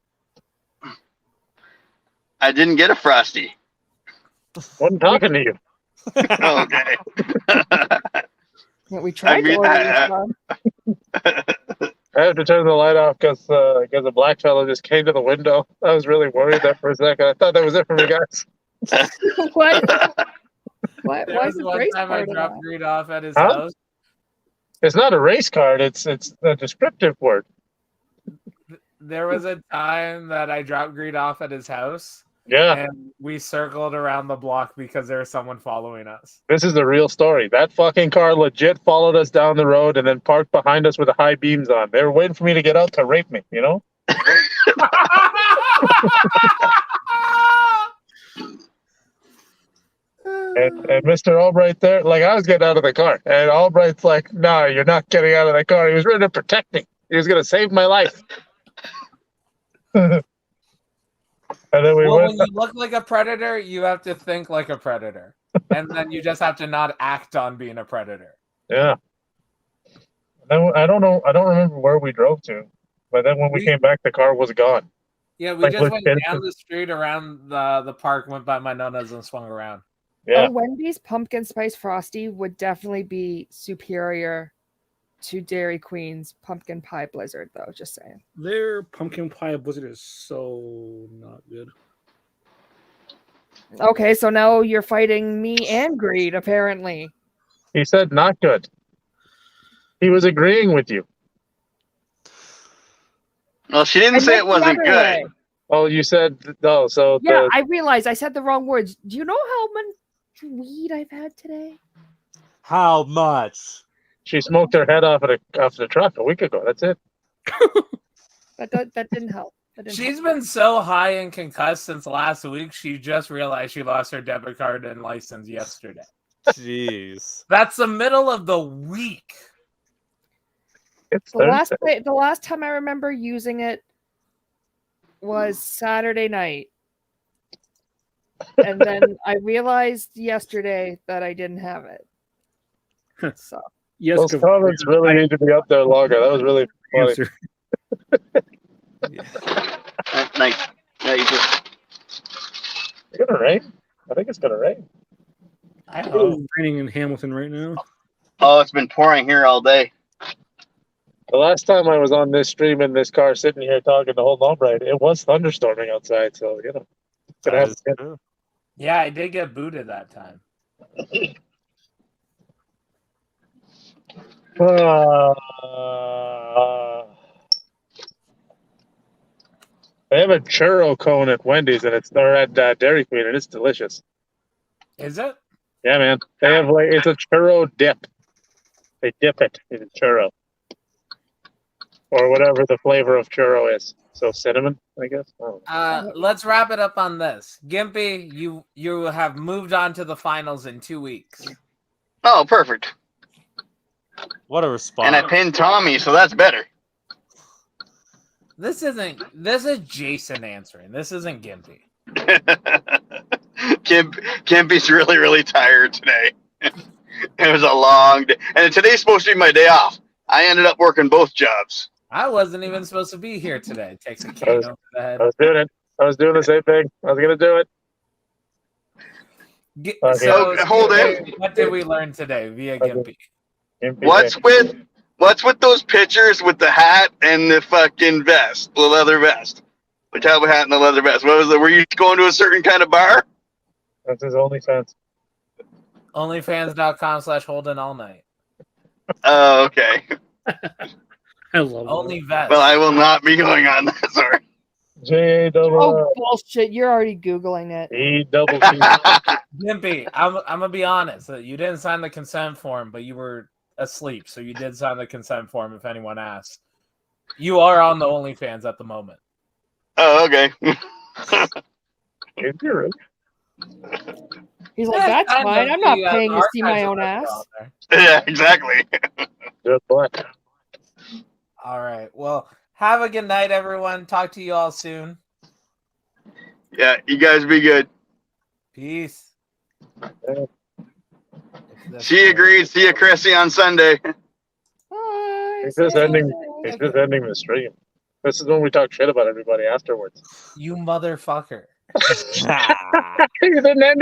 I didn't get a Frosty. Wasn't talking to you. Okay. But we tried to mean, order this one. I had to turn the light off because a black fellow just came to the window. I was really worried there for a second. I thought that was it for me, guys. What? Why There is was the one race time I part of dropped that? Greed off at his Huh? house. It's not a race card. It's a descriptive word. There was a time that I dropped Greed off at his house, Yeah, and we circled around the block because there was someone following us. this is a real story. That fucking car legit followed us down the road and then parked behind us with the high beams on. They were waiting for me to get out to rape me, you know? And Mr. Albright there, like, I was getting out of the car, and Albright's like, "No, you're not getting out of the car." He was ready to protect me. He was going to save my life. And then we Well, went. when you look like a predator, you have to think like a predator, and then you just have to not act on being a predator. Yeah. Then I don't know. I don't remember where we drove to, but then when we came back, the car was gone. Yeah, we Like, just went legit. down the street around the park, went by my nonna's, and swung around. Yeah. A Wendy's pumpkin spice frosty would definitely be superior to Dairy Queen's pumpkin pie blizzard, though. Just saying. Their pumpkin pie blizzard is so not good. Okay, so now you're fighting me and Greed, apparently. He said not good. He was agreeing with you. Well, she didn't I say meant it the wasn't other good. way. Oh, you said no. So Yeah, I realized I said the wrong words. Do you know how much weed I've had today? How much? she smoked her head off the truck a week ago. That's it. That didn't help. That didn't She's help. been so high and concussed since last week. She just realized she lost her debit card and license yesterday. Jeez. That's the middle of the week. It's The last time I remember using it was Saturday night. And then I realized yesterday that I didn't have it. So Yes, Those comments really need to be up there longer. That was really funny. answer. Nice. Yeah, you just It's gonna rain. I think it's gonna rain. I It hope. is raining in Hamilton right now. Oh, it's been pouring here all day. The last time I was on this stream in this car, sitting here talking to Holden Albright, it was thunderstorming outside. So you know, it's gonna That have is to true. Yeah, I did get booted that time. They have a churro cone at Wendy's, and they're at Dairy Queen, and it's delicious. Is it? Yeah, man. They have it's a churro dip. They dip it in churro, or whatever the flavor of churro is. So cinnamon, I guess. I don't know. Let's wrap it up on this. Gimpy, you have moved on to the finals in 2 weeks. Oh, perfect. What a response. And I pinned Tommy, so that's better. This is Jason answering. This isn't Gimpy. Kempy's really, really tired today. It was a long day. And today's supposed to be my day off. I ended up working both jobs. I wasn't even supposed to be here today. Takes a cane over the head. I was doing it. I was doing the same thing. I was gonna do it. So, Holden. what did we learn today via Gimpy? What's with those pictures with the hat and the fucking vest, the leather vest, the cowboy hat and the leather vest? What was it? Were you going to a certain kind of bar? That's his OnlyFans. Onlyfans.com/Holden all night. Oh, okay. I love Only that. vest. Well, I will not be going on that. Sorry. oh bullshit! You're already googling it. Gimpy, I'm gonna be honest. You didn't sign the consent form, but you were asleep, so you did sign the consent form. If anyone asks, you are on the OnlyFans at the moment. Oh, okay. He's like, that's fine. I'm not paying to see my own ass. Yeah, exactly. All right. Well, have a good night, everyone. Talk to you all soon. Yeah, you guys be good. Peace. She agreed. See you, Chrissy, on Sunday. Bye. He's just See you ending. later. He's just ending the stream. This is when we talk shit about everybody afterwards. You motherfucker. He's an ending.